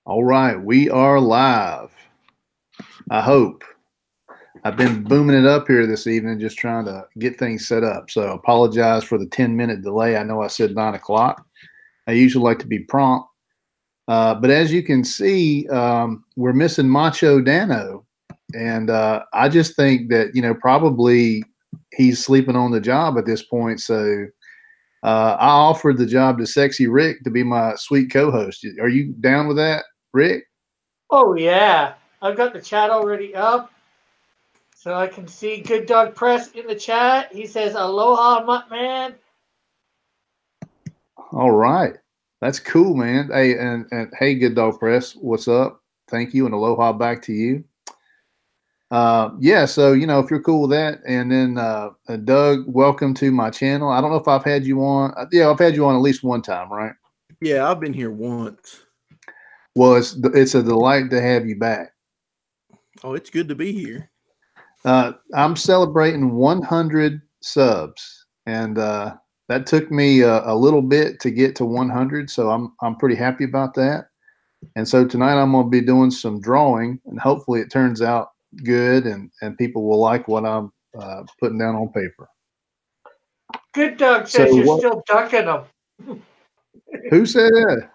All right, we are live. I hope. I've been booming it up here this evening, just trying to get things set up. So apologize for the 10-minute delay. I know I said 9 o'clock. I usually like to be prompt. But as you can see, we're missing Macho Dano. And I just think that, probably he's sleeping on the job at this point. So I offered the job to Sexy Rick to be my sweet co-host. Are you down with that, Rick? Oh, yeah. I've got the chat already up. So I can see Good Dog Press in the chat. He says, Aloha, Mutt-Man. All right. That's cool, man. Hey, and hey, Good Dog Press, what's up? Thank you, and aloha back to you. Yeah, so if you're cool with that, and then Doug, welcome to my channel. I don't know if I've had you on. Yeah, I've had you on at least one time, right? Yeah, I've been here once. Well, it's a delight to have you back. Oh, it's good to be here. I'm celebrating 100 subs, and that took me a little bit to get to 100, so I'm pretty happy about that. And so tonight I'm going to be doing some drawing, and hopefully it turns out good, and people will like what I'm putting down on paper. Good Dog says you're still ducking him. Who said that?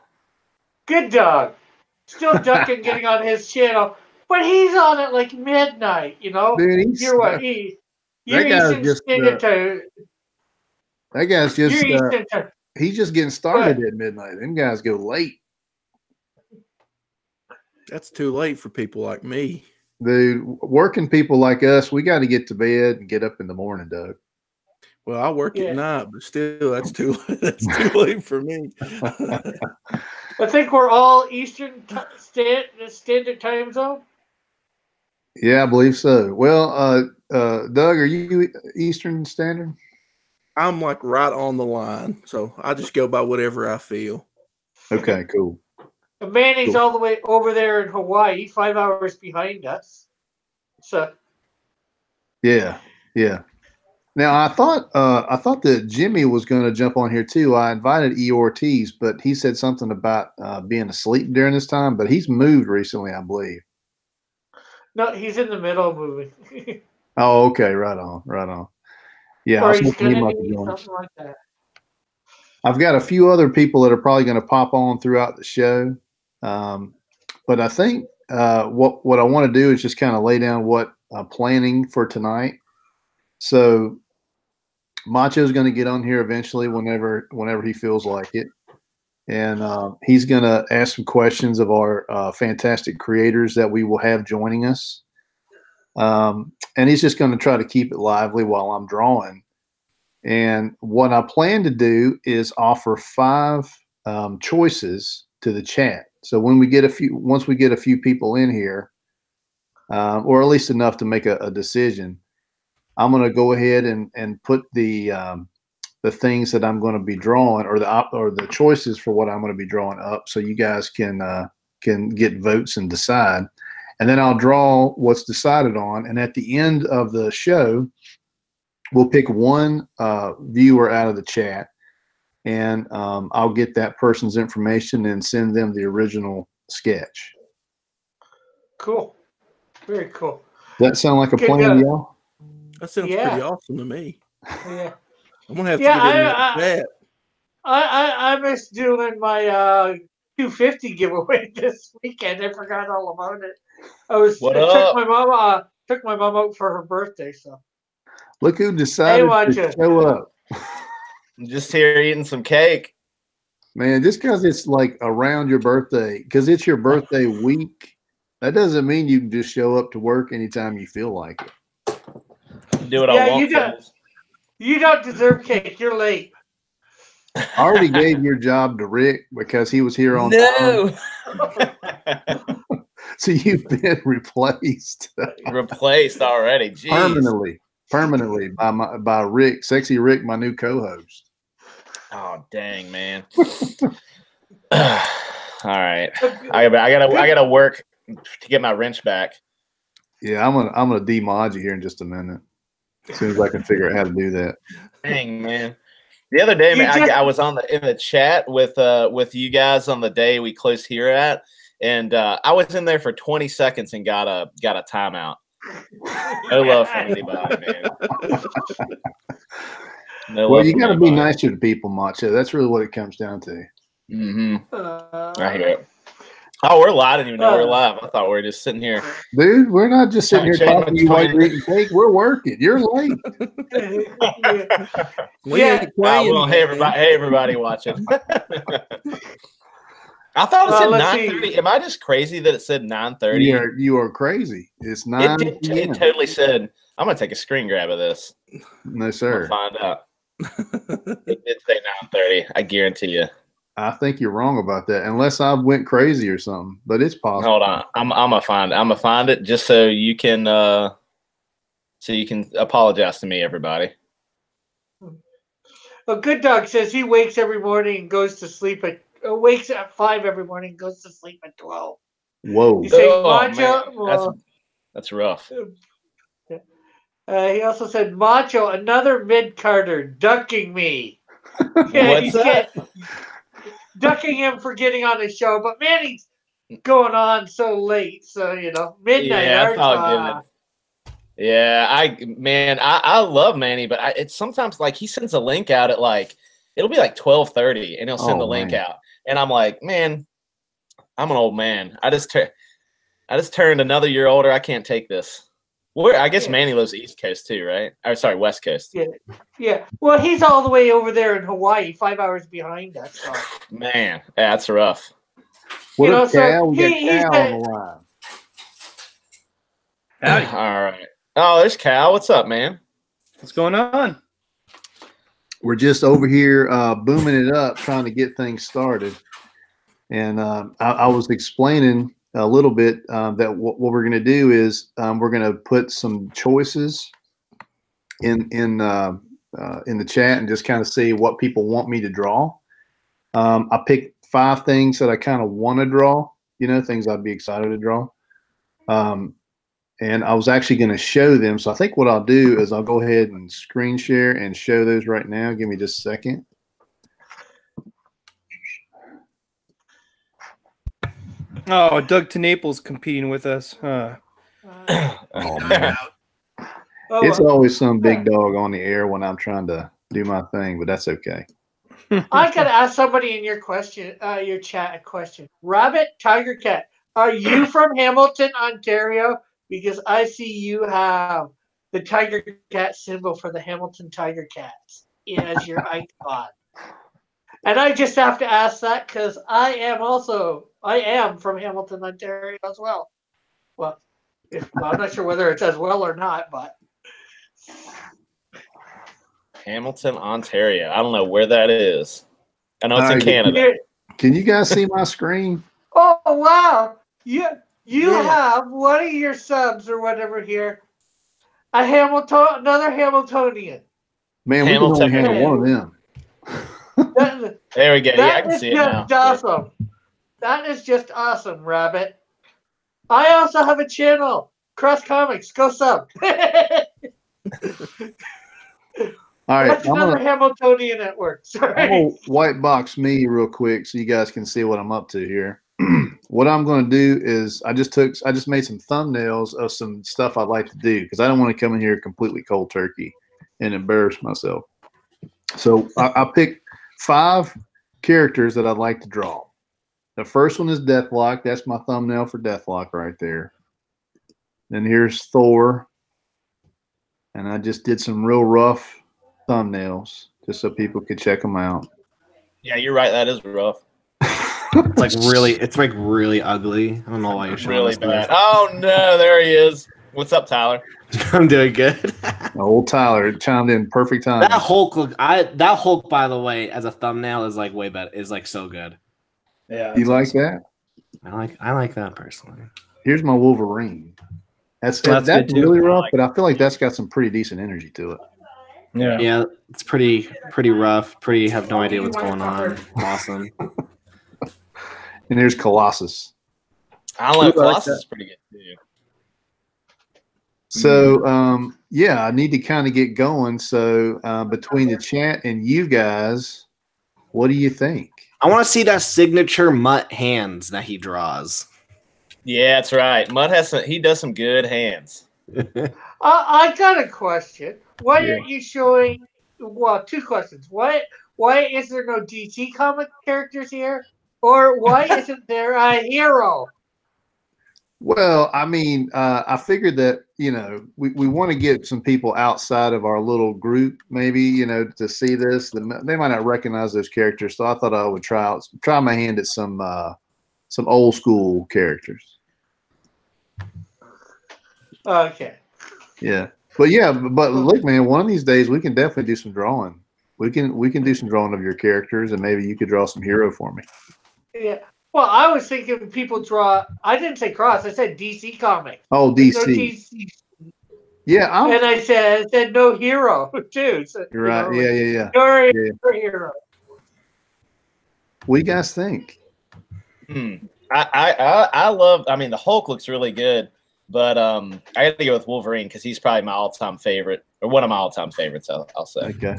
Good Dog. Still ducking getting on his channel. But he's on at like midnight, Dude, You're what? You're Eastern Standard Time. That guy's just You're Eastern Time. He's just getting started at midnight. Them guys go late. That's too late for people like me. Dude, working people like us, we got to get to bed and get up in the morning, Doug. Well, I work at night, but still, that's too late for me. I think we're all Eastern Standard Time zone. Yeah, I believe so. Well, Doug, are you Eastern Standard? I'm like right on the line, so I just go by whatever I feel. Okay, cool. Manny's all the way over there in Hawaii, 5 hours behind us. So. Yeah. Now I thought that Jimmy was going to jump on here too. I invited E. Ortiz, but he said something about being asleep during this time. But he's moved recently, I believe. No, he's in the middle of moving. Oh, okay, right on. Yeah, or he's going to do something like that. I've got a few other people that are probably going to pop on throughout the show, but I think what I want to do is just kind of lay down what I'm planning for tonight. So Macho's going to get on here eventually whenever he feels like it, and he's going to ask some questions of our fantastic creators that we will have joining us, and he's just going to try to keep it lively while I'm drawing. And what I plan to do is offer 5 choices to the chat. So once we get a few people in here, or at least enough to make a decision, I'm going to go ahead and put the things that I'm going to be drawing, or the choices for what I'm going to be drawing up, so you guys can get votes and decide. And then I'll draw what's decided on. And at the end of the show, we'll pick one viewer out of the chat, and I'll get that person's information and send them the original sketch. Cool. Very cool. Does that sound like a plan to y'all? That sounds pretty awesome to me. Yeah. I'm going to have to get in that chat. I missed doing my 250 giveaway this weekend. I forgot all about it. Took my mom out for her birthday, so. Look who decided to show up. I'm just here eating some cake. Man, just because it's like around your birthday, because it's your birthday week, that doesn't mean you can just show up to work anytime you feel like it. Do what I want. You don't deserve cake. You're late. I already gave your job to Rick because he was here on time. So you've been replaced. Replaced already. Jeez. Permanently by Rick, Sexy Rick, my new co-host. Oh dang, man. All right. I gotta work to get my wrench back. Yeah, I'm gonna demod you here in just a minute. As soon as I can figure out how to do that. Dang, man. The other day, man, I was in the chat with you guys on the day we closed here at, and I was in there for 20 seconds and got a timeout. No love from anybody, man. No Well, love you from got to be anybody. nicer to people, Macho. That's really what it comes down to. I hear it. Oh, we're live. I didn't even know we were live. I thought we were just sitting here. Dude, we're not just sitting here talking to you while you're eating cake. We're working. You're late. Well, hey everybody watching. I thought it said 9:30. Am I just crazy that it said 9:30? You are crazy. It's 9. It totally said. I'm gonna take a screen grab of this. No, sir. Find out. It did say 9:30. I guarantee you. I think you're wrong about that, unless I went crazy or something. But it's possible. Hold on, I'm gonna find it. I'm gonna find it just so you can apologize to me, everybody. Well, Good Dog says he wakes every morning and goes to sleep wakes at 5 every morning, goes to sleep at 12. Whoa! He's saying Macho. Well, that's rough. He also said Macho, another mid-carder, ducking me. What's that? Ducking him for getting on the show, but Manny's going on so late, so midnight. Yeah, that's all good. Yeah, I love Manny, but it's sometimes like he sends a link out at it'll be like 12:30, and he'll send the link out, and I'm like, man, I'm an old man. I just turned another year older. I can't take this. I guess Manny lives East Coast too, right? Or sorry, West Coast. Yeah. Well, he's all the way over there in Hawaii, 5 hours behind us. So. Man, that's rough. What up, Cal? We got Cal on the line. Howdy. All right. Oh, there's Cal. What's up, man? What's going on? We're just over here booming it up, trying to get things started. And I was explaining a little bit that what we're going to do is we're going to put some choices in the chat and just kind of see what people want me to draw. I picked 5 things that I kind of want to draw, things I'd be excited to draw. And I was actually going to show them. So I think what I'll do is I'll go ahead and screen share and show those right now. Give me just a second. Oh, Doug to Naples competing with us, huh? Oh, man. It's always some big dog on the air when I'm trying to do my thing, but that's okay. I gotta ask somebody in your chat a question. Rabbit Tiger Cat, are you from Hamilton, Ontario? Because I see you have the Tiger Cat symbol for the Hamilton Tiger Cats as your icon. And I just have to ask that because I am from Hamilton, Ontario as well. Well, I'm not sure whether it's as well or not, but Hamilton, Ontario. I don't know where that is. I know it's in Canada. Can you guys see my screen? Oh wow! You have one of your subs or whatever here. Another Hamiltonian. Man, we can only handle one of them. There we go. Yeah, I can see it now. Awesome. That is just awesome, Rabbit. I also have a channel, Cross Comics. Go sub. All right, that's another Hamiltonian at work. Sorry. I'm gonna white box me real quick so you guys can see what I'm up to here. What I'm going to do is I just made some thumbnails of some stuff I'd like to do because I don't want to come in here completely cold turkey and embarrass myself. So I picked 5 characters that I'd like to draw. The first one is Deathlock. That's my thumbnail for Deathlock right there. Then here's Thor. And I just did some real rough thumbnails just so people could check them out. Yeah, you're right. That is rough. It's really ugly. I don't know why you're showing really bad. Oh no, there he is. What's up, Tyler? I'm doing good. Old Tyler chimed in perfect time. That Hulk by the way, as a thumbnail is like way better. Is like so good. Yeah. You like that? I like that personally. Here's my Wolverine. That's really rough, but I feel like that's got some pretty decent energy to it. Yeah, it's pretty rough. Have no idea what's going on. Awesome. And there's Colossus. I don't know. Colossus is pretty good too. So I need to kind of get going. So between the chat and you guys, what do you think? I want to see that signature Mutt hands that he draws. Yeah, that's right. Mutt has he does some good hands. I got a question. Why aren't you showing? Well, two questions. Why is there no DC comic characters here, or why isn't there a hero? Well, I mean, I figured that, we want to get some people outside of our little group, maybe, to see this. They might not recognize those characters, so I thought I would try my hand at some old school characters. Okay. Yeah, but look, man, one of these days we can definitely do some drawing. We can do some drawing of your characters, and maybe you could draw some hero for me. Yeah. Well, I was thinking people draw. I didn't say cross. I said DC comics. Oh, There's DC. no DC. Yeah, And I said no hero too. So, you're right. Yeah. You're a hero. What do you guys think? I love. I mean, the Hulk looks really good, but I got to go with Wolverine because he's probably my all-time favorite, or one of my all-time favorites. I'll say. Okay.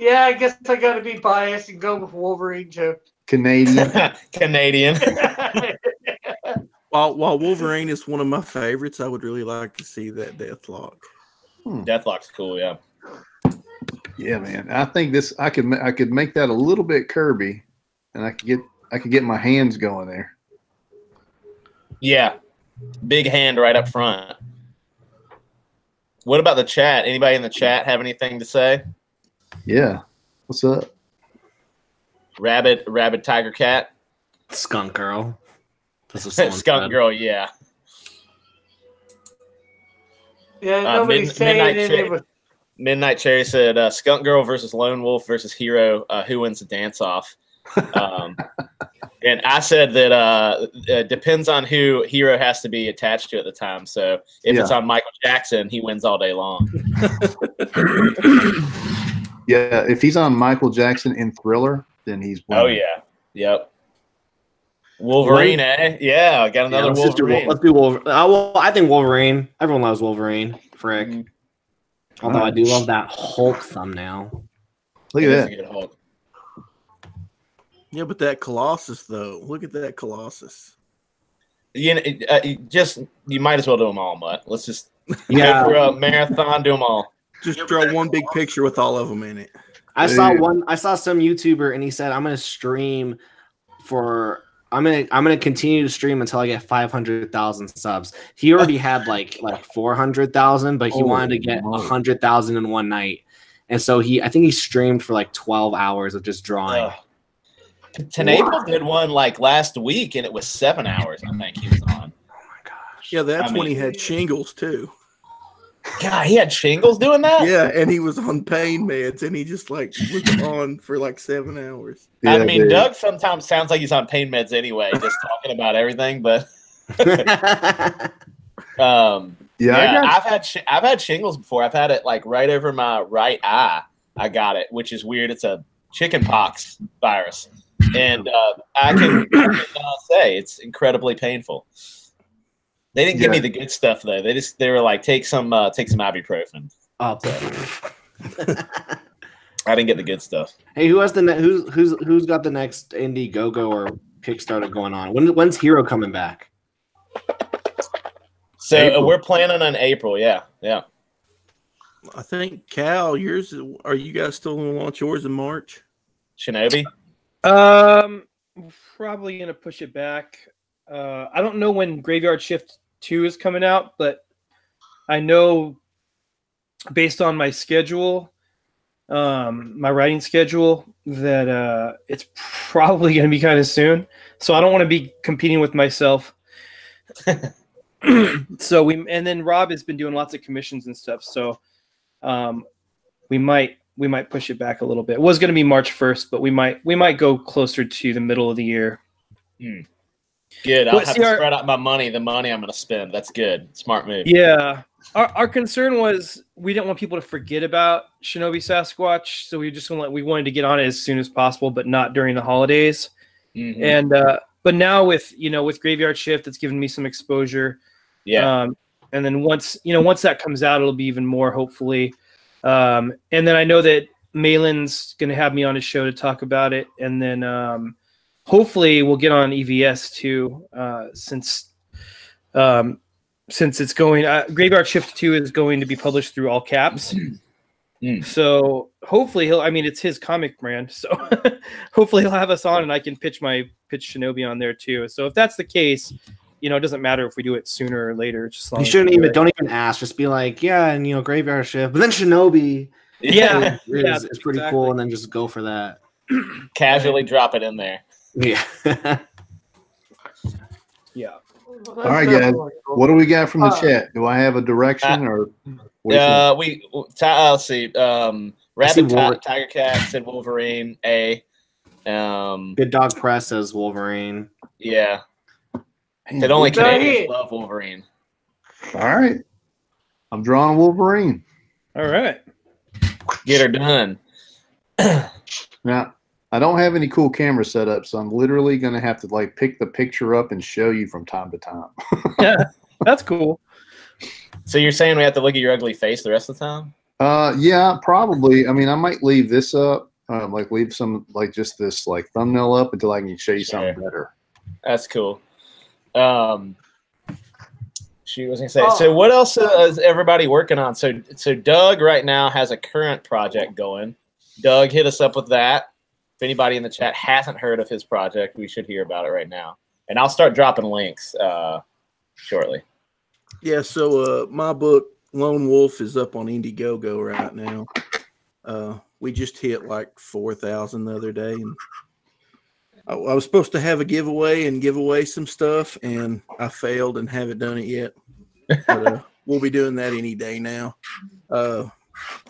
Yeah, I guess I got to be biased and go with Wolverine too. Canadian. While Wolverine is one of my favorites, I would really like to see that Deathlock. Deathlock's cool, yeah. Yeah, man. I think I could make that a little bit Kirby, and I could get my hands going there. Yeah, big hand right up front. What about the chat? Anybody in the chat have anything to say? Yeah. What's up? Rabbit, tiger, cat, skunk girl. Skunk girl, yeah. Yeah, nobody's saying it. Midnight Cherry said, "Skunk Girl versus Lone Wolf versus Hero. Who wins the dance off?" And I said that it depends on who Hero has to be attached to at the time. So if it's on Michael Jackson, he wins all day long. Yeah, if he's on Michael Jackson in Thriller, then he's winning. Oh yeah, yep. Wolverine, Yeah, I got another Wolverine. Let's do Wolverine. Well, I think Wolverine. Everyone loves Wolverine. Frick. Although I do love that Hulk thumbnail. Look at that. Good Hulk. Yeah, but that Colossus though. Look at that Colossus. You might as well do them all, Mutt. Let's just go for a marathon. Do them all. Just draw one big picture with all of them in it. I saw some YouTuber and he said, I'm gonna continue to stream until I get 500,000 subs. He already had like 400,000, but he wanted to get 100,000 in one night. And so I think he streamed for like 12 hours of just drawing. Tenable did one like last week and it was 7 hours, I think he was on. Oh my gosh. Yeah, that's when he had shingles too. God, he had shingles doing that? Yeah, and he was on pain meds, and he just was on for like 7 hours. Yeah, I mean, Doug sometimes sounds like he's on pain meds anyway, just talking about everything. But I've had shingles before. I've had it like right over my right eye. I got it, which is weird. It's a chickenpox virus, and I can say it's incredibly painful. They didn't give me the good stuff though. They were like, take some ibuprofen. Oh, I didn't get the good stuff. Hey, who's got the next Indiegogo or Kickstarter going on? When's Hero coming back? So we're planning on April. Yeah. I think Cal, yours. Are you guys still going to launch yours in March? Shinobi. Probably gonna push it back. I don't know when Graveyard Shift 2 is coming out, but I know based on my schedule, my writing schedule, that it's probably going to be kind of soon. So I don't want to be competing with myself. And then Rob has been doing lots of commissions and stuff. So we might push it back a little bit. It was going to be March 1st, but we might go closer to the middle of the year. Good. I'll have to spread out my money. The money I'm going to spend. That's good. Smart move. Yeah. Our concern was we didn't want people to forget about Shinobi Sasquatch, so we wanted to get on it as soon as possible, but not during the holidays. Mm-hmm. And but now with Graveyard Shift, it's given me some exposure. Yeah. And then once that comes out, it'll be even more, hopefully. And then I know that Malin's going to have me on his show to talk about it, and then hopefully we'll get on EVS too, since it's going. Graveyard Shift 2 is going to be published through all caps. So hopefully he'll. I mean, it's his comic brand, so hopefully he'll have us on, and I can pitch Shinobi on there too. So if that's the case, you know, it doesn't matter if we do it sooner or later. Just you shouldn't even don't even ask. Just be like, yeah, and you know, Graveyard Shift, but then Shinobi, yeah, it's pretty exactly. cool, and then just go for that. Casually drop it in there. Yeah. Yeah. All right, guys. What do we got from the chat? Do I have a direction or? Let's see. Rabbit Tiger Cat said Wolverine. A. Good Dog Press says Wolverine. Yeah. Said only Canadians love Wolverine. All right. I'm drawing Wolverine. All right. Get her done. Now, I don't have any cool camera setup, so I'm literally going to have to like pick the picture up and show you from time to time. Yeah, that's cool. So you're saying we have to look at your ugly face the rest of the time? Yeah, probably. I mean, I might leave this up, like leave some, like just this like thumbnail up until I can show you something better. That's cool. She was gonna say. So what else is everybody working on? So Doug right now has a current project going. Doug, hit us up with that. If anybody in the chat hasn't heard of his project, we should hear about it right now. And I'll start dropping links shortly. Yeah, so my book, Lone Wolf, is up on Indiegogo right now. We just hit like 4,000 the other day. And I was supposed to have a giveaway and give away some stuff, and I failed and haven't done it yet. But we'll be doing that any day now.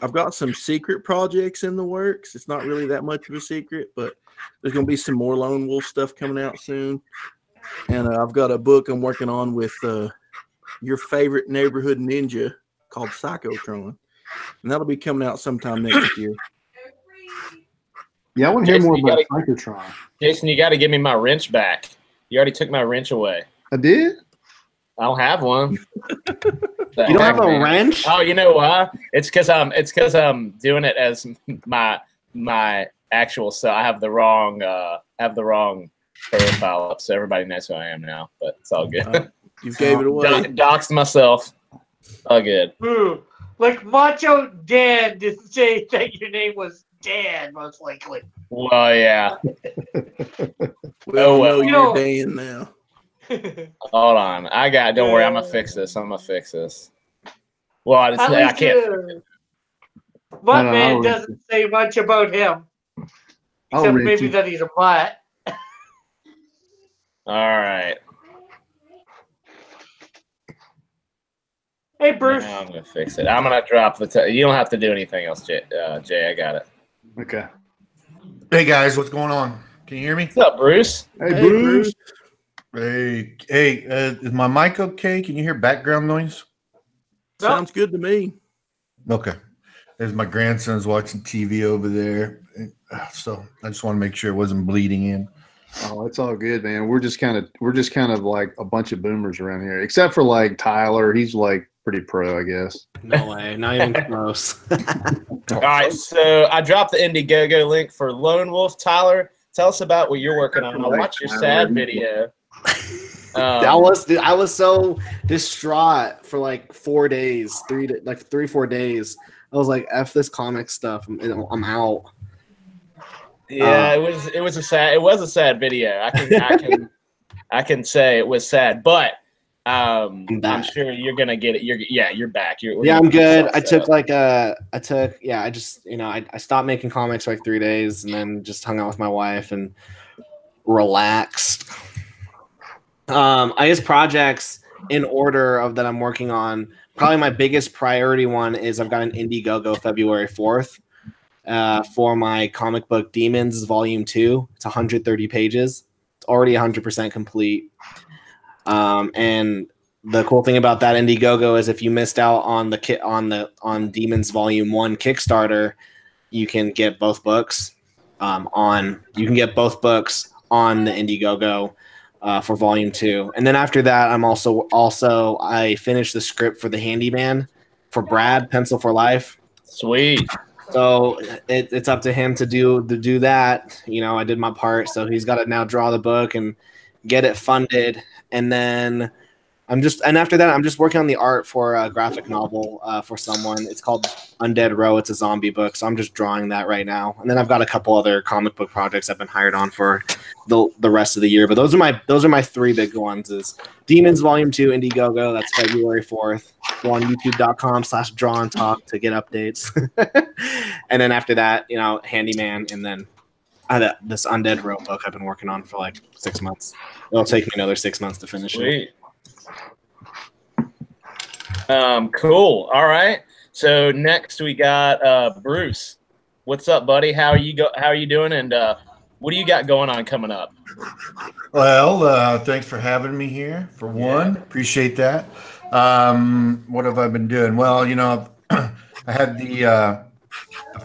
I've got some secret projects in the works. It's not really that much of a secret, but there's going to be some more Lone Wolf stuff coming out soon. And I've got a book I'm working on with your favorite neighborhood ninja called Psychotron. And that'll be coming out sometime next year. Yeah, I want to hear more about Psychotron. Jason, you got to give me my wrench back. You already took my wrench away. I did? I don't have one. You don't have a wrench? Oh, you know why? It's because I'm doing it as my actual self. I have the wrong profile up, so everybody knows who I am now. But it's all good. You gave it away. Doxed myself. All good. Ooh, like Macho Dan didn't say that your name was Dan, most likely. Well, yeah. Well, You you're know- Dan now. Hold on. Don't worry. I'm gonna fix this. Well, I can't. Mutt-Man doesn't say much about him, except maybe that he's a mutt. All right. Hey, Bruce. Now I'm gonna fix it. I'm gonna drop the. You don't have to do anything else, Jay. I got it. Okay. Hey guys, what's going on? Can you hear me? What's up, Bruce? Hey, Bruce. Hey, is my mic okay? Can you hear background noise? Sounds good to me. Okay. There's my grandson's watching TV over there. So I just want to make sure it wasn't bleeding in. Oh, it's all good, man. We're just kind of like a bunch of boomers around here, except for like Tyler. He's like pretty pro, I guess. No way, not even close. All right, so I dropped the Indiegogo link for Lone Wolf. Tyler, tell us about what you're working on. I watched your sad video. I was so distraught for like 4 days, 4 days. I was like, "F this comic stuff. I'm out." Yeah, it was a sad video. I can say it was sad, but I'm sure you're gonna get it. You're back. I'm good. I stopped making comics for like 3 days and then just hung out with my wife and relaxed. I guess projects in order of that I'm working on. Probably my biggest priority one is I've got an Indiegogo February 4th for my comic book Demons Volume 2. It's 130 pages. It's already 100% complete. And the cool thing about that Indiegogo is if you missed out on on Demons Volume 1 Kickstarter, you can get both books on the Indiegogo for Volume 2. And then after that, I'm also I finished the script for The Handyman for Brad, Pencil for Life. Sweet. So it's up to him to do that. You know, I did my part, so he's got to now draw the book and get it funded, and then after that, I'm just working on the art for a graphic novel for someone. It's called Undead Row. It's a zombie book, so I'm just drawing that right now. And then I've got a couple other comic book projects I've been hired on for the rest of the year. But those are my three big ones: is Demons Volume 2 Indiegogo. That's February 4th. Go on YouTube.com/drawandtalk to get updates. And then after that, you know, Handyman, and then this Undead Row book I've been working on for like 6 months. It'll take me another 6 months to finish it. Cool. All right. So next we got Bruce. What's up, buddy? How are you doing? And what do you got going on coming up? Well, thanks for having me here. For one, appreciate that. What have I been doing? Well, you know, I had the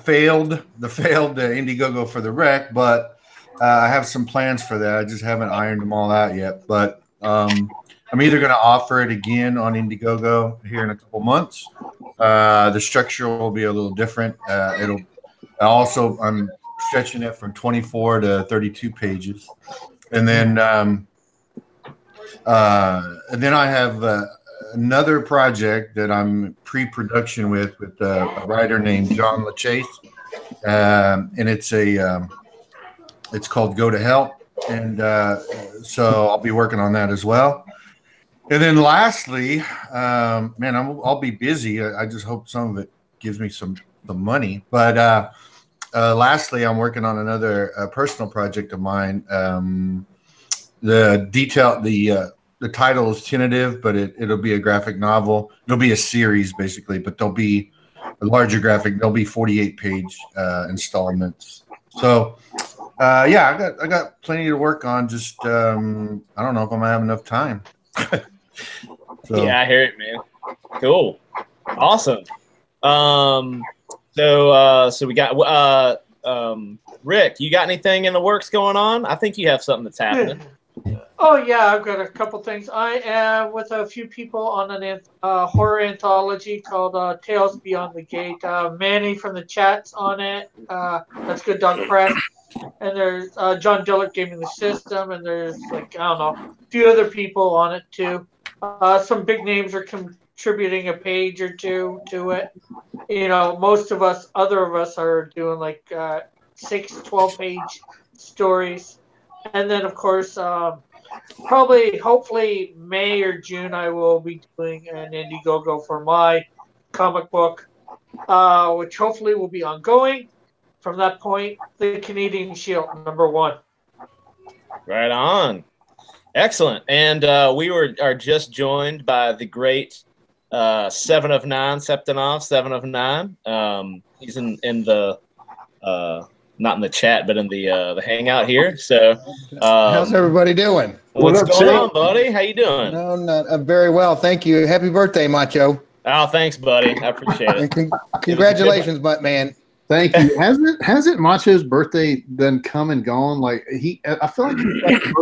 failed Indiegogo for the wreck, but I have some plans for that. I just haven't ironed them all out yet. But I'm either going to offer it again on Indiegogo here in a couple months. The structure will be a little different. I'm stretching it from 24 to 32 pages, and then I have another project that I'm pre-production with a writer named John LaChase, and it's called Go to Hell, and so I'll be working on that as well. And then lastly, I'll be busy. I just hope some of it gives me some money. But lastly, I'm working on another personal project of mine. The title is tentative, but it'll be a graphic novel. It'll be a series basically, but there'll be a larger graphic. There'll be 48-page installments. So I got plenty to work on. Just I don't know if I'm gonna have enough time. Yeah, I hear it, man. Cool, awesome. So we got Rick. You got anything in the works going on? I think you have something that's happening. Oh yeah, I've got a couple things. I am with a few people on an horror anthology called Tales Beyond the Gate. Manny from the chat's on it. That's Good Dog Press. And there's John Dillard gave me the system, and there's a few other people on it too. Some big names are contributing a page or two to it. You know, most of us, other of us, are doing 12-page stories. And then, of course, hopefully, May or June, I will be doing an Indiegogo for my comic book, which hopefully will be ongoing. From that point, the Canadian Shield #1. Right on. Excellent. And we are just joined by the great 7 of 9, Septinov, 7 of 9. He's in the not in the chat, but in the hangout here. So how's everybody doing? What's going on, buddy? How you doing? No, I'm very well, thank you. Happy birthday, Macho. Oh, thanks, buddy. I appreciate it. And congratulations, Mutt-Man. Thank you. Hasn't Macho's birthday then come and gone? I feel like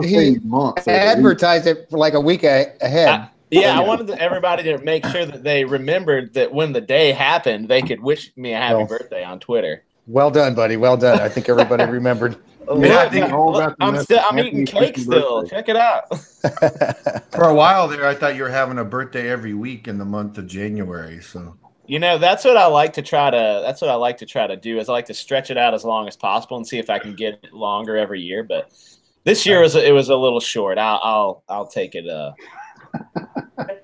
he month. Advertised it for like a week ahead. I wanted everybody to make sure that they remembered that when the day happened, they could wish me a happy birthday on Twitter. Well done, buddy. Well done. I think everybody remembered. I'm eating cake still. Check it out. For a while there, I thought you were having a birthday every week in the month of January. So that's what I like to try to. That's what I like to try to do. Is I like to stretch it out as long as possible and see if I can get it longer every year. But this year it was a little short. I'll take it.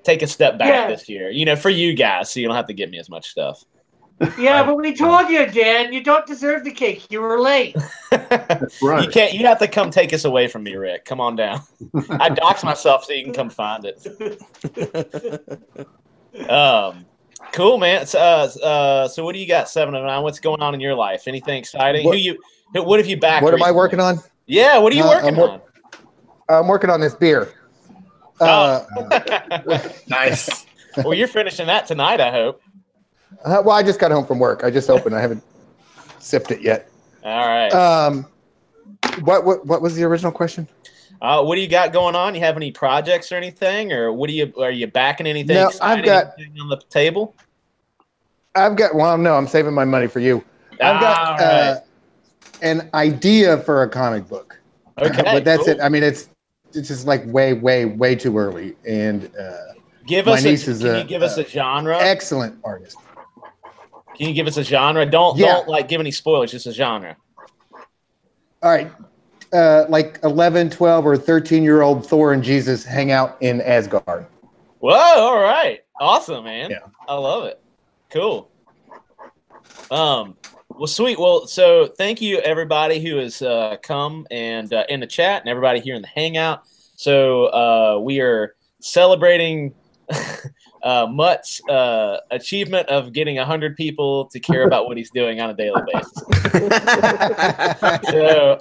Take a step back this year. For you guys, so you don't have to get me as much stuff. Yeah, but we told you, Dan, you don't deserve the cake. You were late. That's right. You can't. You have to come take us away from me, Rick. Come on down. I dox myself so you can come find it. Cool, man. So what do you got, 7 of 9? What's going on in your life? Anything exciting? What have you backed? What am I working on? Yeah, what are you working on? I'm working on this beer. Nice. Well, you're finishing that tonight, I hope. Well, I just got home from work. I just opened. I haven't sipped it yet. All right. What was the original question? What do you got going on? You have any projects or anything, or are you backing anything? No, exciting, anything on the table. No, I'm saving my money for you. I've got All an idea for a comic book. Okay, but that's cool. it. I mean, it's just like way too early. And Can my niece you is give us a genre? excellent artist. Can you give us a genre? Don't like give any spoilers, just a genre. All right. Like 11, 12, or 13-year-old Thor and Jesus hang out in Asgard. Whoa, all right. Awesome, man. Yeah. I love it. Cool. Well, sweet. Well, so thank you everybody who has come and in the chat and everybody here in the hangout. So we are celebrating Mutt's achievement of getting 100 people to care about what he's doing on a daily basis. So,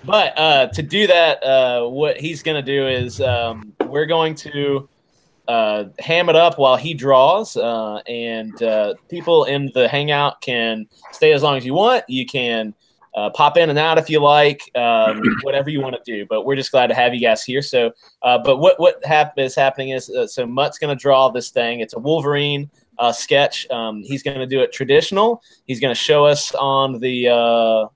but to do that, what he's going to do is we're going to ham it up while he draws, and people in the hangout can stay as long as you want. You can pop in and out if you like, whatever you want to do. But we're just glad to have you guys here. So, but what is happening is, so Mutt's going to draw this thing. It's a Wolverine sketch. He's going to do it traditional. He's going to show us on the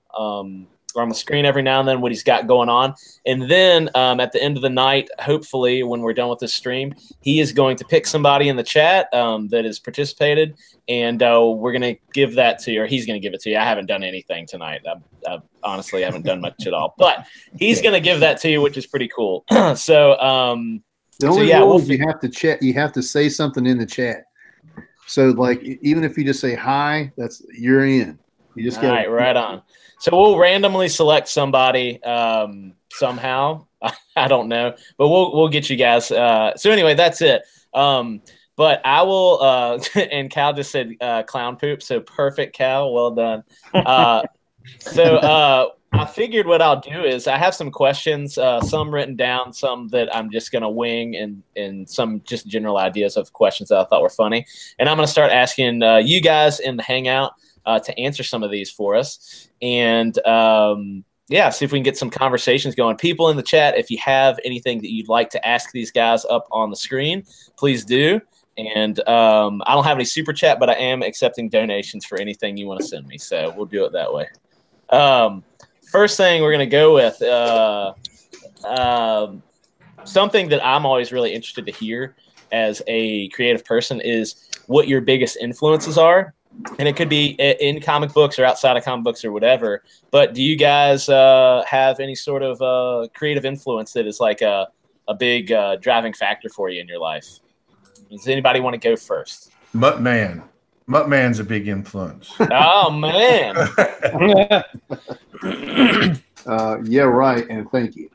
screen every now and then what he's got going on. And then at the end of the night, hopefully when we're done with this stream, he is going to pick somebody in the chat that has participated, and we're going to give that to you, or he's going to give it to you. I haven't done anything tonight. I honestly haven't done much at all, but he's going to give that to you, which is pretty cool. So the only rule is you have to chat. You have to say something in the chat. So like, even if you just say hi, you're in. You just all right, right on. So we'll randomly select somebody somehow. I don't know, but we'll get you guys. So anyway, that's it. But I will. And Cal just said clown poop. So perfect, Cal. Well done. So I figured what I'll do is I have some questions, some written down, some that I'm just gonna wing, and some just general ideas of questions that I thought were funny. And I'm gonna start asking you guys in the hangout to answer some of these for us. And yeah, see if we can get some conversations going. People in the chat, if you have anything that you'd like to ask these guys up on the screen, please do. And I don't have any super chat, but I am accepting donations for anything you want to send me. So we'll do it that way. First thing we're going to go with something that I'm always really interested to hear as a creative person is what your biggest influences are. And it could be in comic books or outside of comic books or whatever. But do you guys have any sort of creative influence that is like a big driving factor for you in your life? Does anybody want to go first? Mutt-Man. Mutt-Man's a big influence. Oh, man. Yeah, right. And thank you.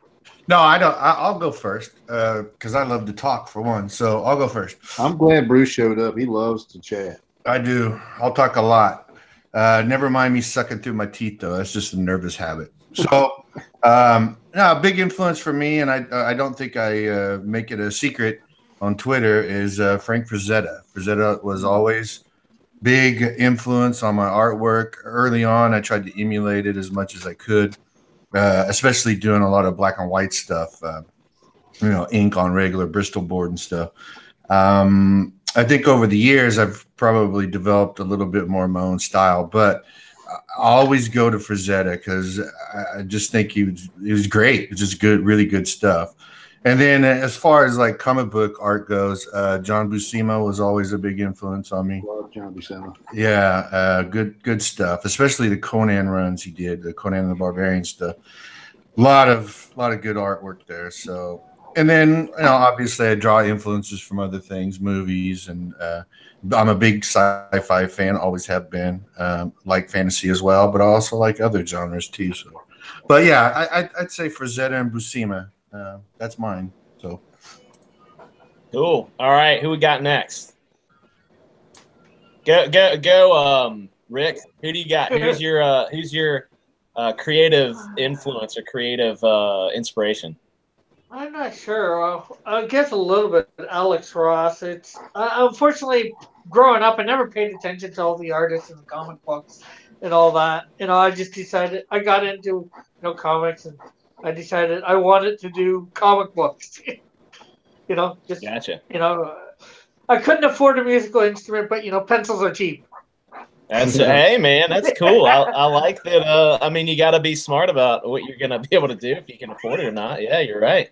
No, I don't. I'll go first because I love to talk for one. So I'll go first. I'm glad Bruce showed up. He loves to chat. I do. I'll talk a lot. Never mind me sucking through my teeth, though. That's just a nervous habit. So, no, a big influence for me, and I don't think I make it a secret on Twitter, is Frank Frazetta. Frazetta was always big influence on my artwork. Early on, I tried to emulate it as much as I could, especially doing a lot of black and white stuff, ink on regular Bristol board and stuff. I think over the years, I've probably developed a little bit more of my own style, but I always go to Frazetta because I just think he was great. It's just good, really good stuff. And then as far as like comic book art goes, John Buscema was always a big influence on me. Love John Buscema. Yeah, good stuff, especially the Conan runs he did, the Conan the Barbarian stuff. A lot of good artwork there. So. And then, obviously I draw influences from other things, movies, and I'm a big sci-fi fan, always have been, like fantasy as well, but I also like other genres too. So, but yeah, I'd say Frazetta and Buscema. That's mine. So cool. All right, who we got next? Go, Rick. Who do you got? Who's your creative influence or creative inspiration? I'm not sure. I guess a little bit Alex Ross. It's unfortunately growing up, I never paid attention to all the artists in the comic books and all that. I just decided I got into comics, and I decided I wanted to do comic books. Just gotcha. I couldn't afford a musical instrument, but pencils are cheap. That's hey man, that's cool. I like that. I mean, you got to be smart about what you're gonna be able to do if you can afford it or not. Yeah, you're right.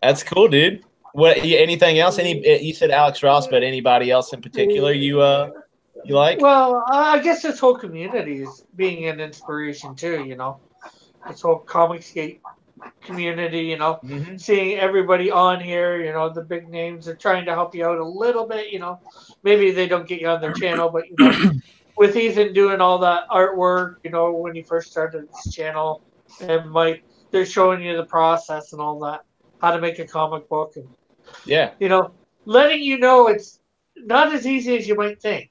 That's cool, dude. What? Anything else? You said Alex Ross, but anybody else in particular you like? Well, I guess this whole community is being an inspiration too. This whole Comicsgate community. Seeing everybody on here. The big names are trying to help you out a little bit. Maybe they don't get you on their channel, but with Ethan doing all that artwork, when he first started this channel, and Mike, they're showing you the process and all that, how to make a comic book, and letting you know it's not as easy as you might think.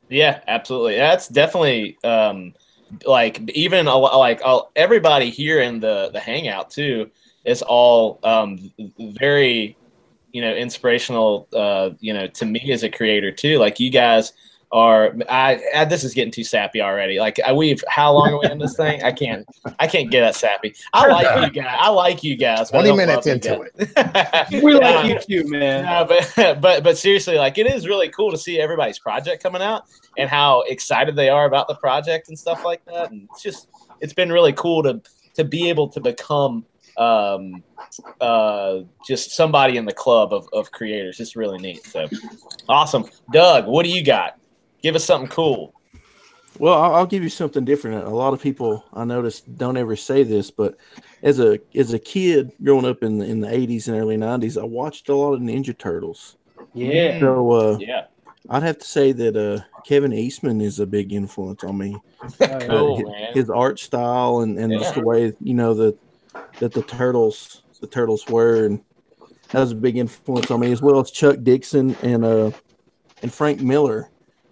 Yeah, absolutely. That's definitely like even like everybody here in the hangout too is all very inspirational to me as a creator too. Like you guys are this is getting too sappy already. Like how long are we in this thing? I can't get that sappy. I like you guys. 20 minutes into it. We like you too, man. No, but seriously, like it is really cool to see everybody's project coming out and how excited they are about the project and stuff like that. And it's been really cool to be able to become just somebody in the club of creators. It's really neat. So awesome. Doug, what do you got? Give us something cool. Well, I'll give you something different. A lot of people I noticed don't ever say this, but as a kid growing up in the 80s and early 90s, I watched a lot of Ninja Turtles. Yeah. So I'd have to say that Kevin Eastman is a big influence on me. Cool, man. His art style and just the way that the turtles were, and that was a big influence on me, as well as Chuck Dixon and Frank Miller.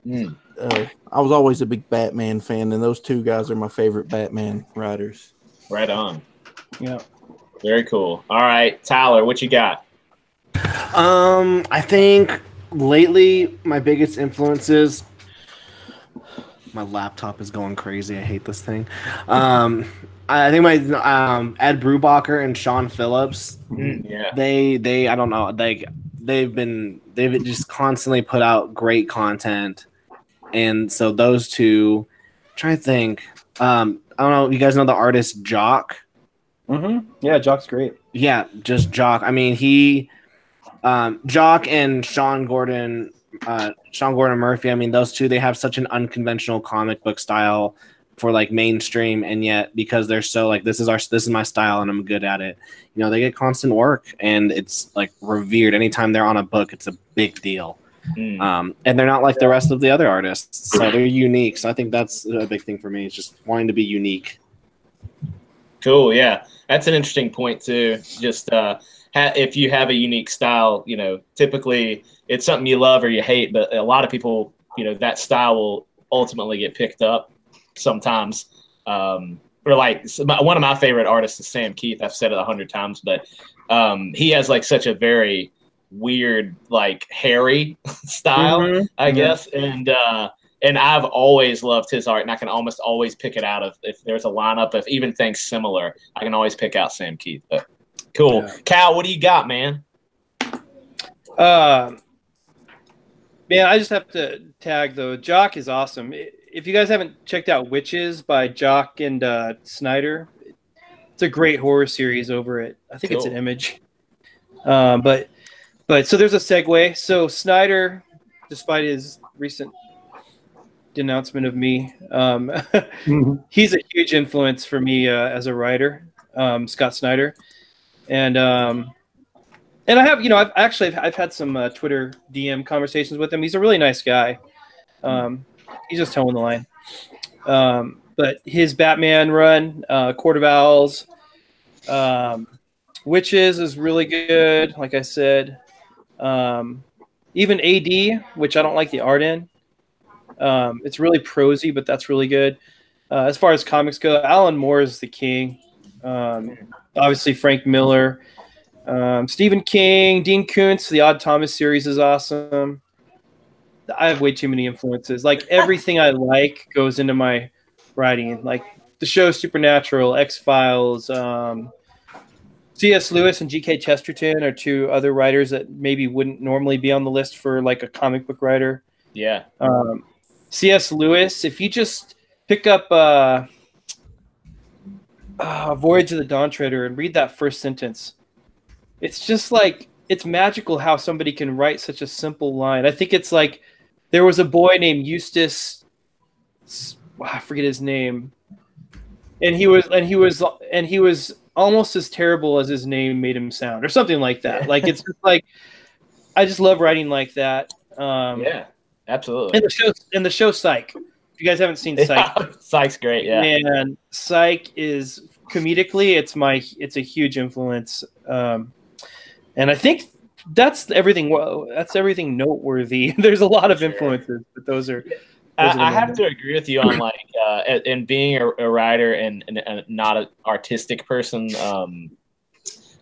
I was always a big Batman fan, and those two guys are my favorite Batman writers. Right on. Yeah. Very cool. All right, Tyler, what you got? I think lately my biggest influences. My laptop is going crazy. I hate this thing. I think my Ed Brubacher and Sean Phillips. Yeah. They I don't know. They've just constantly put out great content. And so those two, I'm trying to think. I don't know. You guys know the artist Jock? Mm-hmm. Yeah, Jock's great. Yeah, just Jock. I mean, Jock and Sean Gordon Murphy. I mean, those two, they have such an unconventional comic book style for like mainstream, and yet because they're so like this is my style and I'm good at it. They get constant work and it's like revered. Anytime they're on a book, it's a big deal. And they're not like the rest of the other artists, so they're unique. So I think that's a big thing for me, is just wanting to be unique. Cool. Yeah, that's an interesting point too. Just if you have a unique style, typically it's something you love or you hate, but a lot of people, that style will ultimately get picked up sometimes. Or like one of my favorite artists is Sam Keith. I've said it 100 times, but he has like such a very weird, like hairy style, I guess. And I've always loved his art, and I can almost always pick it out if there's a lineup of even things similar. I can always pick out Sam Keith. But cool. Yeah. Cal, what do you got, man? Man, I just have to tag though. Jock is awesome. If you guys haven't checked out Witches by Jock and Snyder, it's a great horror series over it. I think it's an Image. But so there's a segue. So Snyder, despite his recent denouncement of me, he's a huge influence for me as a writer, Scott Snyder, and I have I've had some Twitter DM conversations with him. He's a really nice guy. He's just towing the line. But his Batman run, Court of Owls, Witches is really good. Like I said. Even AD, which I don't like the art in. It's really prosy, but that's really good. As far as comics go, Alan Moore is the king. Obviously, Frank Miller, Stephen King, Dean Koontz. The Odd Thomas series is awesome. I have way too many influences. Like everything I like goes into my writing. Like the show Supernatural, X-Files, C.S. Lewis and G.K. Chesterton are two other writers that maybe wouldn't normally be on the list for like a comic book writer. Yeah. C.S. Lewis. If you just pick up Voyage of the Dawn Treader and read that first sentence, it's just like, it's magical how somebody can write such a simple line. I think it's like there was a boy named Eustace, I forget his name, and he was almost as terrible as his name made him sound, or something like that. Yeah. Like, it's just like, I just love writing like that. Yeah, absolutely. And the show Psych. If you guys haven't seen Psych, Psych's great. Yeah, and Psych is comedically, it's a huge influence. And I think that's everything. That's everything noteworthy. There's a lot of influences, but those are. I have to agree with you on like, and being a writer and not an artistic person,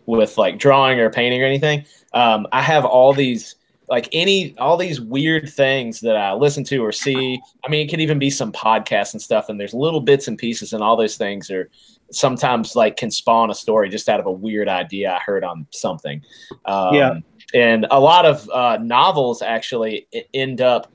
with like drawing or painting or anything. I have all these weird things that I listen to or see. I mean, it could even be some podcasts and stuff, and there's little bits and pieces, and all those things are sometimes like can spawn a story just out of a weird idea I heard on something. And a lot of novels actually end up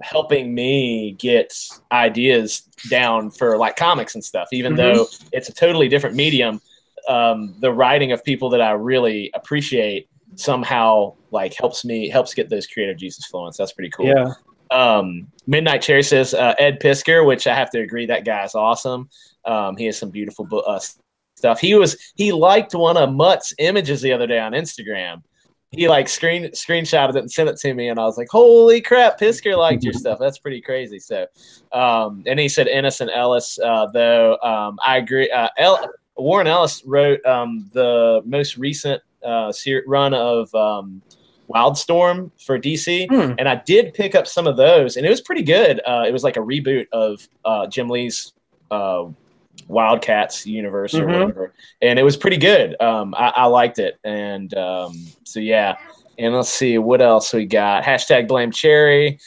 helping me get ideas down for like comics and stuff, even though it's a totally different medium. The writing of people that I really appreciate somehow like helps get those creative juices flowing. So that's pretty cool. Yeah. Midnight Cherry says Ed Pisker, which I have to agree, that guy's awesome. He has some beautiful stuff. He liked one of Mutt's images the other day on Instagram. He like screenshotted it and sent it to me, and I was like, "Holy crap, Pisker liked your stuff. That's pretty crazy." So, and he said Innocent Ellis, though. I agree. Warren Ellis wrote the most recent run of Wildstorm for DC, and I did pick up some of those, and it was pretty good. It was like a reboot of Jim Lee's Wildcats universe or whatever, and it was pretty good. I liked it, and so yeah. And let's see what else we got. Hashtag blame Cherry.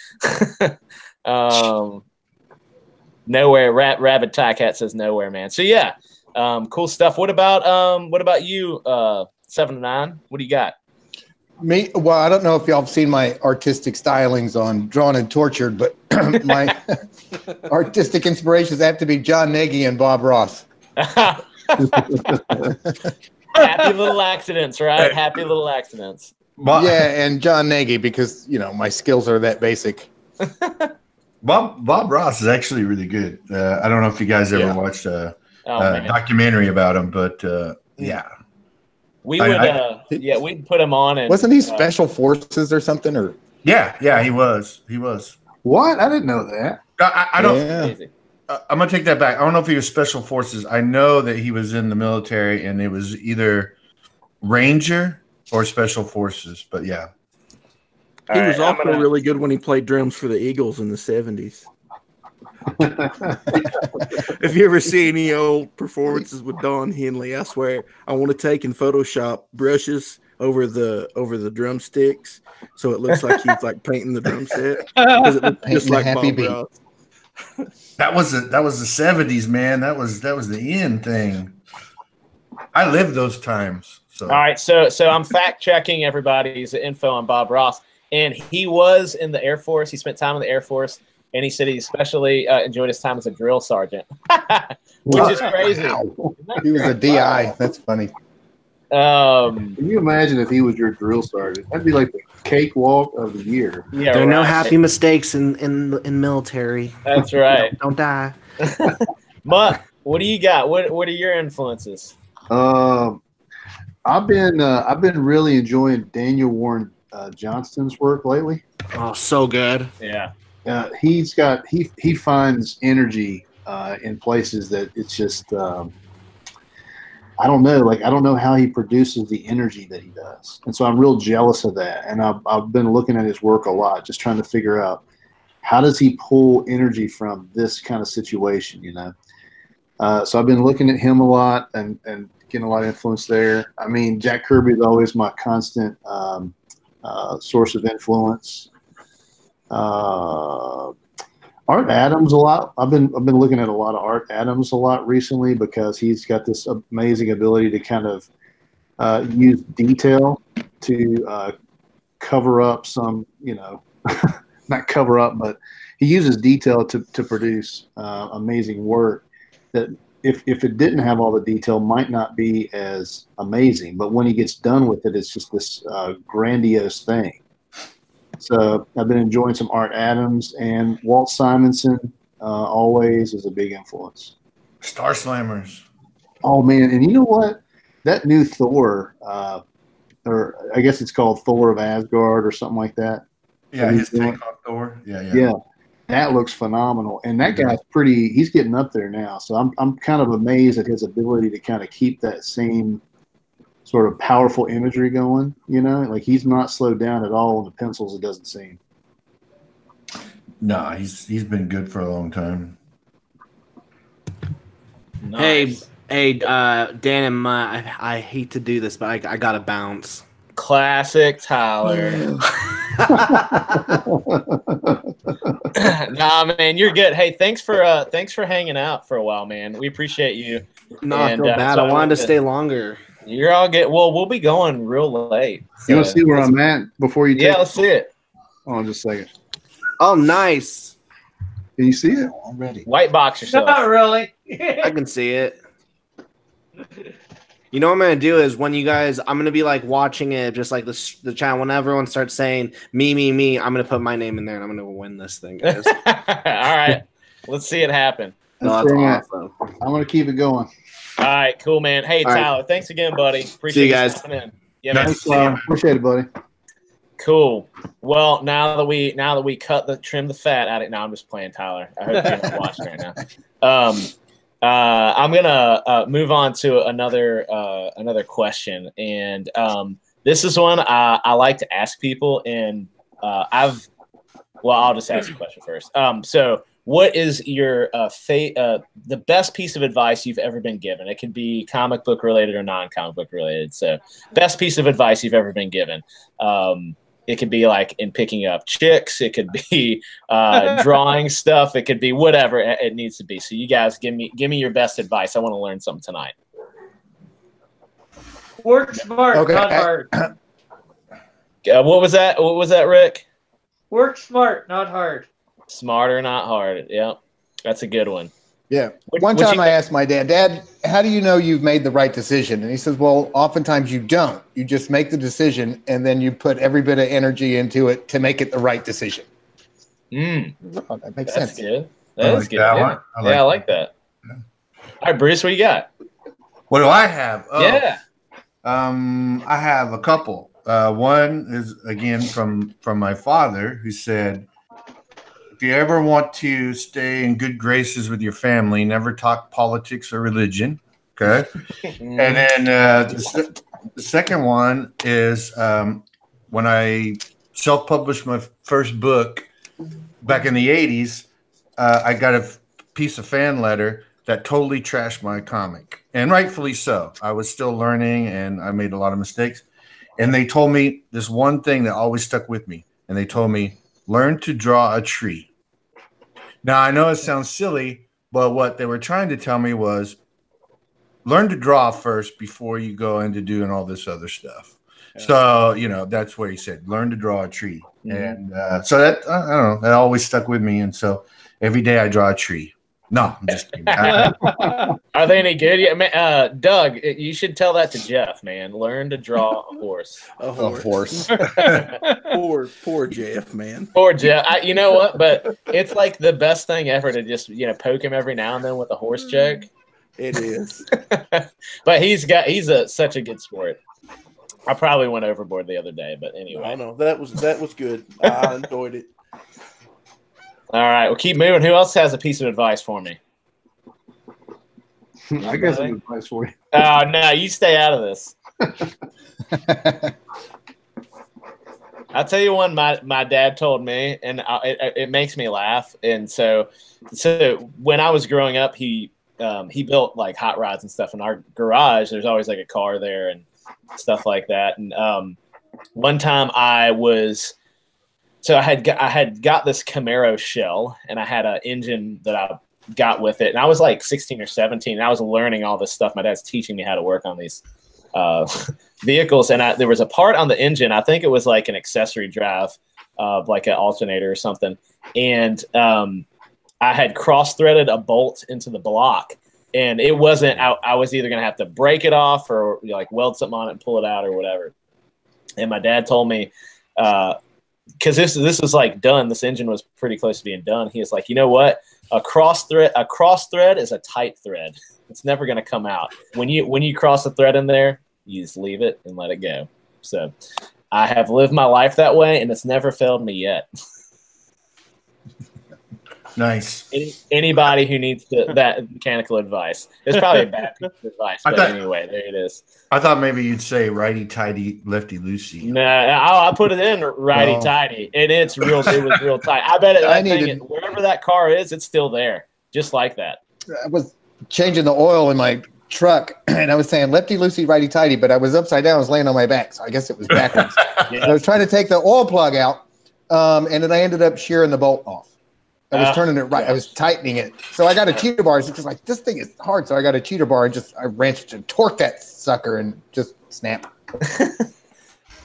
Nowhere. Rabid Tie Cat says nowhere, man. So yeah, cool stuff. What about you, 7 to 9? What do you got? Me? Well, I don't know if y'all have seen my artistic stylings on Drawn and Tortured, but my artistic inspirations have to be John Nagy and Bob Ross. Happy little accidents, right? Happy little accidents. Yeah, and John Nagy, because my skills are that basic. Bob Ross is actually really good. I don't know if you guys ever watched a documentary about him, but yeah. We'd put him on. And wasn't he Special Forces or something? Or yeah, he was. What? I didn't know that. I don't. Yeah. I'm gonna take that back. I don't know if he was Special Forces. I know that he was in the military, and it was either Ranger or Special Forces. But yeah, he was also really good when he played drums for the Eagles in the 70s. If you ever see any old performances with Don Henley, I swear I want to take and Photoshop brushes over the drumsticks so it looks like he's like painting the drum set, because it looks just like Happy Bob Ross. That was the 70s, man. That was the end thing. I lived those times. So. All right, so I'm fact checking everybody's info on Bob Ross, and he was in the Air Force. He spent time in the Air Force. And he said he especially enjoyed his time as a drill sergeant, which is crazy. Wow. He was a DI. That's funny. Can you imagine if he was your drill sergeant? That'd be like the cakewalk of the year. Yeah, there are no happy mistakes in military. That's right. Don't die. Mutt, what do you got? What are your influences? I've been really enjoying Daniel Warren Johnston's work lately. Oh, so good. Yeah. He finds energy in places that it's just I don't know. Like, I don't know how he produces the energy that he does, and so I'm real jealous of that. And I've been looking at his work a lot, just trying to figure out how does he pull energy from this kind of situation, So I've been looking at him a lot and getting a lot of influence there. I mean, Jack Kirby is always my constant source of influence. Art Adams a lot. I've been looking at a lot of Art Adams a lot recently, because he's got this amazing ability to kind of use detail to cover up some not cover up, but he uses detail to produce amazing work that if it didn't have all the detail might not be as amazing, but when he gets done with it, it's just this grandiose thing. So I've been enjoying some Art Adams, and Walt Simonson always is a big influence. Star Slammers. Oh man, and you know what? That new Thor, or I guess it's called Thor of Asgard or something like that. Yeah, his take on Thor. Yeah, that looks phenomenal. And that guy's he's getting up there now. So I'm kind of amazed at his ability to kind of keep that same sort of powerful imagery going, you know? Like he's not slowed down at all on the pencils, it doesn't seem. No, he's been good for a long time. Nice. Hey, Dan and Mutt, I hate to do this, but I gotta bounce. Classic Tyler. Nah, man, you're good. Hey, thanks for hanging out for a while, man. We appreciate you. No, I feel bad. I wanted to stay longer. You're all good. Well, we'll be going real late. So. You want to see where I'm at before you take Yeah, let's see it. Hold on just a second. Oh, nice. Can you see it? Already. White box yourself. Not really. I can see it. You know what I'm gonna do is when you guys, I'm gonna be like watching it, just like the channel. When everyone starts saying me, I'm gonna put my name in there and I'm gonna win this thing, guys. All right, let's see it happen. That's awesome. I'm gonna keep it going. All right, cool, man. Hey, All right. Tyler, thanks again, buddy. Appreciate See you guys. Coming in. Yeah, man. Thanks, appreciate it, buddy. Cool. Well, now that we trim the fat out of it. Now I'm just playing, Tyler. I hope you're not watching right now. I'm gonna move on to another question, and this is one I like to ask people, and I'll just ask you a question first. So, what is your the best piece of advice you've ever been given? It could be comic book related or non-comic book related. So, best piece of advice you've ever been given. It could be like in picking up chicks. It could be drawing stuff. It could be whatever it needs to be. So you guys give me your best advice. I want to learn something tonight. Work smart, not hard. What was that? What was that, Rick? Work smart, not hard. Smarter, not hard. Yep, that's a good one. Yeah. One time I asked my dad, how do you know you've made the right decision? And he says, well, oftentimes you don't. You just make the decision and then you put every bit of energy into it to make it the right decision. Oh, that makes sense. Good. That is good. Yeah. I like that. Yeah. All right, Bruce, what you got? What do I have? Oh, yeah. I have a couple. One is, again, from my father, who said, if you ever want to stay in good graces with your family, never talk politics or religion. Okay. And then the second one is when I self-published my first book back in the 80s, I got a piece of fan letter that totally trashed my comic. And rightfully so. I was still learning and I made a lot of mistakes. And they told me this one thing that always stuck with me. And they told me, learn to draw a tree. Now, I know it sounds silly, but what they were trying to tell me was learn to draw first before you go into doing all this other stuff. Yeah. So, that's where he said, learn to draw a tree. Mm-hmm. And so that, I don't know, that always stuck with me. And so every day I draw a tree. No, I'm just kidding. Are they any good? Yeah, Doug, you should tell that to Jeff, man. Learn to draw a horse. A horse. poor Jeff, man. Poor Jeff. You know what? But it's like the best thing ever to just poke him every now and then with a horse joke. It is. But he's such a good sport. I probably went overboard the other day, but anyway. I know that was good. I enjoyed it. All right, we'll keep moving. Who else has a piece of advice for me? I got some advice for you. Oh, no, you stay out of this. I'll tell you one my dad told me, and it makes me laugh. And so when I was growing up, he built like hot rods and stuff in our garage. There's always like a car there and stuff like that. And one time I had got this Camaro shell, and I had an engine that I got with it, and I was like 16 or 17, and I was learning all this stuff. My dad's teaching me how to work on these vehicles, and there was a part on the engine. I think it was like an accessory drive of like an alternator or something, and I had cross-threaded a bolt into the block, and it wasn't. I was either gonna have to break it off or like weld something on it and pull it out or whatever. And my dad told me, because this was like done. This engine was pretty close to being done. He was like, you know what? A cross thread is a tight thread. It's never going to come out. When you cross a thread in there, you just leave it and let it go. So I have lived my life that way, and it's never failed me yet. Nice. Anybody who needs that mechanical advice, it's probably a bad piece of advice, but anyway, there it is. I thought maybe you'd say righty tighty, lefty loosey. No, I put it in righty tighty, and it was real tight. I bet wherever that car is, it's still there, just like that. I was changing the oil in my truck, and I was saying lefty loosey, righty tighty, but I was upside down. I was laying on my back, so I guess it was backwards. I was trying to take the oil plug out, and then I ended up shearing the bolt off. I was turning it right. Gosh. I was tightening it. So I got a cheater bar. It's just like, this thing is hard. So I got a cheater bar and I wrenched and torqued that sucker and just snap.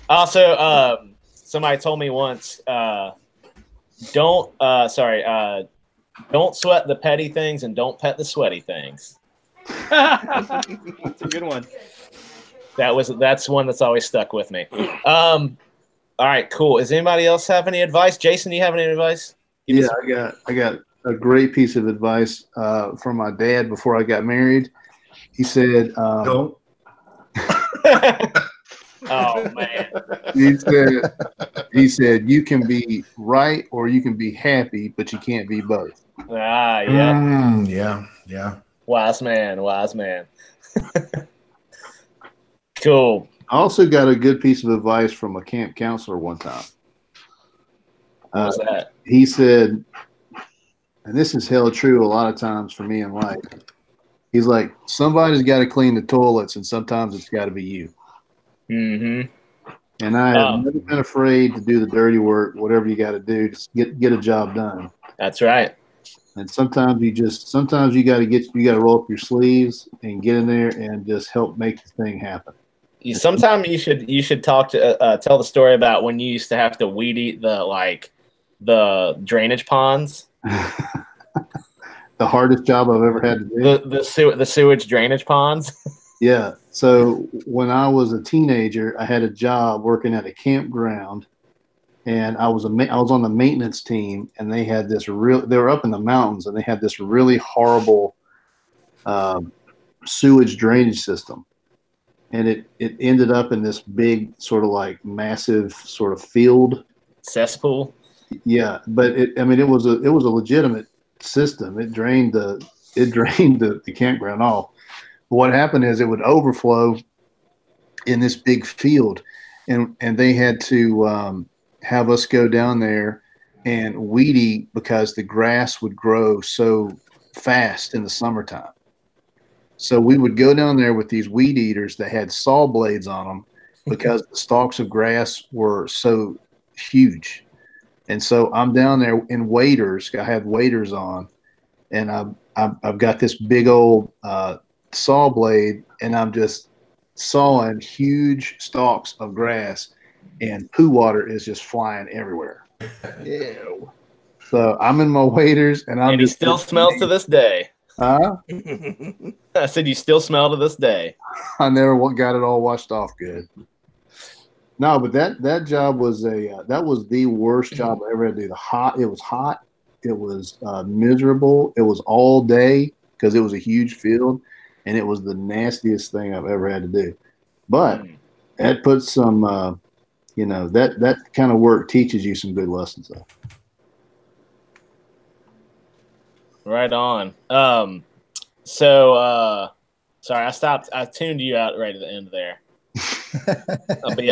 Also, somebody told me once, don't sweat the petty things and don't pet the sweaty things. That's a good one. That's one that's always stuck with me. All right, cool. Does anybody else have any advice? Jason, do you have any advice? Yeah, I got a great piece of advice from my dad before I got married. He said, "Don't." Oh man. He said you can be right or you can be happy, but you can't be both. Ah, yeah. Yeah. Wise man. Cool. I also got a good piece of advice from a camp counselor one time. What was that? He said, and this is held true a lot of times for me in life. He's like, somebody's got to clean the toilets, and sometimes it's got to be you. Mm-hmm. And I have never been afraid to do the dirty work, whatever you got to do to get a job done. That's right. And sometimes you got to roll up your sleeves and get in there and just help make the thing happen. Sometimes you should talk to tell the story about when you used to have to weed eat the drainage ponds. The hardest job I've ever had to do. The sewage drainage ponds. Yeah. So when I was a teenager, I had a job working at a campground, and I was on the maintenance team, and they had they were up in the mountains, and they had this really horrible sewage drainage system. And it ended up in this big sort of like massive sort of field cesspool. Yeah, but it was a legitimate system. It drained the campground off. But what happened is it would overflow in this big field, and they had to have us go down there and weed eat because the grass would grow so fast in the summertime. So we would go down there with these weed eaters that had saw blades on them because the stalks of grass were so huge. And so I'm down there in waders. I have waders on, and I've got this big old saw blade, and I'm just sawing huge stalks of grass, and poo water is just flying everywhere. Ew. So I'm in my waders, and he still smells to this day. Huh? I said you still smell to this day. I never got it all washed off good. No, but that job was that was the worst job I ever had to do. It was hot. It was miserable. It was all day because it was a huge field, and it was the nastiest thing I've ever had to do. But that puts some, that kind of work teaches you some good lessons, though. Right on. Sorry, I tuned you out right at the end there.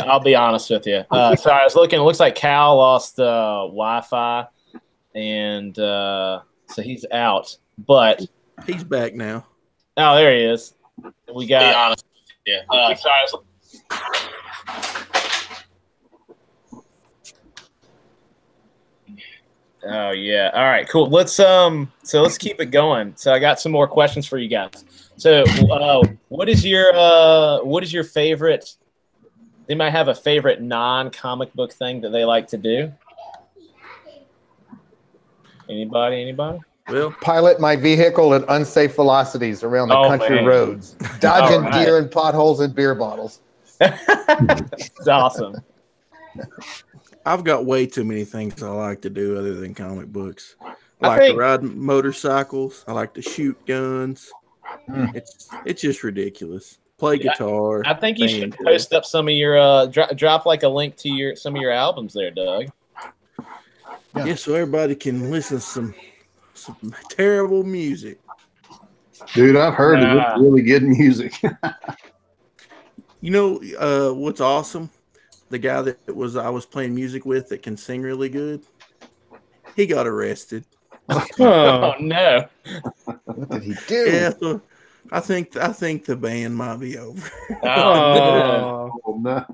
I'll be honest with you. Sorry, I was looking. It looks like Cal lost Wi-Fi, and so he's out. But he's back now. Oh, there he is. We got. Be honest. Yeah. Sorry. Oh yeah. All right. Cool. Let's keep it going. So I got some more questions for you guys. So, what is your favorite? They might have a favorite non-comic book thing that they like to do. Anybody? Well, Pilot my vehicle at unsafe velocities around the country roads, dodging deer and potholes and beer bottles. It's awesome. I've got way too many things I like to do other than comic books. I like to ride motorcycles. I like to shoot guns. It's just ridiculous. Play guitar. I think you should post up some of your drop like a link to some of your albums there, Doug. Yeah, so everybody can listen to some terrible music. Dude, I've heard of it. Really good music. You know what's awesome? The guy that I was playing music with that can sing really good, he got arrested. Oh no! What did he do? Yeah, so I think the band might be over. Oh no!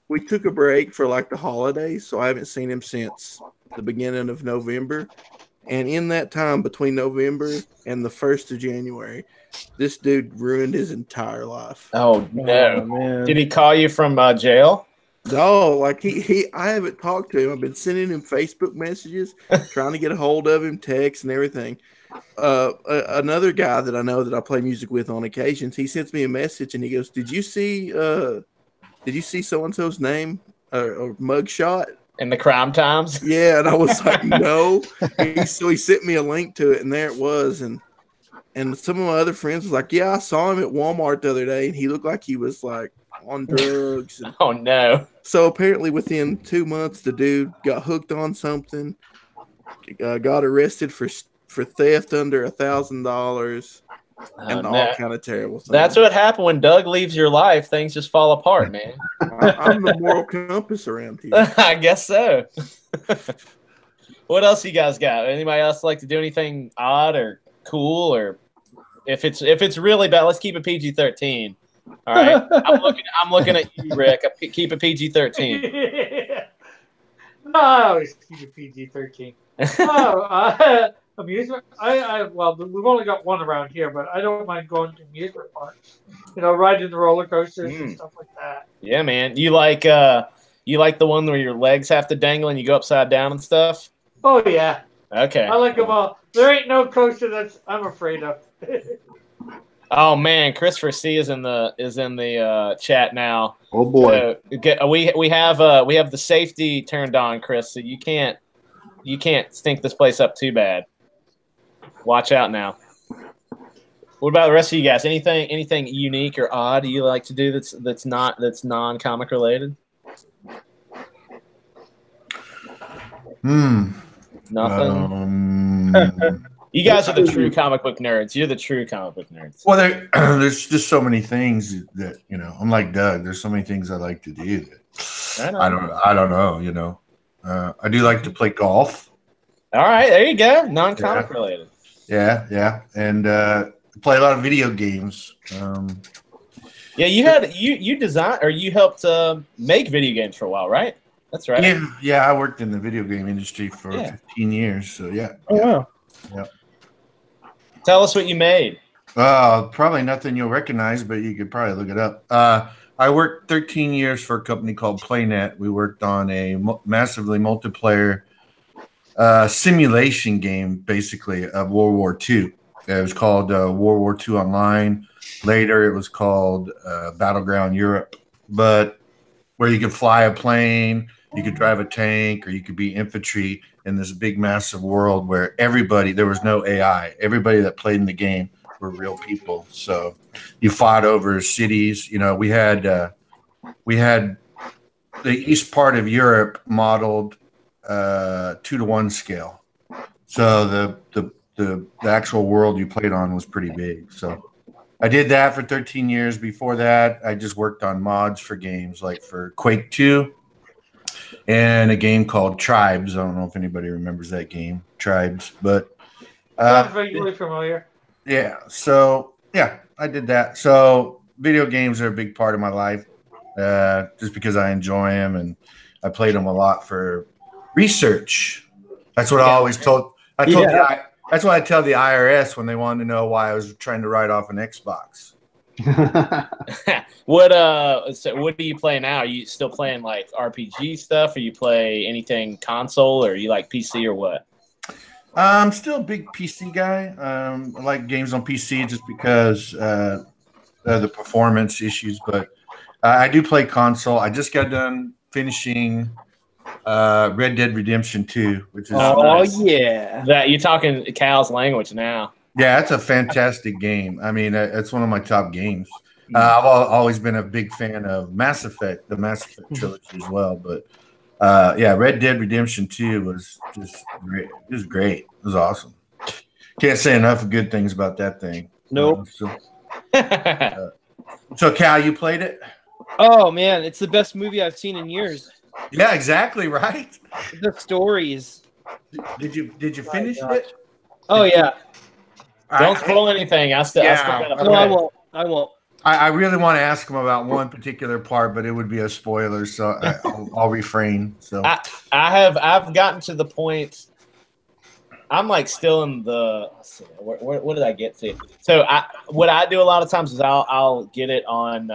We took a break for like the holidays, so I haven't seen him since the beginning of November. And in that time between November and the 1st of January, this dude ruined his entire life. Oh no! Man. Did he call you from jail? No, like I haven't talked to him. I've been sending him Facebook messages, trying to get a hold of him, texts and everything. Another guy that I know that I play music with on occasions, he sends me a message and he goes, Did you see so-and-so's name or mugshot? In the Crime Times? Yeah, and I was like, no. So he sent me a link to it, and there it was. And some of my other friends was like, yeah, I saw him at Walmart the other day, and he looked like he was like on drugs. Oh no! So apparently, within 2 months, the dude got hooked on something, got arrested for theft under $1,000. And all kind of terrible things. That's what happened when Doug leaves your life. Things just fall apart, man. I'm the moral compass around here. I guess so. What else you guys got? Anybody else like to do anything odd or cool? Or if it's really bad, let's keep it PG-13. All right. I'm looking at you, Rick. Keep it PG-13. No, I always keep it PG-13. Amusement. Well, we've only got one around here, but I don't mind going to amusement parks. Riding the roller coasters and stuff like that. Yeah, man. You like the one where your legs have to dangle and you go upside down and stuff? Oh yeah. Okay. I like them all. There ain't no coaster that I'm afraid of. Oh man, Christopher C is in the chat now. Oh boy. We have the safety turned on, Chris, so you can't stink this place up too bad. Watch out now. What about the rest of you guys? Anything unique or odd you like to do that's non-comic related? Nothing. You guys are the true comic book nerds. You're the true comic book nerds. Well, there's just so many things that I'm like Doug. There's so many things I like to do. I don't know. I do like to play golf. All right, there you go. Non-comic related. Yeah, and play a lot of video games. Yeah, you designed or you helped make video games for a while, right? That's right. Yeah. I worked in the video game industry for 15 years. So yeah. Oh wow. Yeah. Tell us what you made. Probably nothing you'll recognize, but you could probably look it up. I worked 13 years for a company called PlayNet. We worked on a massively multiplayer simulation game, basically, of World War II. It was called World War II Online. Later, it was called Battleground Europe. But where you could fly a plane, you could drive a tank, or you could be infantry in this big, massive world where there was no AI. Everybody that played in the game were real people. So you fought over cities. We had the east part of Europe modeled 2-to-1 scale. So the actual world you played on was pretty big. So I did that for 13 years. Before that, I just worked on mods for games like for Quake 2 and a game called Tribes. I don't know if anybody remembers that game, Tribes, but sounds vaguely familiar. Yeah. So yeah, I did that. So video games are a big part of my life, just because I enjoy them and I played them a lot for research. That's what I always told. That's what I tell the IRS when they wanted to know why I was trying to write off an Xbox. So what do you play now? Are you still playing like RPG stuff, or you play anything console, or you like PC or what? I'm still a big PC guy. I like games on PC just because of the performance issues, but I do play console. I just got done finishing Red Dead Redemption 2, which is nice. Yeah, That you're talking Cal's language now. Yeah, it's a fantastic game. I mean, it's one of my top games. I've always been a big fan of Mass Effect, the Mass Effect trilogy as well. But yeah, Red Dead Redemption 2 was just great. It was great. It was awesome. Can't say enough good things about that thing. Nope. So Cal, you played it? Oh man, it's the best movie I've seen in years. Yeah, exactly right. The stories. Did you finish it? Oh yeah. Don't spoil anything. I still gotta play. No, I won't. I really want to ask him about one particular part, but it would be a spoiler, so I'll refrain. So I've gotten to the point. I'm like still in the. Let's see, what did I get to? So what I do a lot of times is I'll get it on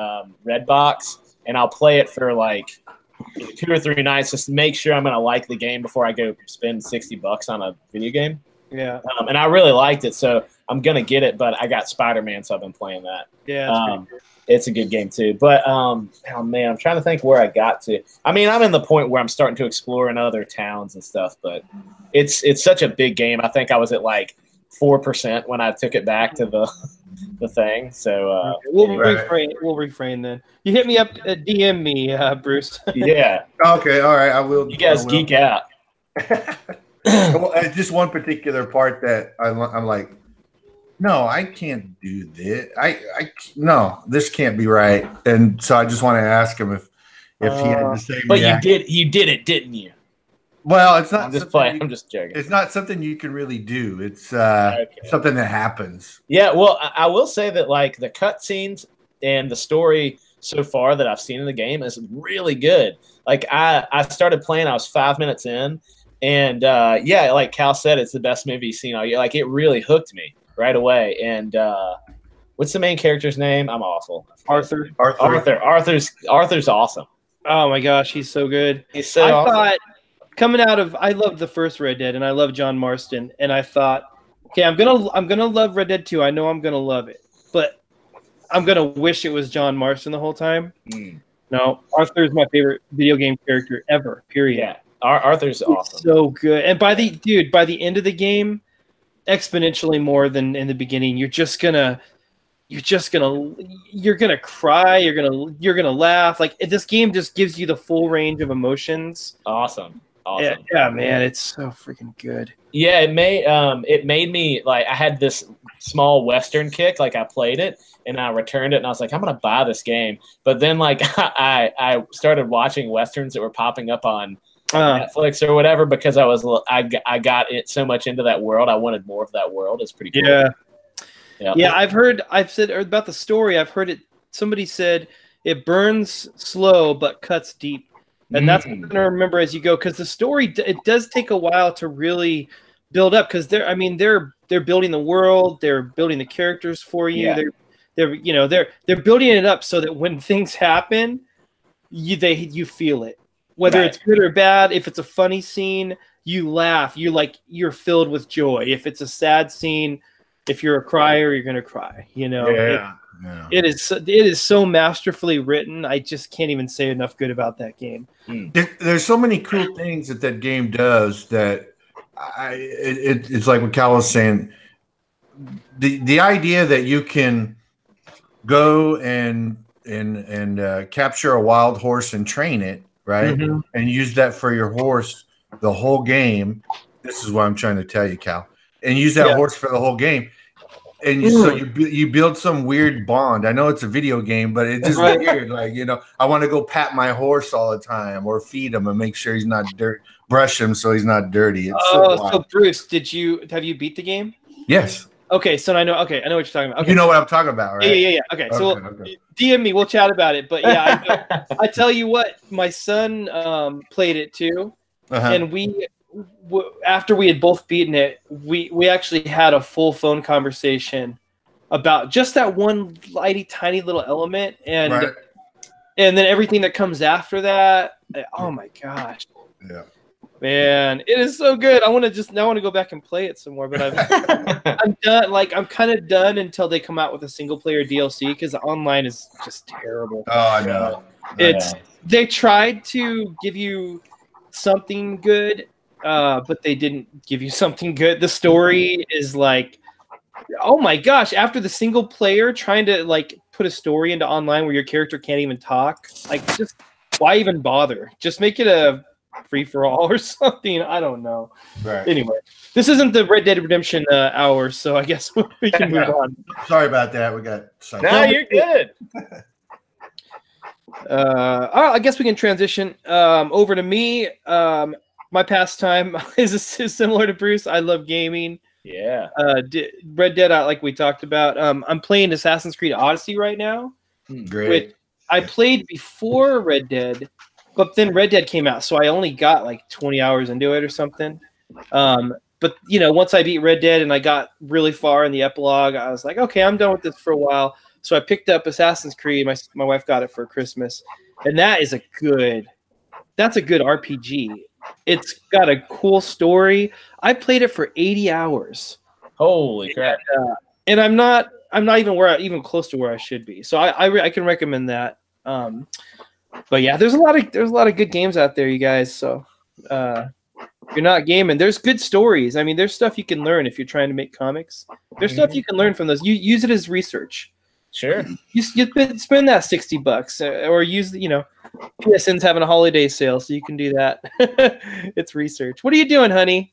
Redbox and I'll play it for like 2 or 3 nights just to make sure I'm gonna like the game before I go spend $60 on a video game. Yeah. And I really liked it, so I'm gonna get it. But I got Spider-Man, so I've been playing that. Yeah, it's a good game too. But oh man, I'm trying to think where I got to. I mean, I'm in the point where I'm starting to explore in other towns and stuff. But it's such a big game. I think I was at like 4% when I took it back to the thing. So we'll refrain then. You hit me up, DM me, Bruce. Yeah. Okay. All right. I will. You guys geek out. Well, just one particular part that I'm like, no, I can't do this. No, this can't be right. And so I just want to ask him if he had the same. But you did it, didn't you? Well, it's not. I'm just playing. I'm just joking. It's not something you can really do. It's something that happens. Yeah. Well, I will say that like the cutscenes and the story so far that I've seen in the game is really good. Like I started playing. I was 5 minutes in. And yeah, like Cal said, it's the best movie he's seen all year. Like it really hooked me right away. And what's the main character's name? I'm awful. Arthur. Arthur's awesome. Oh my gosh, he's so good. He's so awesome. Thought coming out of I loved the first Red Dead and I love John Marston and I thought, okay, I'm gonna love Red Dead 2. I know I'm gonna love it, but I'm gonna wish it was John Marston the whole time. No, Arthur is my favorite video game character ever. Period. Yeah. Arthur's awesome. So good. And by the end of the game, exponentially more than in the beginning. You're gonna cry. You're gonna laugh. Like this game just gives you the full range of emotions. Awesome. Yeah, man, it's so freaking good. Yeah, it made me like I had this small Western kick. Like I played it and I returned it and I was like, I'm gonna buy this game. But then like I started watching Westerns that were popping up on Netflix or whatever because I got it so much into that world. I wanted more of that world. It's pretty cool. Yeah. I've said about the story. I've heard it. Somebody said it burns slow but cuts deep, and that's what you're gonna remember as you go because the story it does take a while to really build up because they're building the world, they're building the characters for you. Yeah. They're building it up so that when things happen, you feel it. Whether it's good or bad, if it's a funny scene, you laugh. You're filled with joy. If it's a sad scene, if you're a crier, you're gonna cry. It is so masterfully written. I just can't even say enough good about that game. There's so many cool things that game does that it's like what Cal was saying. The idea that you can go and capture a wild horse and train it. Right. Mm-hmm. And use that for your horse the whole game. This is what I'm trying to tell you, Cal. And use that horse for the whole game. And so you build some weird bond. I know it's a video game, but it's just weird. Like, I want to go pat my horse all the time or feed him and make sure he's not dirty, brush him so he's not dirty. So Bruce, have you beat the game? Yes. Okay, so I know what you're talking about. Okay. You know what I'm talking about, right? Yeah. Okay, so DM me, we'll chat about it. But yeah, I tell you what, my son played it too, and we after we had both beaten it, we actually had a full phone conversation about just that one tiny little element, and Right. and then everything that comes after that. Oh my gosh. Yeah. Man, it is so good. I want to go back and play it some more, but I'm done. Like, I'm kind of done until they come out with a single player DLC, because the online is just terrible. Oh, I know. They tried to give you something good, but they didn't give you something good. The story is like, oh my gosh! After the single player, trying to like put a story into online where your character can't even talk, like, just why even bother? Just make it a free for all or something. I don't know. Right. Anyway, this isn't the Red Dead Redemption hour, so I guess we can move on. Sorry about that. We got. No, you're good. I guess we can transition over to me. My pastime is similar to Bruce. I love gaming. Yeah. Red Dead, like we talked about. I'm playing Assassin's Creed Odyssey right now. Great. Which I played before Red Dead, but then Red Dead came out, so I only got like 20 hours into it or something. But once I beat Red Dead and I got really far in the epilogue, I was like, okay, I'm done with this for a while. So I picked up Assassin's Creed. My wife got it for Christmas, and that's a good RPG. It's got a cool story. I played it for 80 hours. Holy crap! And I'm not even close to where I should be. So I can recommend that. But yeah, there's a lot of good games out there, you guys. So if you're not gaming, there's good stories. I mean, there's stuff you can learn if you're trying to make comics. There's stuff you can learn from those. You use it as research. Sure. You spend that $60 or use PSN's having a holiday sale, so you can do that. It's research. What are you doing, honey?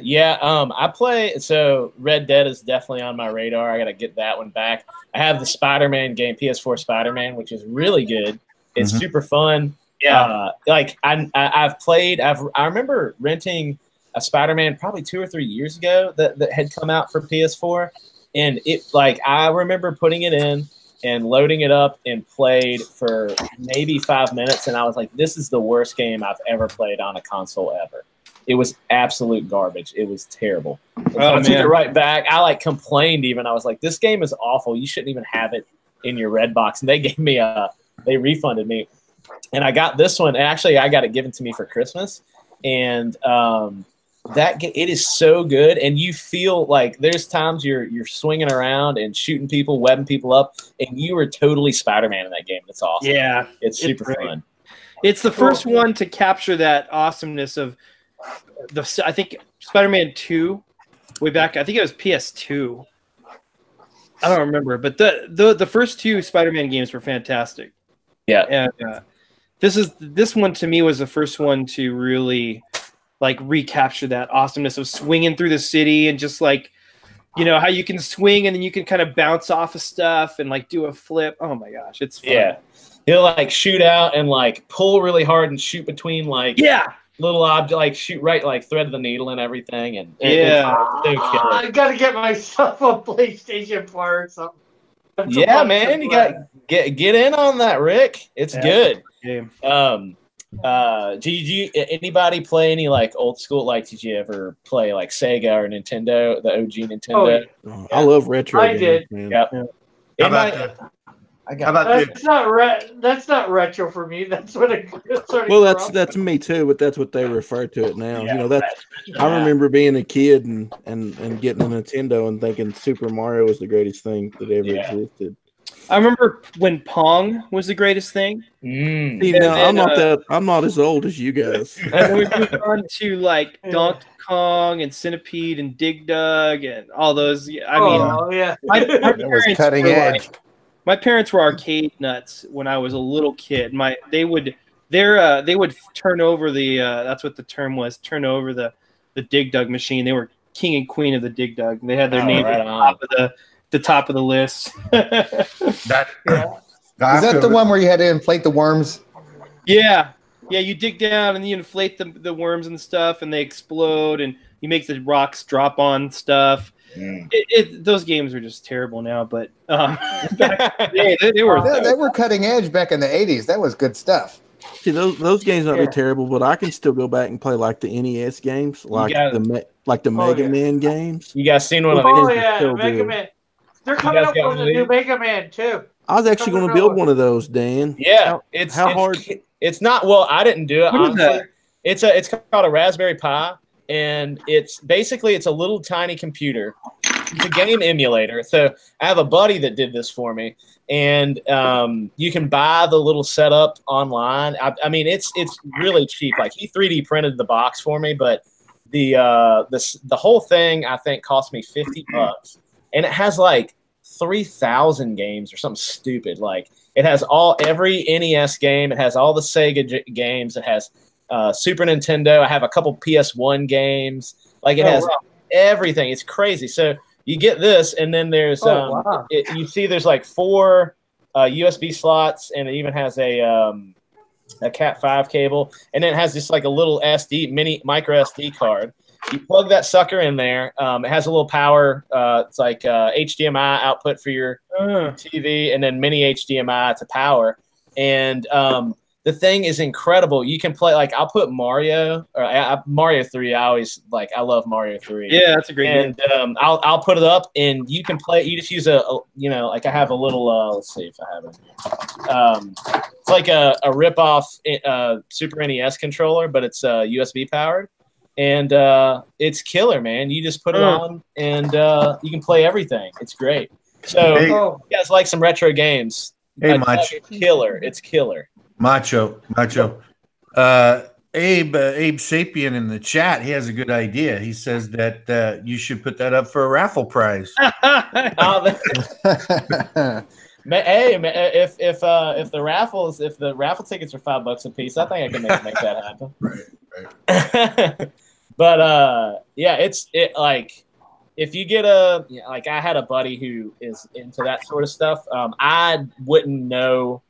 Yeah, I play. So Red Dead is definitely on my radar. I got to get that one back. I have the Spider-Man game, PS4 Spider-Man, which is really good. It's super fun. Yeah. I've played. I remember renting a Spider-Man probably 2 or 3 years ago that had come out for PS4, and I remember putting it in and loading it up and played for maybe 5 minutes, and I was like, this is the worst game I've ever played on a console ever. It was absolute garbage. It was terrible. So I took it right back. I complained even. I was like, this game is awful. You shouldn't even have it in your red box. And they gave me they refunded me. And I got this one. And actually, I got it given to me for Christmas. And it is so good. And you feel like there's times you're swinging around and shooting people, webbing people up, and you are totally Spider-Man in that game. It's awesome. Yeah. It's super fun. It's the first one to capture that awesomeness of I think Spider-Man 2 way back. I think it was PS2. I don't remember, but the first 2 Spider-Man games were fantastic. Yeah, and this one to me was the first one to really recapture that awesomeness of swinging through the city and just how you can swing and then you can kind of bounce off of stuff and do a flip. Oh my gosh, it's fun. Yeah. He'll shoot out and pull really hard and shoot between little object, shoot right, thread of the needle and everything. And I gotta get myself a PlayStation 4 or something. Yeah, man, you got get in on that, Rick. It's good. Game. Anybody play any old school? Did you ever play Sega or Nintendo, the OG Nintendo? Oh, I love retro. I did. Man. Yep. How about That's not retro for me. That's what that's me too, but that's what they refer to it now. I remember being a kid and getting a Nintendo and thinking Super Mario was the greatest thing that ever existed. I remember when Pong was the greatest thing. I'm not as old as you guys. And then we moved on to Donkey Kong and Centipede and Dig Dug and all those. My That was cutting edge. My parents were arcade nuts when I was a little kid. They would turn over that's what the term was, turn over the Dig Dug machine. They were king and queen of the Dig Dug. They had their name at the top of the list. Is that the one where you had to inflate the worms? Yeah. Yeah, you dig down and you inflate the worms and stuff and they explode and you make the rocks drop on stuff. Those games are just terrible now, but back in the day, they were cutting edge back in the 80s. That was good stuff. See, those games might be terrible, but I can still go back and play the NES games, the Mega Man games. You guys seen one of those? Mega Man. They're coming up with a new Mega Man too. I was actually going to build one of those, Dan. Yeah, how hard? It's not. Well, I didn't do it. What is honestly. that? It's called a Raspberry Pi, and it's basically a little tiny computer. It's a game emulator. So I have a buddy that did this for me, and you can buy the little setup online. I mean, it's really cheap. Like he 3D printed the box for me, but the whole thing I think cost me $50, and it has like 3,000 games or something stupid. Like it has every NES game. It has all the Sega games. It has Super Nintendo. I have a couple PS1 games. Like it has everything. It's crazy. So you get this, and then there's you see there's like 4 USB slots, and it even has a Cat 5 cable, and then it has just like a little micro SD card. You plug that sucker in there. It has a little power. It's like HDMI output for your TV, and then mini HDMI to power. And the thing is incredible. You can play, like, I'll put Mario 3. I love Mario 3. Yeah, that's a great game. And I'll put it up, and you can play. You just use like I have a little. Let's see if I have it here. It's like a rip-off Super NES controller, but it's USB powered. And it's killer, man. You just put it on, and you can play everything. It's great. So if you guys like some retro games. Hey, Macho. It's killer. It's killer. Macho. Abe Sapien in the chat, he has a good idea. He says that you should put that up for a raffle prize. Hey, if the raffle tickets are $5 a piece, I think I can make that happen. Right. But like if you get like I had a buddy who is into that sort of stuff. I wouldn't know.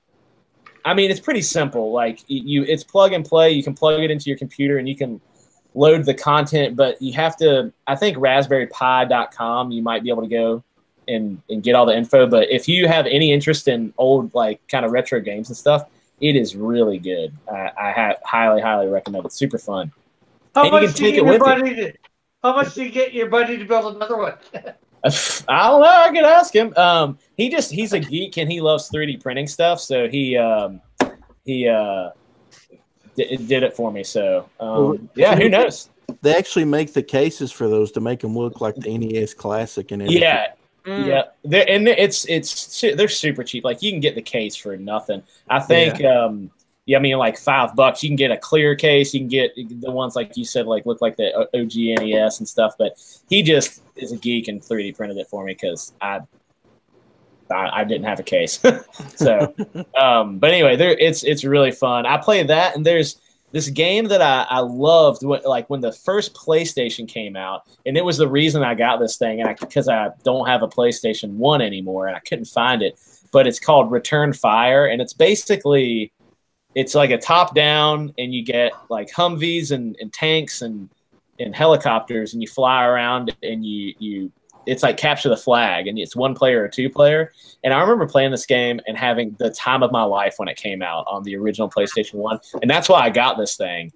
I mean, it's pretty simple. Like it's plug and play. You can plug it into your computer and you can load the content, but you have to. I think RaspberryPi.com. You might be able to go and get all the info. But if you have any interest in old like kind of retro games and stuff, it is really good. I highly recommend it. Super fun. How much do you get your buddy to build another one? I don't know. I could ask him. He's a geek and he loves 3D printing stuff. So he did it for me. So who knows? They actually make the cases for those to make them look like the NES Classic and everything. Yeah. Yeah, they're super cheap. Like you can get the case for nothing. I think. I mean, like $5. You can get a clear case. You can get the ones like you said, like look like the OG NES and stuff. But he just is a geek and 3D printed it for me because I didn't have a case. So, but anyway, it's really fun. I play that, and there's this game that I loved when the first PlayStation came out, and it was the reason I got this thing, and because I don't have a PlayStation 1 anymore, and I couldn't find it. But it's called Return Fire, and it's basically it's like a top down, and you get like Humvees and tanks and helicopters, and you fly around, and you it's like capture the flag, and it's 1 player or 2 player. And I remember playing this game and having the time of my life when it came out on the original PlayStation 1. And that's why I got this thing.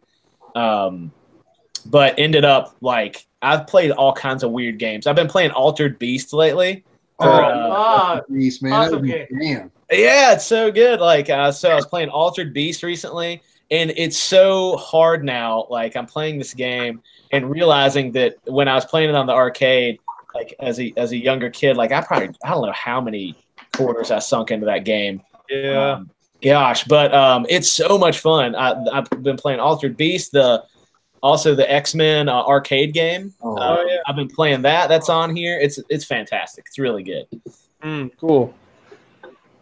But ended up like I've played all kinds of weird games. I've been playing Altered Beast lately. Beast, man. Awesome game. Damn. Yeah, it's so good. Like, so I was playing Altered Beast recently, and it's so hard now. Like, I'm playing this game and realizing that when I was playing it on the arcade, like as a younger kid, like I don't know how many quarters I sunk into that game. Yeah. Gosh, but it's so much fun. I've been playing Altered Beast, also the X-Men arcade game. I've been playing that. That's on here. It's fantastic. It's really good. Cool.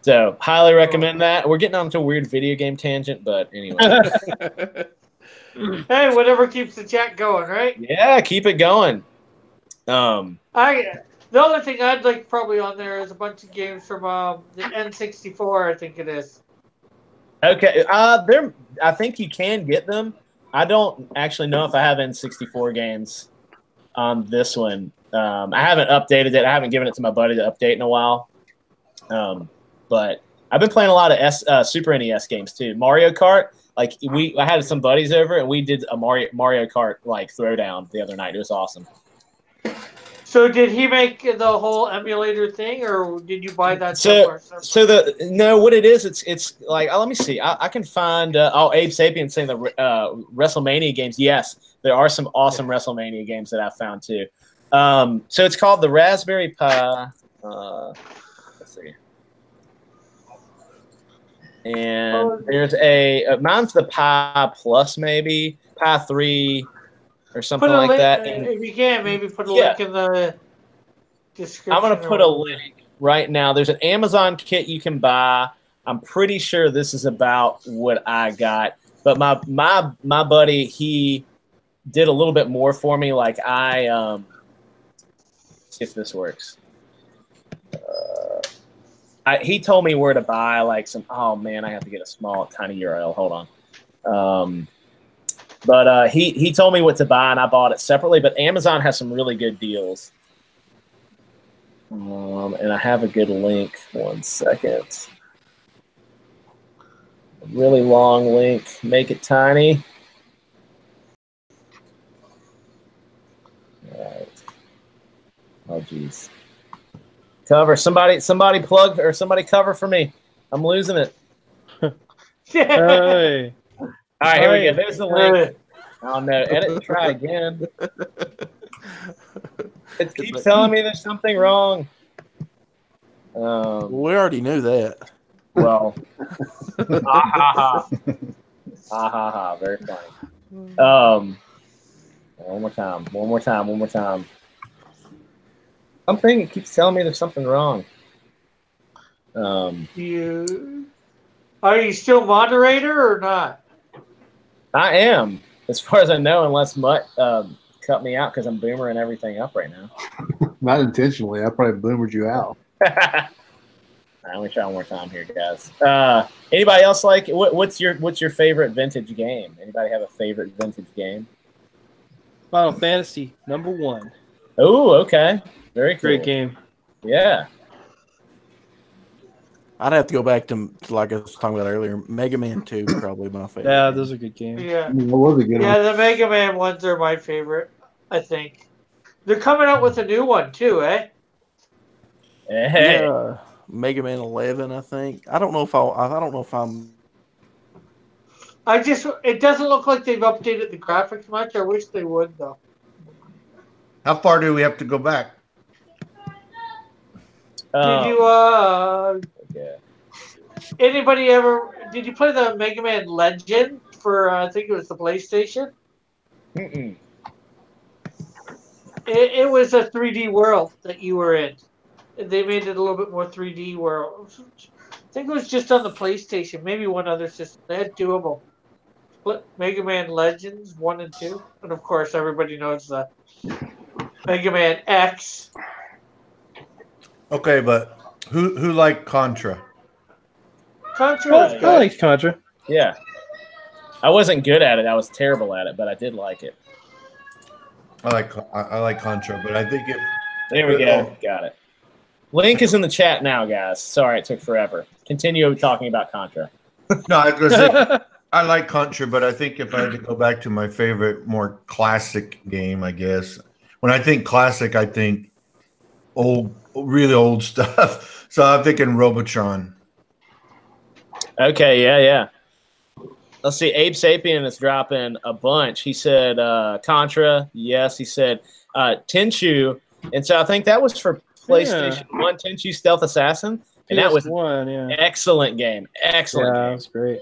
So highly recommend that. We're getting onto a weird video game tangent, but anyway. Hey, whatever keeps the chat going, right? Yeah, keep it going. The other thing I'd like probably on there is a bunch of games from the N64, I think it is. Okay, I think you can get them. I don't actually know if I have N64 games on this one. I haven't updated it. I haven't given it to my buddy to update in a while. But I've been playing a lot of Super NES games too. Mario Kart. Like I had some buddies over and we did a Mario Kart like throwdown the other night. It was awesome. So did he make the whole emulator thing, or did you buy that So somewhere? no, what it is, it's like let me see. I can find Abe Sapien saying the WrestleMania games. Yes, there are some awesome WrestleMania games that I found too. So it's called the Raspberry Pi. Let's see. And there's mine's the Pi Plus, maybe Pi 3 or something Put a like link, that. if you can, maybe put a link in the description. I'm gonna put a link right now. There's an Amazon kit you can buy. I'm pretty sure this is about what I got, but my buddy, he did a little bit more for me. Like let's see if this works. He told me where to buy like some. Oh man, I have to get a small, tiny URL. Hold on. But he told me what to buy, and I bought it separately. But Amazon has some really good deals. And I have a good link. 1 second. A really long link. Make it tiny. All right. Oh geez. Cover. Somebody plug or somebody cover for me. I'm losing it. Hey. All right, here we go. There's the link. Oh no, edit and try again. It keeps telling me there's something wrong. We already knew that. Well, ha ha ha, very funny. One more time. Something it keeps telling me there's something wrong. Are you still moderator or not? I am, as far as I know, unless Mutt cut me out because I'm boomering everything up right now. Not intentionally. I probably boomered you out. Let me try one more time here, guys. Anybody else like what's your favorite vintage game? Anybody have a favorite vintage game? Final Fantasy #1. Oh, okay. Very cool. Great game. Yeah. I'd have to go back to like I was talking about earlier. Mega Man 2 probably my favorite. Yeah, those are good games. Yeah. That was a good one. The Mega Man ones are my favorite, I think. They're coming out with a new one too, eh? Hey. Yeah, Mega Man 11, I think. I don't know if I'm. It doesn't look like they've updated the graphics much. I wish they would though. How far do we have to go back? Did you Okay. Anybody did you play the Mega Man Legend for I think it was the PlayStation? Mm-mm. It was a 3D world that you were in. They made it a little bit more 3D world. I think it was just on the PlayStation, maybe one other system. They had two of them. Mega Man Legends 1 and 2, and of course everybody knows the Mega Man X. Okay, but who liked Contra? Contra was good. I liked Contra. Yeah. I wasn't good at it. I was terrible at it, but I did like it. I like Contra, but I think There we go. Got it. Link is in the chat now, guys. Sorry it took forever. Continue talking about Contra. No, I was going to say I like Contra, but I think if I had to go back to my favorite, more classic game, I guess. When I think classic, I think old, really old stuff. So I'm thinking Robotron. Okay, yeah. Let's see. Abe Sapien is dropping a bunch. He said Contra. Yes, he said Tenchu. And so I think that was for PlayStation 1, Tenchu Stealth Assassin. And that was one, yeah. Excellent game. Excellent game. That was great.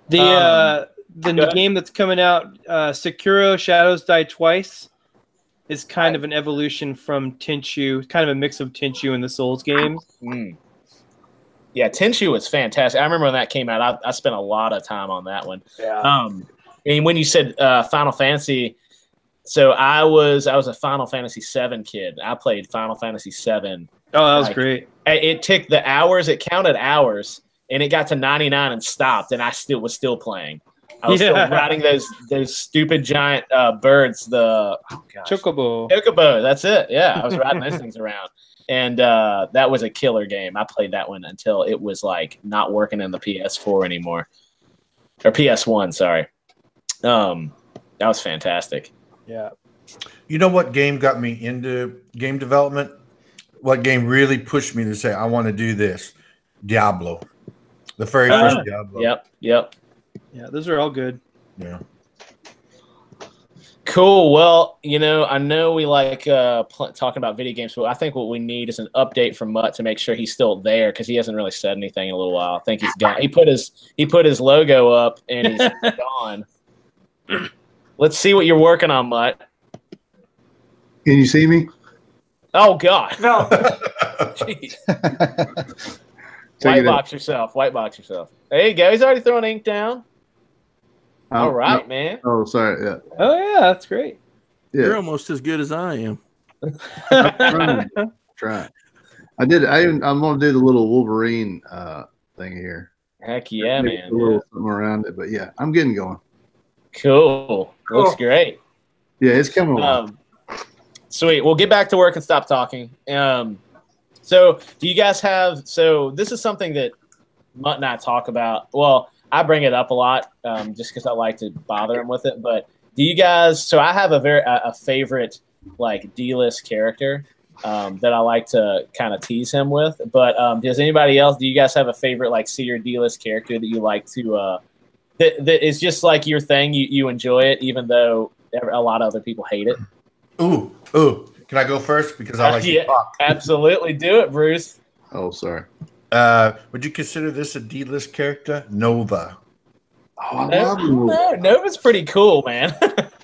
The game that's coming out, Sekiro Shadows Die Twice, is kind of an evolution from Tenchu, kind of a mix of Tenchu and the Souls games. Mm. Yeah, Tenchu was fantastic. I remember when that came out. I spent a lot of time on that one. Yeah. And when you said Final Fantasy, so I was a Final Fantasy VII kid. I played Final Fantasy VII. Oh, that was great. It took the hours. It counted hours, and it got to 99 and stopped, and I was still playing. I was still riding those stupid giant birds. Chocobo. Chocobo. That's it. Yeah, I was riding those things around. And that was a killer game. I played that one until it was like not working in the PS4 anymore, or PS1. Sorry. That was fantastic. Yeah. You know what game got me into game development? What game really pushed me to say I want to do this? Diablo, the very first Diablo. Yep. Yeah, those are all good. Yeah. Cool. Well, I know we like talking about video games, but I think what we need is an update from Mutt to make sure he's still there because he hasn't really said anything in a little while. I think he's gone. He put his logo up and he's gone. Let's see what you're working on, Mutt. Can you see me? Oh God, No. Jeez. White box yourself. There you go. He's already throwing ink down. All right, man. Oh, sorry. Yeah. Oh yeah, that's great. Yeah. You're almost as good as I am. Try. I'm gonna do the little Wolverine thing here. Heck yeah, man. A little something around it, but yeah, I'm getting going. Cool. Looks great. Yeah, it's coming along. Sweet. We'll get back to work and stop talking. So do you guys have? So this is something that Mutt and I talk about. Well, I bring it up a lot just because I like to bother him with it. But do you guys? So I have a favorite like D-list character that I like to kind of tease him with. But does anybody else? Do you guys have a favorite like C or D-list character that you like to that is just like your thing? You enjoy it even though a lot of other people hate it. Ooh. Can I go first because I like to talk? Absolutely, do it, Bruce. Oh, sorry. Would you consider this a D-list character? Nova. Oh, I love Nova. Nova's pretty cool, man.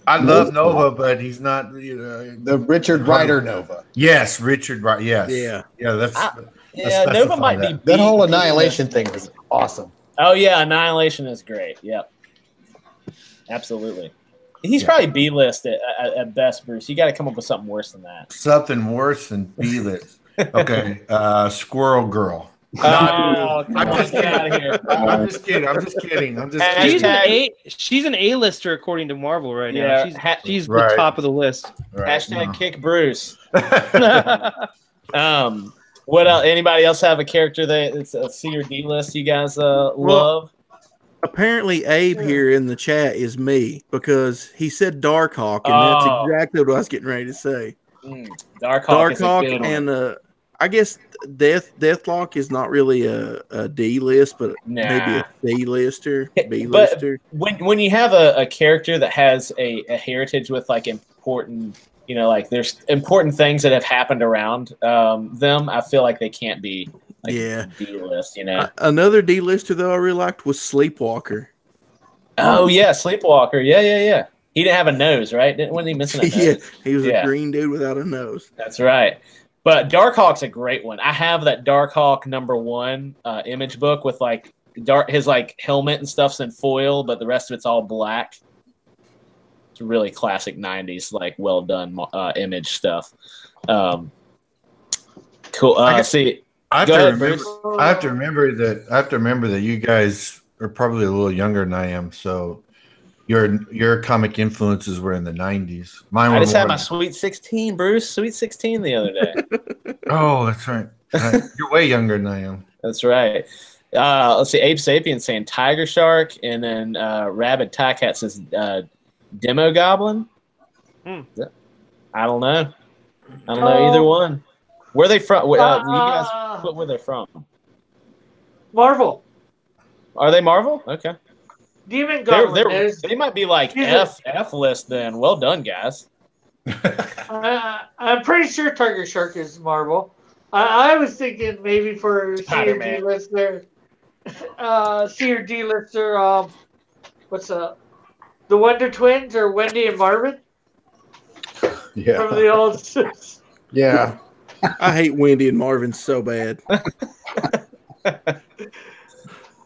I love Nova, but he's not. The Richard Rider Nova. Yes, Richard. Right. Yes. Yeah. That's Nova might be. That whole Annihilation thing is awesome. Oh yeah, Annihilation is great. Yep. Absolutely. He's probably B-list at best, Bruce. You got to come up with something worse than that. Something worse than B-list. Okay, Squirrel Girl. Oh, I'm just out of here. I'm just kidding. She's an A-lister according to Marvel right Yeah, now. She's the top of the list. Right. Hashtag kick Bruce. What else? Anybody else have a character that's a C or D list you guys love? Apparently, Abe here in the chat is me because he said Darkhawk, and that's exactly what I was getting ready to say. Darkhawk and I guess Deathlock is not really a D list, but maybe a C lister, B lister. But when you have a character that has a heritage with like important, like there's important things that have happened around them, I feel like they can't be. Like D list, Another D lister though I really liked was Sleepwalker. Oh yeah, Sleepwalker. Yeah. He didn't have a nose, right? Wasn't he missing a nose? Yeah, he was a green dude without a nose. That's right. But Darkhawk's a great one. I have that Darkhawk #1 image book with like his like helmet and stuff's in foil, but the rest of it's all black. It's really classic '90s, like well done image stuff. Cool. I have to remember that you guys are probably a little younger than I am, so your comic influences were in the 90s. Mine. I just had my Sweet 16, Bruce. Sweet 16 the other day. Oh, that's right. You're way younger than I am. That's right. Let's see. Abe Sapien saying Tiger Shark, and then Rabid Tycat says Demo Goblin. I don't know. Either one. Where are they from? You guys put where they're from. Marvel. Are they Marvel? Okay. Demon Goblin. They might be like F list then. Well done, guys. I'm pretty sure Tiger Shark is Marvel. I was thinking maybe for C or D lister. C or D lister. What's up? The Wonder Twins or Wendy and Marvin? Yeah. From the old. Yeah. I hate Wendy and Marvin so bad.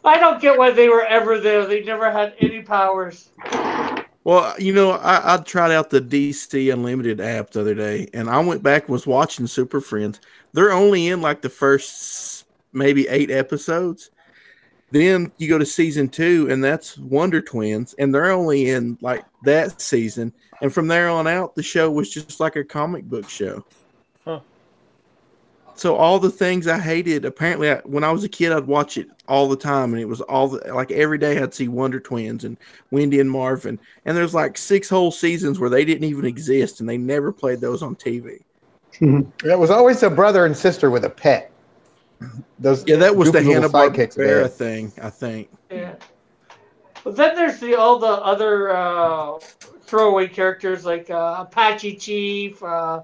I don't get why they were ever there. They never had any powers. Well, I tried out the DC Unlimited app the other day, and I went back and was watching Super Friends. They're only in like the first maybe 8 episodes. Then you go to season 2, and that's Wonder Twins, and they're only in like that season. And from there on out, the show was just like a comic book show. So all the things I hated, apparently, when I was a kid, I'd watch it all the time, and it was like every day I'd see Wonder Twins and Wendy and Marvin, and there's like 6 whole seasons where they didn't even exist, and they never played those on TV. It was always a brother and sister with a pet. Those That was the goofy little sidekicks Hanna-Barbera there. thing, I think. Yeah. But then there's all the other throwaway characters like Apache Chief. I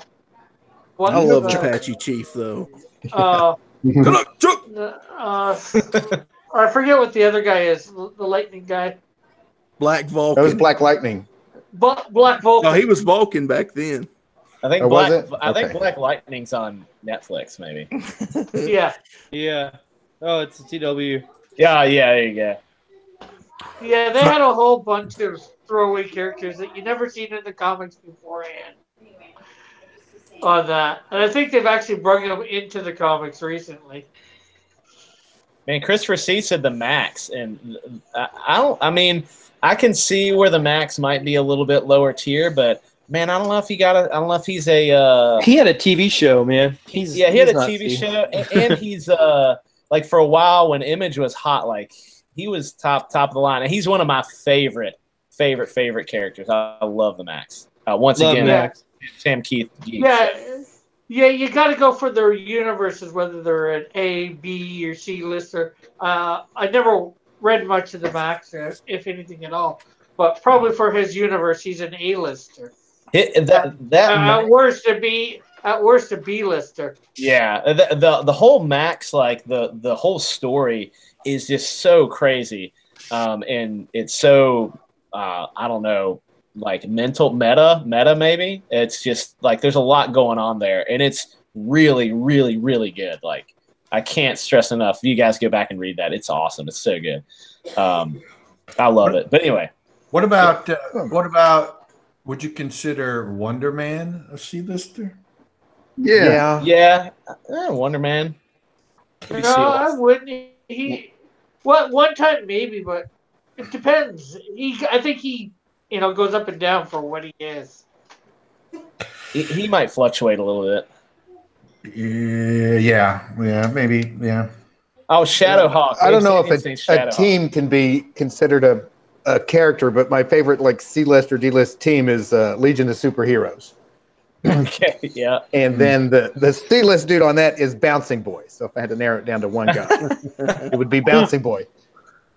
love Apache Chief, though. I forget what the other guy is. The lightning guy. Black Vulcan. That was Black Lightning. Black Vulcan. No, he was Vulcan back then. I think I think Black Lightning's on Netflix, maybe. Yeah. Yeah. Oh, it's a TW. Yeah, there you go. Yeah, they had a whole bunch of throwaway characters that you never seen in the comics beforehand. On that, and I think they've actually brought them into the comics recently. Man, Christopher C said the Max, and I mean, I can see where the Max might be a little bit lower tier, but man, I don't know if he's a. He had a TV show, man. He had a TV show, and he's like for a while when Image was hot, like he was top of the line, and he's one of my favorite characters. I love the Max. Once again, Max. Sam Keith. Yeah, you got to go for their universes, whether they're an A, B, or C lister. I never read much of the Max, if anything at all, but probably for his universe, he's an A lister. At worst, a B lister. Yeah, the whole Max, like the whole story is just so crazy, and it's so I don't know, like mental meta maybe. It's just like there's a lot going on there, and it's really good. Like I can't stress enough. If you guys go back and read that, it's awesome. It's so good. I love it. But anyway, what about would you consider Wonder Man a C-lister? Yeah. Wonder Man. No, I wouldn't. One time maybe, but it depends. I think he goes up and down for what he is. He might fluctuate a little bit. Yeah, maybe, yeah. Oh, Shadowhawk. I don't know if a team can be considered a character, but my favorite like C-list or D-list team is Legion of Superheroes. Okay, yeah. And then the C-list dude on that is Bouncing Boy. So if I had to narrow it down to one guy, it would be Bouncing Boy.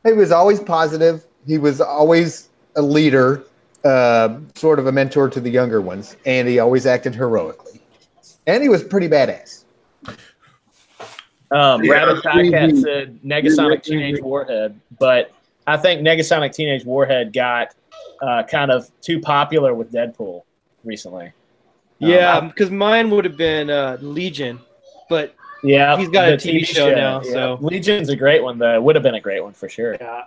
He was always positive. He was always a leader, sort of a mentor to the younger ones, and he always acted heroically. And he was pretty badass. Rabbit Cat said Negasonic Teenage Warhead, but I think Negasonic Teenage Warhead got kind of too popular with Deadpool recently. Yeah, because mine would have been Legion, but yeah, he's got a TV show now. Yeah. So Legion's a great one, though. Would have been a great one for sure. Yeah.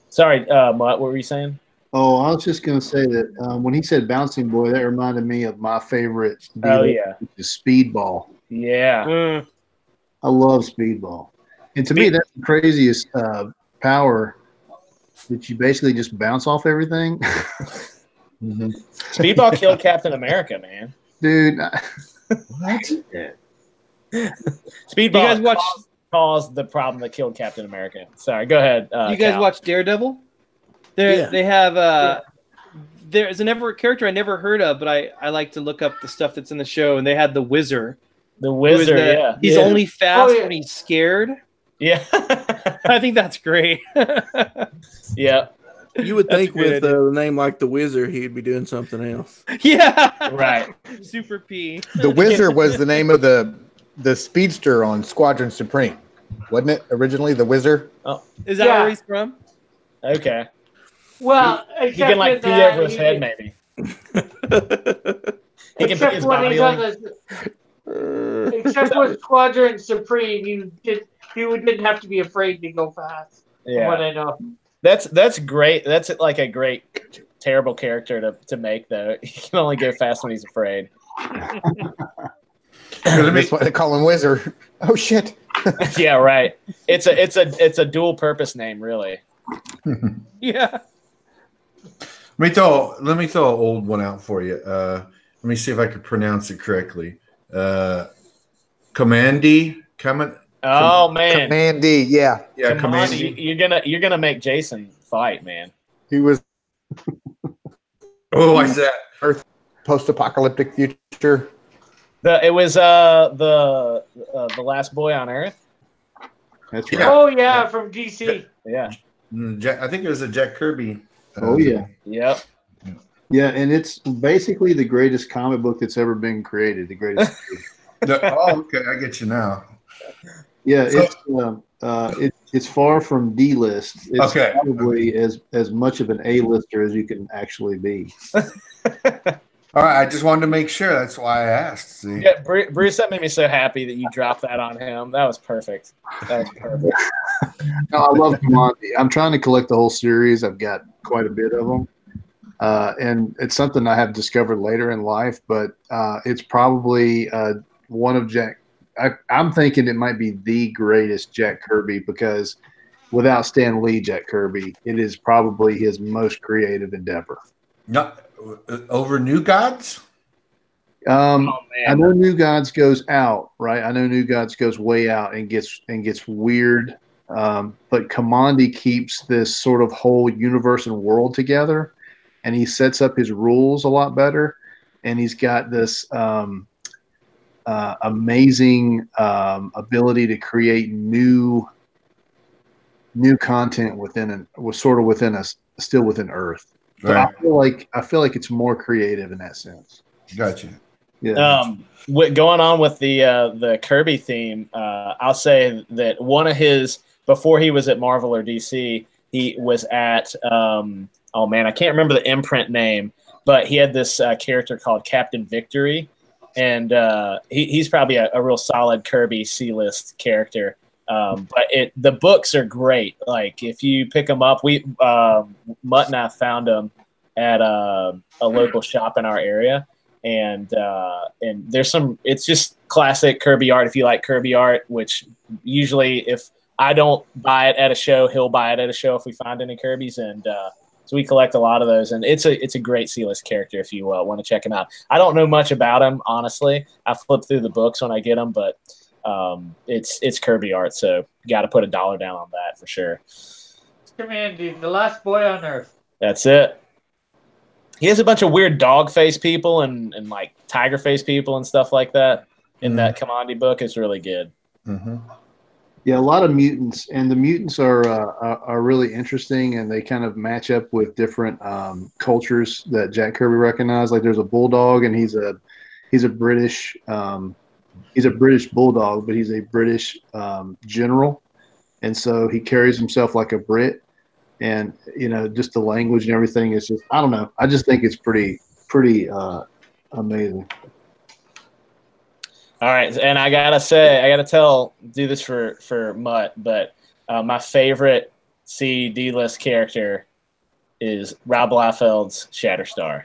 Sorry, Mutt, what were you saying? Oh, I was just going to say that when he said Bouncing Boy, that reminded me of my favorite. Which is Speedball. Yeah. I love Speedball. And to me, that's the craziest power, that you basically just bounce off everything. Mm-hmm. Speedball killed Captain America, man. Dude. What? Yeah. Speedball caused the problem that killed Captain America. Sorry, go ahead. You guys watch Daredevil? They have there's a character I never heard of, but I like to look up the stuff that's in the show, and they had the Wizard. The Wizard, He's only fast when he's scared. Yeah. I think that's great. Yeah. You would think with a name like the Wizard, he'd be doing something else. Yeah. Right. Super P. The Wizard was the name of the speedster on Squadron Supreme, wasn't it? Originally, the Wizard. Oh, is that where he's from? Okay. Well, he can like pee over his head, maybe. He can pee his body. Except with Squadron Supreme, you didn't have to be afraid to go fast. Yeah. From what I know. That's great. That's like a great, terrible character to make, though. He can only go fast when he's afraid. That's why they call him Wizard. Oh shit. Yeah, right. It's a dual purpose name, really. Yeah. Let me throw an old one out for you. Let me see if I can pronounce it correctly. Commandy. Oh man, Mandy, yeah. Yeah, come on, Commandy. you're gonna make Jason fight, man. He was Oh, why's that? Earth post-apocalyptic future. It was the last boy on Earth. That's right. Yeah. Oh yeah, from DC. Yeah. I think it was a Jack Kirby. Oh yeah. Yep. Yeah, and it's basically the greatest comic book that's ever been created. The greatest. Oh, okay. I get you now. Yeah, So- it's far from D-list. It's Okay. probably as much of an A-lister as you can actually be. All right. I just wanted to make sure. That's why I asked. See? Yeah, Bruce, that made me so happy that you dropped that on him. That was perfect. That was perfect. No, I love Commandy. I'm trying to collect the whole series. I've got quite a bit of them. And it's something I have discovered later in life, but it's probably one of I'm thinking it might be the greatest Jack Kirby, because without Stan Lee Jack Kirby, it is probably his most creative endeavor. No, over New Gods? Oh, man. I know New Gods goes out, right? I know New Gods goes way out and gets weird. But Commandy keeps this sort of whole universe and world together, and he sets up his rules a lot better. And he's got this amazing ability to create new content within us, still within Earth. So Right. I feel like it's more creative in that sense. Gotcha. Yeah. Going on with the Kirby theme, I'll say that one of his, before he was at Marvel or DC, he was at oh man, I can't remember the imprint name, but he had this character called Captain Victory, and he's probably a real solid Kirby C-list character. But the books are great. Like if you pick them up, Mutt and I found them at a local shop in our area, and there's some. It's just classic Kirby art. If you like Kirby art, which usually if I don't buy it at a show, he'll buy it at a show if we find any Kirbys, and so we collect a lot of those. And it's a great C-list character if you want to check him out. I don't know much about him, honestly. I flip through the books when I get them, but it's Kirby art, so you got to put $1 down on that for sure. Commandy, the last boy on Earth. That's it. He has a bunch of weird dog face people and like tiger face people and stuff like that in that Commandy book. It's really good. Mm-hmm. Yeah, a lot of mutants, and the mutants are really interesting, and they kind of match up with different cultures that Jack Kirby recognized. Like there's a bulldog, and he's a British bulldog, but he's a British general, and so he carries himself like a Brit, and just the language and everything is just, I don't know. I just think it's pretty amazing. All right, and I gotta do this for Mutt, but my favorite D-list character is Rob Liefeld's Shatterstar.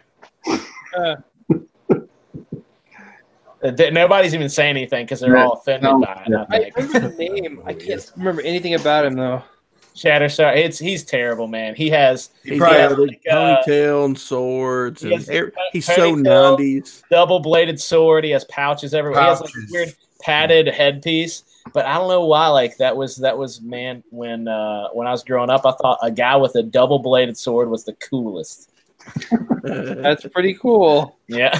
Nobody's even saying anything because they're all offended by it. I remember the name. I can't remember anything about him though. Shatterstar, he's terrible, man. He's got like ponytail and swords, and he's so 90s. Double-bladed sword. He has pouches everywhere. He has like a weird padded headpiece. But I don't know why. Like that was man. When I was growing up, I thought a guy with a double-bladed sword was the coolest. That's pretty cool. Yeah,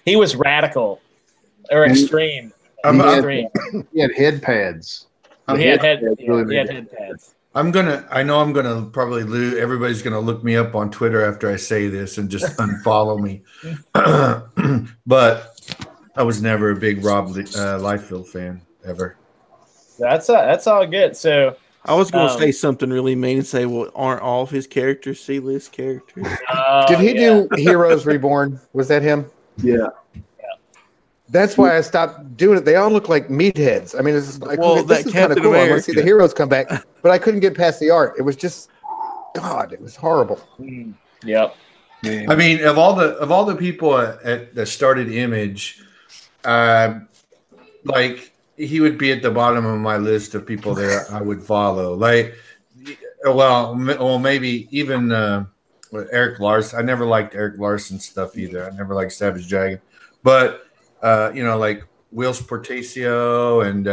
he was radical or extreme. He had head pads. He had head pads. I know I'm gonna probably lose. Everybody's gonna look me up on Twitter after I say this and just unfollow me. But I was never a big Rob Liefeld fan ever. That's all good. So I was going to say something really mean and say, well, aren't all of his characters C-list characters? Did he do Heroes Reborn? Was that him? Yeah. That's why I stopped doing it. They all look like meatheads. I mean, this is kind of cool. I want to see the heroes come back, but I couldn't get past the art. It was just, God, it was horrible. Yep. I mean, of all the people that started Image, like he would be at the bottom of my list of people that I would follow. Like, well, maybe even Eric Larson. I never liked Eric Larson's stuff either. I never liked Savage Dragon, but like Wills Portacio and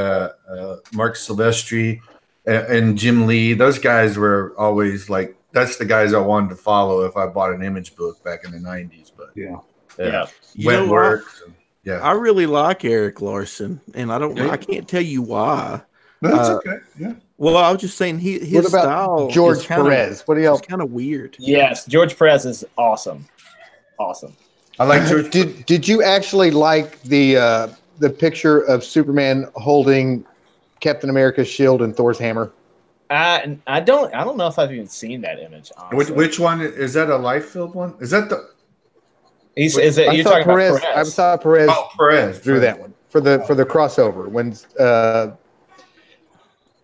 Mark Silvestri and Jim Lee. Those guys were always like, that's the guys I wanted to follow if I bought an Image book back in the 90s. But Yeah. Wentworth. Yeah. I really like Eric Larson, and I can't tell you why. No, that's okay. Yeah. Well, I was just saying his What about style. George Perez? What do y'all? It's kind of weird. Yes, George Perez is awesome. Awesome. I like George. Did you actually like the picture of Superman holding Captain America's shield and Thor's hammer? I don't know if I've even seen that image. Which one is that? A Liefeld one? Is that the? You're talking about Perez? I saw Perez. Oh, Perez drew that one for the crossover when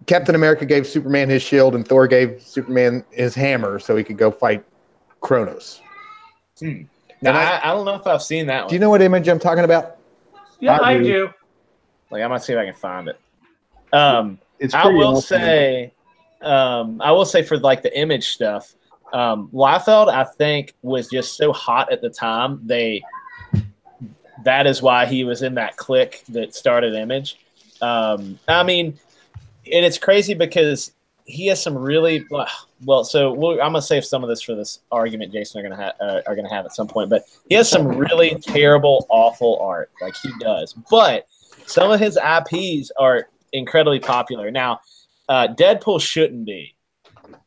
Captain America gave Superman his shield and Thor gave Superman his hammer so he could go fight Kronos. Now, I don't know if I've seen that one. Do you know what image I'm talking about? Yeah, I do. Like, I might see if I can find it. It's I will say for like the image stuff, Liefeld, I think, was just so hot at the time. That is why he was in that clique that started Image. I mean, and it's crazy because he has some really well. So I'm gonna save some of this for this argument Jason are gonna have at some point. But he has some really terrible, awful art, like he does. But some of his IPs are incredibly popular. Now, Deadpool shouldn't be.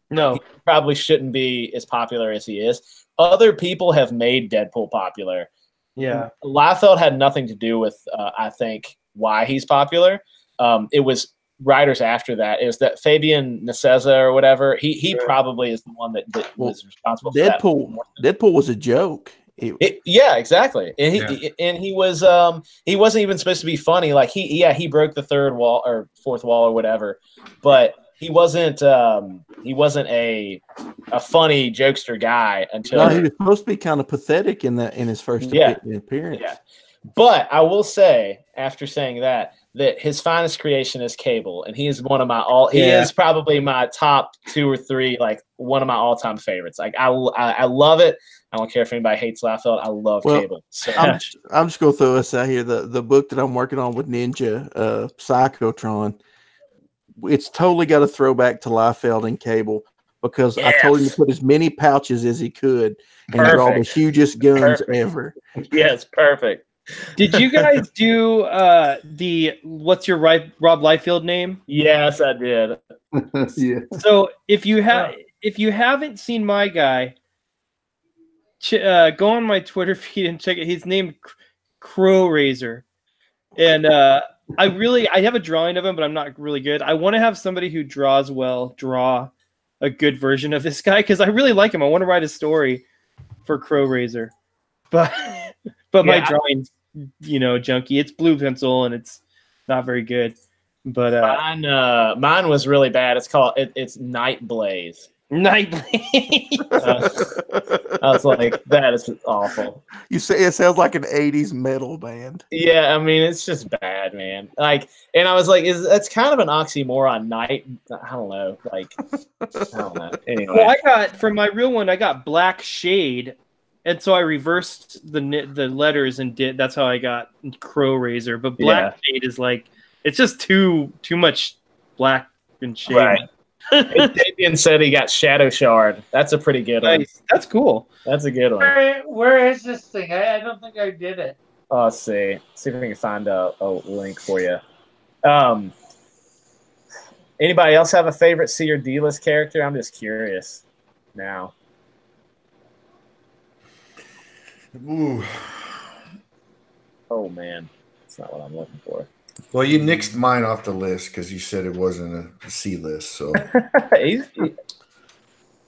No, he probably shouldn't be as popular as he is. Other people have made Deadpool popular. Yeah, Liefeld had nothing to do with, I think, why he's popular. It was writers after that. It was that Fabian Nicieza or whatever. He probably is the one that was responsible for that. Deadpool was a joke. Yeah, exactly. And he wasn't even supposed to be funny. Like he broke the third wall or fourth wall or whatever, but he wasn't a funny jokester guy until he was supposed to be kind of pathetic in his first appearance. Yeah. But I will say, after saying that his finest creation is Cable, and he is one of my he is probably my top 2 or 3, like one of my all-time favorites. Like I love it. I don't care if anybody hates Liefeld. I love Cable. So. I'm just gonna throw this out here. The book that I'm working on with Ninja, Psychotron, it's totally got a throwback to Liefeld and Cable because I told him to put as many pouches as he could and draw the hugest guns ever. Yes, perfect. Did you guys do what's your Rob Liefeld name? Yes, I did. Yeah. So if you haven't seen my guy, go on my Twitter feed and check it. He's named Crow Razor, and I have a drawing of him, but I'm not really good. I want to have somebody who draws well draw a good version of this guy because I really like him. I want to write a story for Crow Razor, but my drawing's junky. It's blue pencil and it's not very good. But mine was really bad. It's Night Blaze. Night Blaze. I was like, that is awful. You say it sounds like an 80s metal band. Yeah, I mean, it's just bad, man. Like, and I was like, that's kind of an oxymoron. Night, I don't know. Like, I don't know. Anyway, well, I got from my real one, I got Black Shade, and so I reversed the letters and that's how I got Crow Razor. But Black Shade is like, it's just too much black and shade. Right. Davian said he got Shadow Shard. That's a pretty good one. That's cool. That's a good one. Where is this thing? I don't think I did it. Oh, let's see. See if we can find a link for you. Anybody else have a favorite C or D list character? I'm just curious now. Ooh. Oh man, that's not what I'm looking for. Well, you nixed mine off the list because you said it wasn't a C list. So I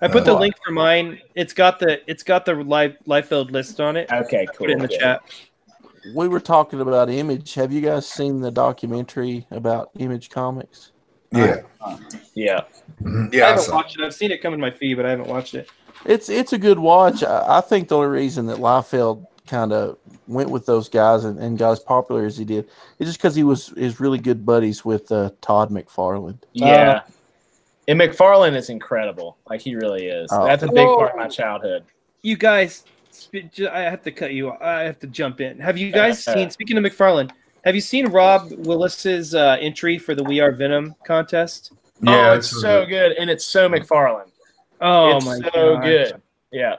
put the link for mine. It's got the Liefeld list on it. Okay, cool. Put it in the chat. We were talking about Image. Have you guys seen the documentary about Image Comics? Yeah. Yeah. Yeah. I haven't watched it. I've seen it come in my feed, but I haven't watched it. It's a good watch. I think the only reason that Liefeld kind of went with those guys and got as popular as he did is just because he was really good buddies with Todd McFarlane. Yeah. And McFarlane is incredible. Like, he really is. That's a big part of my childhood. You guys, I have to cut you. I have to jump in. Have you guys seen, speaking of McFarlane, Have you seen Rob Willis's entry for the We Are Venom contest? Oh, it's so good, and it's so McFarlane. Oh it's my so gosh. good. Yeah.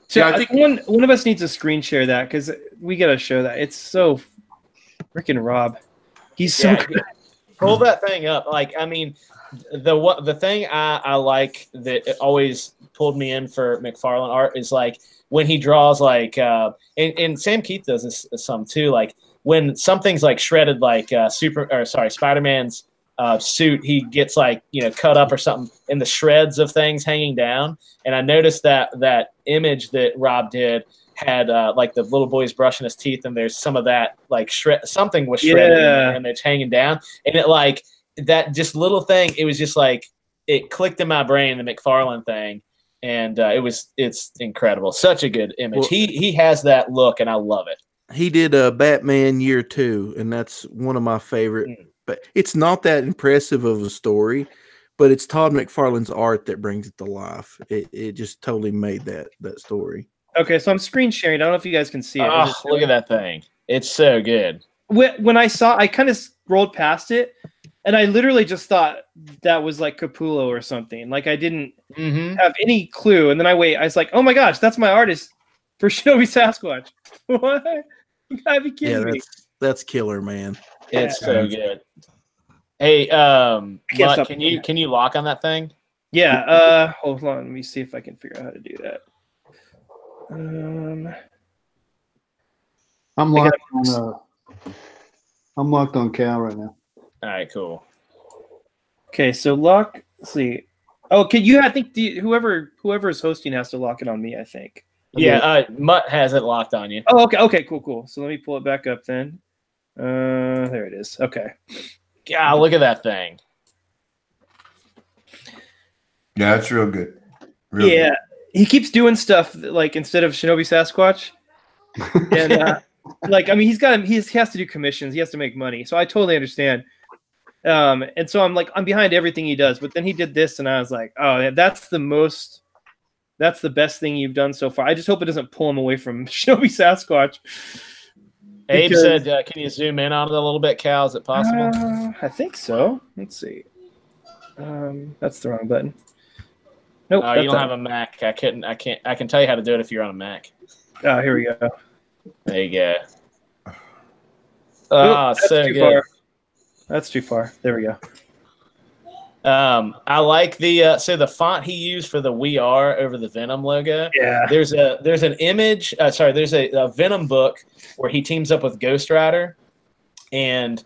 So Yeah, I think- one of us needs to screen share that because we gotta show that. It's so freaking Rob. He's so good. Pull that thing up. Like, I mean, the thing I like that it always pulled me in for McFarlane art is like when he draws like and Sam Keith does this some too. Like when something's like shredded, like Spider-Man's suit, he gets like cut up or something in the shreds of things hanging down. And I noticed that image that Rob did had like the little boy's brushing his teeth, and there's some of that like something was shredded in there, and it's hanging down, and it like that just little thing. It was just like it clicked in my brain, the McFarlane thing, and it's incredible. Such a good image. Well, he has that look, and I love it. He did Batman Year 2, and that's one of my favorite. But it's not that impressive of a story, but it's Todd McFarlane's art that brings it to life. It just totally made that story. Okay, so I'm screen sharing. I don't know if you guys can see it. Oh, look at that thing. It's so good. When I saw, I kind of scrolled past it, and I literally just thought that was like Capullo or something. Like I didn't have any clue. And then I was like, oh my gosh, that's my artist for Shinobi Sasquatch. What? You gotta be kidding me. That's killer, man. It's so good. Hey, Mutt, can you lock on that thing? Yeah. Hold on. Let me see if I can figure out how to do that. I'm locked on Cal right now. All right, cool. Okay, so lock. Let's see. Oh, can you? I think whoever is hosting has to lock it on me. I think. Yeah, Mutt has it locked on you. Oh, okay. Okay, cool. So let me pull it back up then. There it is. Okay. God, look at that thing. Yeah, it's real good. Real good. He keeps doing stuff like instead of Shinobi Sasquatch, and like I mean he has to do commissions. He has to make money. So I totally understand. And so I'm behind everything he does. But then he did this, and I was like, oh, that's the best thing you've done so far. I just hope it doesn't pull him away from Shinobi Sasquatch. Abe said, can you zoom in on it a little bit, Cal? Is it possible? I think so. Let's see. That's the wrong button. Nope. Oh, you don't have a Mac. I can tell you how to do it if you're on a Mac. Oh, here we go. There you go. Oh, so good. Far. That's too far. There we go. I like the font he used for the We Are over the Venom logo. Yeah. There's an image. There's a Venom book where he teams up with Ghost Rider, and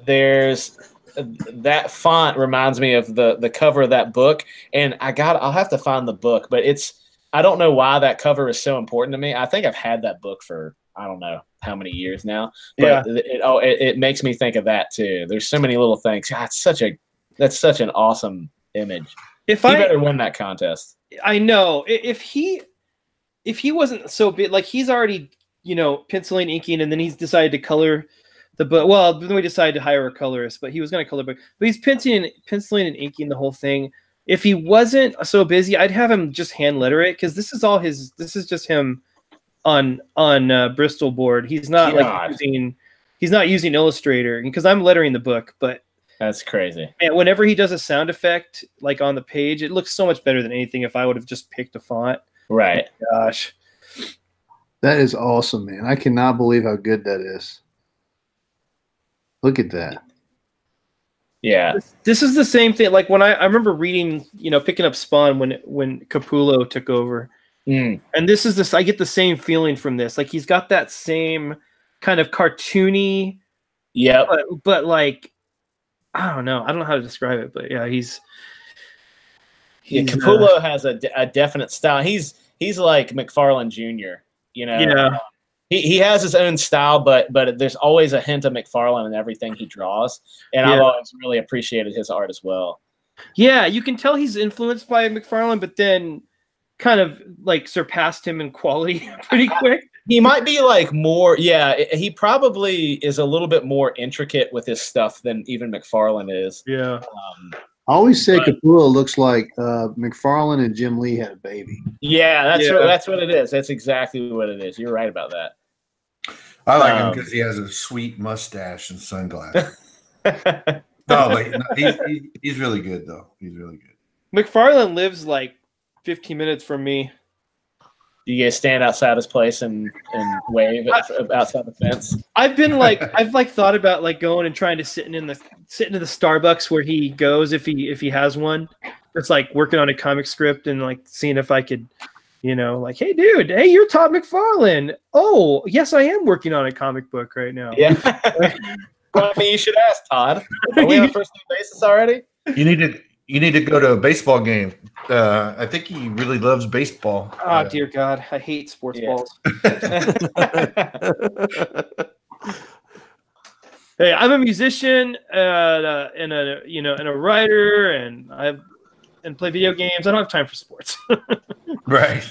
there's that font reminds me of the cover of that book. And I'll have to find the book, but I don't know why that cover is so important to me. I think I've had that book for I don't know how many years now, but it makes me think of that too. There's so many little things. God, that's such an awesome image. He better win that contest. I know if he wasn't so big, like he's already penciling, inking, and then he's decided to color the book. Well, then we decided to hire a colorist, but he was going to color book. But he's penciling and inking the whole thing. If he wasn't so busy, I'd have him just hand letter it because this is just him on Bristol board. He's not using Illustrator because I'm lettering the book, but that's crazy. And whenever he does a sound effect like on the page, it looks so much better than anything if I would have just picked a font. Right. Oh, gosh. That is awesome, man. I cannot believe how good that is. Look at that. Yeah. This is the same thing. Like when I remember reading, picking up Spawn when Capullo took over. And this is I get the same feeling from this. Like he's got that same kind of cartoony. Yeah. But like, I don't know how to describe it, but yeah, he's Capullo has a definite style. He's like McFarlane Jr. Yeah. He has his own style, but there's always a hint of McFarlane in everything he draws, and I've always really appreciated his art as well. Yeah, you can tell he's influenced by McFarlane, but then kind of like surpassed him in quality pretty quick. He might be like more, he probably is a little bit more intricate with his stuff than even McFarlane is. Yeah. I always say Capullo looks like McFarlane and Jim Lee had a baby. Yeah, that's what it is. That's exactly what it is. You're right about that. I like him because he has a sweet mustache and sunglasses. No, but he's really good though. He's really good. McFarlane lives like 15 minutes from me. You guys stand outside his place and wave outside the fence. I've thought about like going and trying to sit in the Starbucks where he goes if he has one. It's like working on a comic script and like seeing if I could, like, hey dude, hey, you're Todd McFarlane. Oh, yes, I am working on a comic book right now. Yeah. Well, I mean, you should ask Todd. Are we on a first name basis already? You need to go to a baseball game. I think he really loves baseball. Oh, dear God. I hate sports balls. Hey, I'm a musician and a writer, and play video games. I don't have time for sports. Right.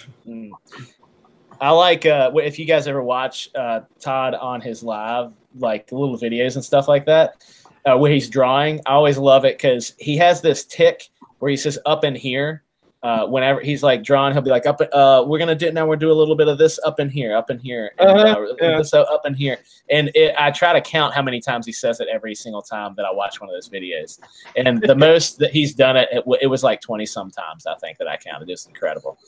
I like if you guys ever watch Todd on his live, like little videos and stuff like that. Where he's drawing, I always love it because he has this tick where he says up in here. Whenever he's like drawing, he'll be like up. We're gonna do a little bit of this up in here, and, this up in here. And I try to count how many times he says it every single time that I watch one of those videos. And the most that he's done it was like 20 some times. I think that I counted. It's incredible.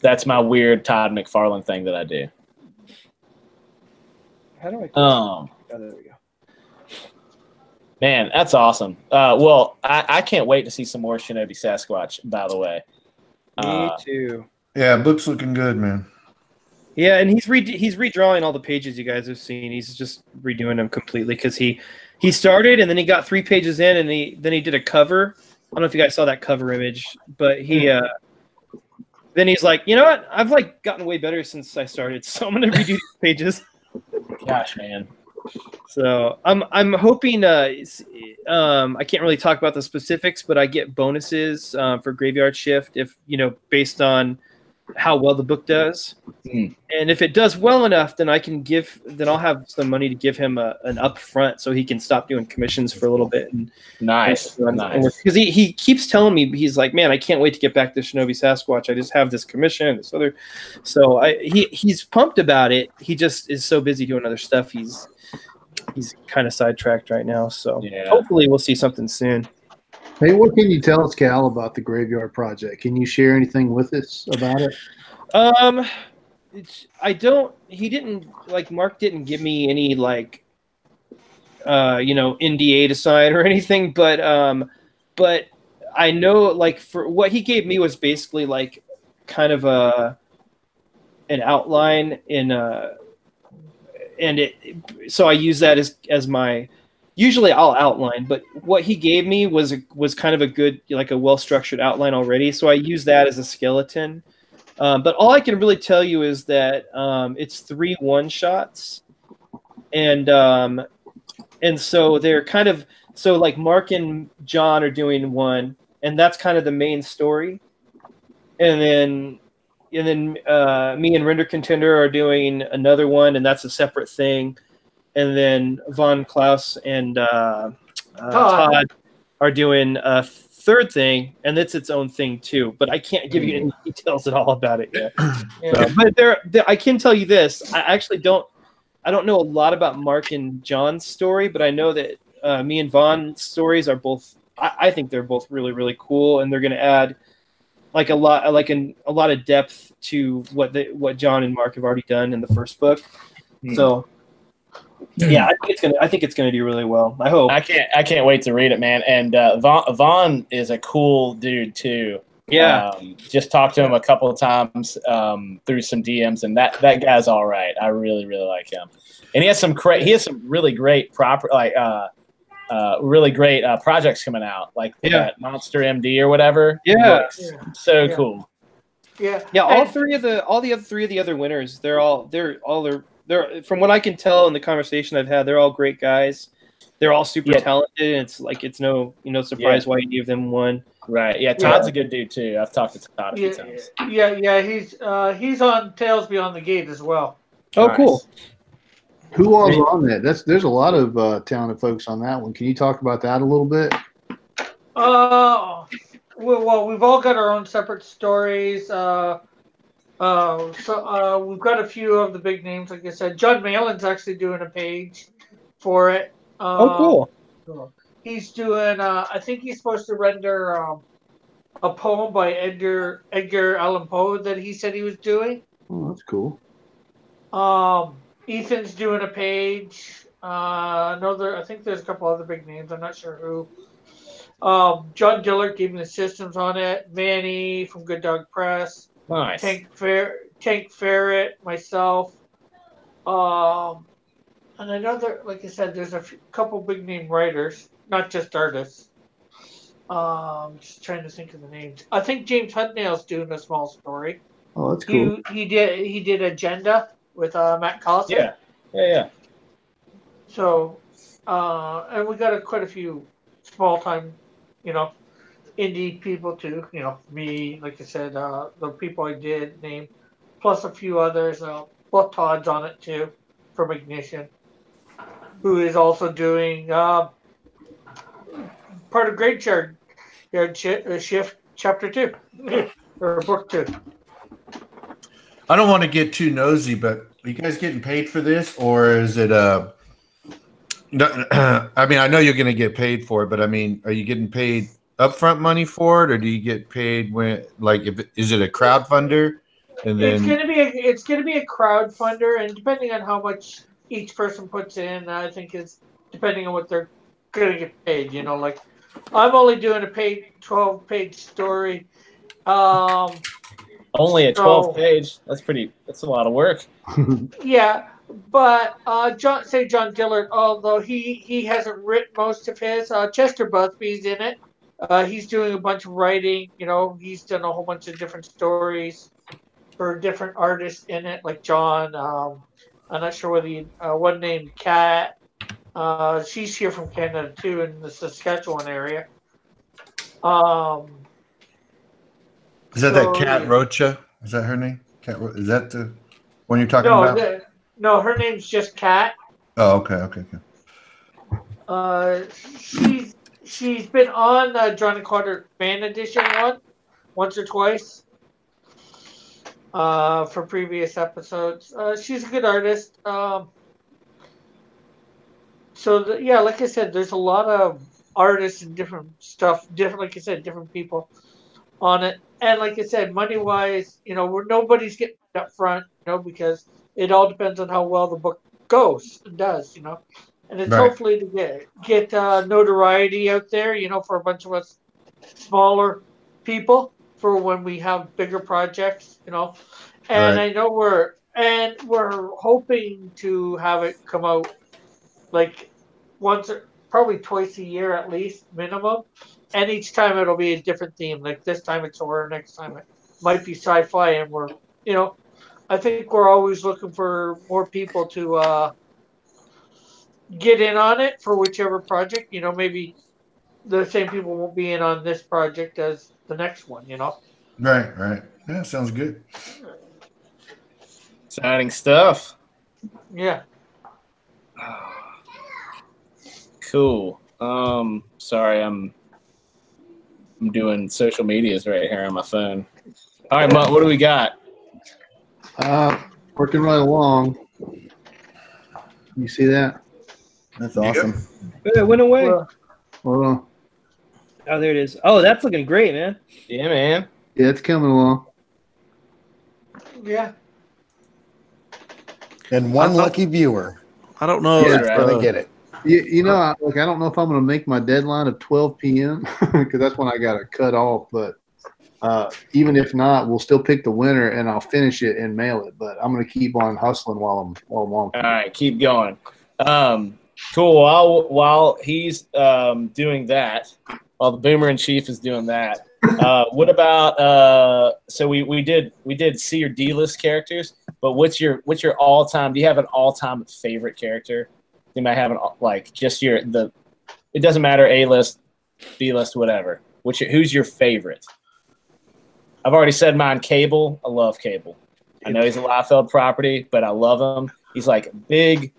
That's my weird Todd McFarlane thing that I do. How do I? Oh, there we go. Man, that's awesome. Well, I can't wait to see some more Shinobi Sasquatch, by the way. Me too. Yeah, book's looking good, man. Yeah, and he's redrawing all the pages you guys have seen. He's just redoing them completely because he started and then he got 3 pages in and then he did a cover. I don't know if you guys saw that cover image, but he then he's like, you know what? I've like gotten way better since I started, so I'm gonna redo these pages. Gosh, man. So I'm hoping I can't really talk about the specifics, but I get bonuses for Graveyard Shift if based on how well the book does. And if it does well enough, then I'll have some money to give him an upfront so he can stop doing commissions for a little bit. Nice. Because he keeps telling me, he's like, man, I can't wait to get back to Shinobi Sasquatch. I just have this commission and this other. So he's pumped about it. He just is so busy doing other stuff. He's kind of sidetracked right now. So hopefully we'll see something soon. Hey, what can you tell us, Cal, about the Graveyard Project? Can you share anything with us about it? Mark didn't give me any NDA to sign or anything, but I know for what he gave me was basically kind of an outline so I use that as my. Usually I'll outline, but what he gave me was kind of a good, a well-structured outline already. So I use that as a skeleton. But all I can really tell you is that it's 3 one-shots, and so they're kind of Mark and John are doing one, and that's kind of the main story, and then me and Render Contender are doing another one, and that's a separate thing. And then Von Klaus and Todd are doing a third thing, and it's its own thing too. But I can't give you any details at all about it yet. But I can tell you this: I don't know a lot about Mark and John's story, but I know that me and Von's stories are both. I think they're both really, really cool, and they're going to add a lot of depth to what John and Mark have already done in the first book. So. Yeah, I think it's gonna do really well. I hope. I can't wait to read it, man. And Vaughn is a cool dude too. Yeah. Just talked to him a couple of times through some DMs, and that guy's all right. I really, really like him. And he has some really great projects coming out, like that Monster MD or whatever. Yeah. So cool. Yeah. All the other winners, they're from what I can tell in the conversation I've had, they're all great guys. They're all super talented, and it's no surprise why any of them won. Right. Yeah, Todd's a good dude too. I've talked to Todd a few times. Yeah, he's on Tales Beyond the Gate as well. Oh, nice. Cool. Who was on that? There's a lot of talented folks on that one. Can you talk about that a little bit? Well, we've all got our own separate stories. We've got a few of the big names. Like I said, John Malin's actually doing a page for it. Oh, cool. He's doing. I think he's supposed to render a poem by Edgar Allan Poe that he said he was doing. Oh, that's cool. Ethan's doing a page. I think there's a couple other big names. I'm not sure who. John Dillard gave me the systems on it. Manny from Good Dog Press. Nice. Tank Ferret, myself. And another, like I said, there's a couple big name writers, not just artists. Just trying to think of the names. I think James Hudnail's doing a small story. Oh, that's cool. He did Agenda with Matt Collison. Yeah. So, and we got quite a few small time, indie people too. Me, like I said, the people I did name, plus a few others. Well, Todd's on it too, from Ignition, who is also doing part of Graveyard Shift Chapter 2 or Book 2. I don't want to get too nosy, but are you guys getting paid for this, or is it I mean, I know you're going to get paid for it, but I mean, are you getting paid upfront money for it, or do you get paid when, is it a crowdfunder? And then it's gonna be a crowdfunder, and depending on how much each person puts in, I think is depending on what they're gonna get paid. Like I'm only doing a 12-page story. Only a 12-page. That's a lot of work. Yeah, but John Dillard, although he hasn't written most of his, Chester Busby's in it. He's doing a bunch of writing. He's done a whole bunch of different stories for different artists in it, like John. I'm not sure whether one named Kat. She's here from Canada too, in the Saskatchewan area. Is that Kat Rocha? Is that her name? Is that the one you're talking about? No, her name's just Kat. Oh, okay. She's been on John and Carter Fan Edition once or twice for previous episodes. She's a good artist. Like I said, there's a lot of artists and different stuff, like I said, different people on it. And like I said, money-wise, nobody's getting up front, because it all depends on how well the book goes and does, And it's hopefully to get notoriety out there, for a bunch of us smaller people for when we have bigger projects, And I know we're hoping to have it come out like once, probably twice a year at least, minimum. And each time it'll be a different theme. Like this time it's horror, next time it might be sci-fi, and we're, I think we're always looking for more people to get in on it for whichever project. Maybe the same people won't be in on this project as the next one. Right. Yeah, sounds good. Exciting stuff. Yeah. Cool. Sorry, I'm doing social medias right here on my phone. All right, Mutt, what do we got? Working right along. You see that? That's awesome. It went away. Hold on. Oh, there it is. Oh, that's looking great, man. Yeah, man. Yeah, it's coming along. Yeah. And one lucky viewer. I don't know. Is going to get it. I don't know if I'm going to make my deadline of 12 p.m. because that's when I got to cut off. But even if not, we'll still pick the winner and I'll finish it and mail it. But I'm going to keep on hustling while I'm on. All right, keep going. Cool. While he's doing that, while the Boomer in Chief is doing that, what about? So we did C or D list characters, but what's your all time? Do you have an all time favorite character? You might have it doesn't matter, A list, B list, whatever. Who's your favorite? I've already said mine. Cable. I love Cable. I know he's a Liefeld property, but I love him. He's like big.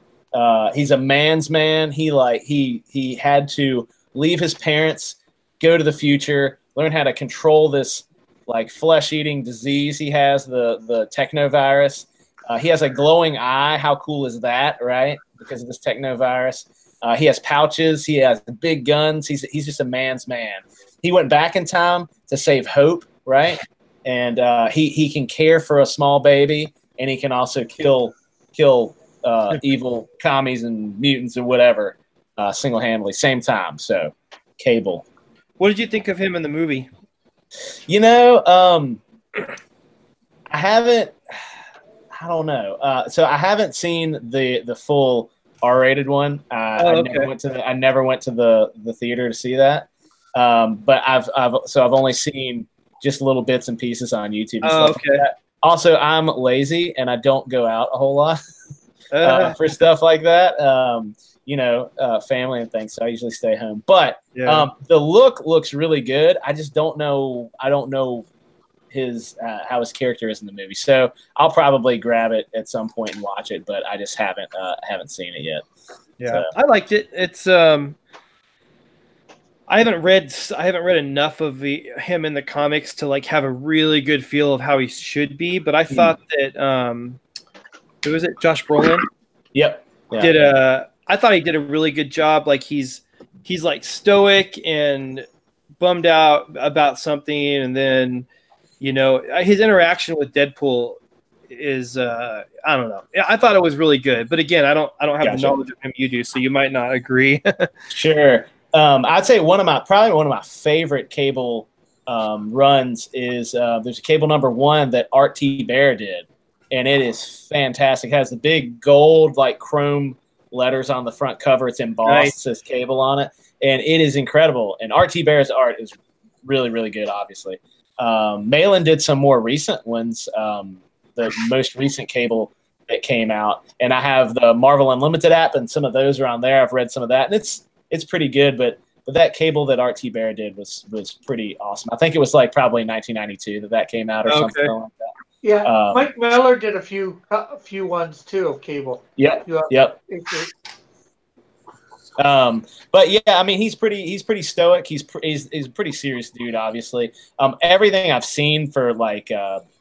He's a man's man. He had to leave his parents, go to the future, learn how to control this like flesh-eating disease. He has the technovirus. He has a glowing eye. How cool is that, right? Because of this technovirus. He has pouches. He has big guns. He's just a man's man. He went back in time to save Hope, right? And he can care for a small baby, and he can also kill evil commies and mutants and whatever single-handedly, same time. So, Cable. What did you think of him in the movie? You know, I don't know. So I haven't seen the full R-rated one. I never went to the theater to see that. But I've only seen just little bits and pieces on YouTube and stuff like that. Also, I'm lazy and I don't go out a whole lot for stuff like that. Family and things. So I usually stay home. But the look looks really good. I just don't know. I don't know his how his character is in the movie. So I'll probably grab it at some point and watch it. But I just haven't seen it yet. Yeah, so. I liked it. It's I haven't read enough of him in the comics to like have a really good feel of how he should be. But I thought that who was it? Josh Brolin. Yep. Yeah. I thought he did a really good job. Like he's like stoic and bummed out about something, and then his interaction with Deadpool is I don't know. I thought it was really good, but again, I don't have the knowledge of him you do, so you might not agree. Sure. I'd say probably one of my favorite Cable runs is there's a Cable #1 that Art T. Bear did, and it is fantastic. It has the big gold like chrome letters on the front cover. It's embossed, nice. It says Cable on it, and it is incredible. And Art T. Bear's art is really, really good, obviously. Malin did some more recent ones, the most recent Cable that came out, and I have the Marvel Unlimited app, and some of those are on there. I've read some of that, and it's pretty good, but that Cable that Art T. Bear did was pretty awesome. I think it was like probably 1992 that came out or something like that. Yeah, Mike Miller did a few ones too of Cable. Yep. But yeah, I mean, he's pretty stoic. He's a pretty serious dude, obviously. Everything I've seen for like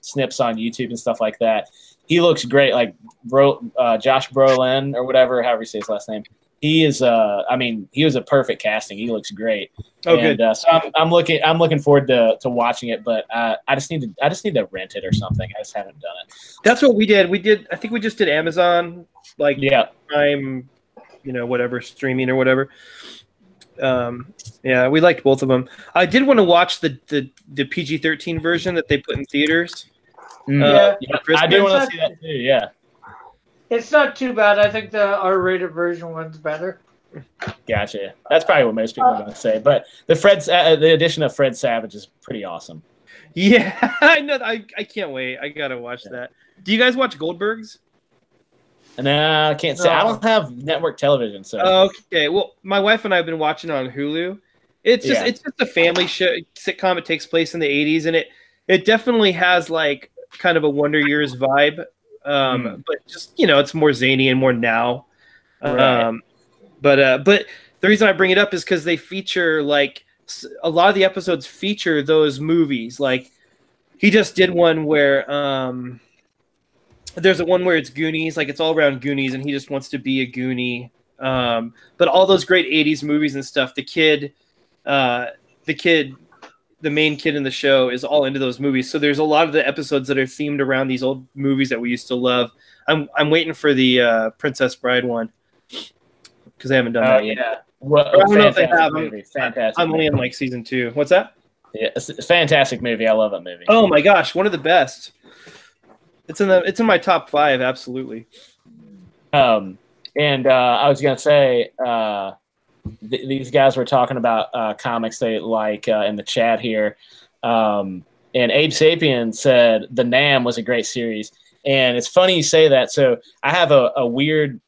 snips on YouTube and stuff like that, he looks great. Like Josh Brolin or whatever, however you say his last name. He is. He was a perfect casting. He looks great. Oh, good. So I'm looking forward to watching it, but I just need to rent it or something. I just haven't done it. That's what we did. I think we just did Amazon, like Prime, whatever streaming or whatever. We liked both of them. I did want to watch the PG-13 version that they put in theaters. I do want to see that too. Yeah. It's not too bad. I think the R-rated version one's better. Gotcha. That's probably what most people are going to say. But the addition of Fred Savage is pretty awesome. Yeah, I know. I can't wait. I gotta watch that. Do you guys watch Goldbergs? No, I can't say. I don't have network television. So okay. Well, my wife and I have been watching it on Hulu. It's just a family show sitcom. It takes place in the 80s, and it definitely has like kind of a Wonder Years vibe. But just it's more zany and more now. Right. But the reason I bring it up is because they feature like a lot of the episodes feature those movies. Like he just did one where there's one where it's Goonies, like it's all around Goonies, and he just wants to be a Goonie. But all those great 80s movies and stuff, the main kid in the show is all into those movies. So there's a lot of the episodes that are themed around these old movies that we used to love. I'm waiting for the Princess Bride one because they haven't done that yet. Yeah. Well, I don't know if they have. Fantastic. I'm only in like season 2. What's that? Yeah, it's a fantastic movie. I love that movie. Oh my gosh, one of the best. It's in my top 5, absolutely. And I was gonna say these guys were talking about comics they like in the chat here, and Abe Sapien said the Nam was a great series, and it's funny you say that. So I have a weird.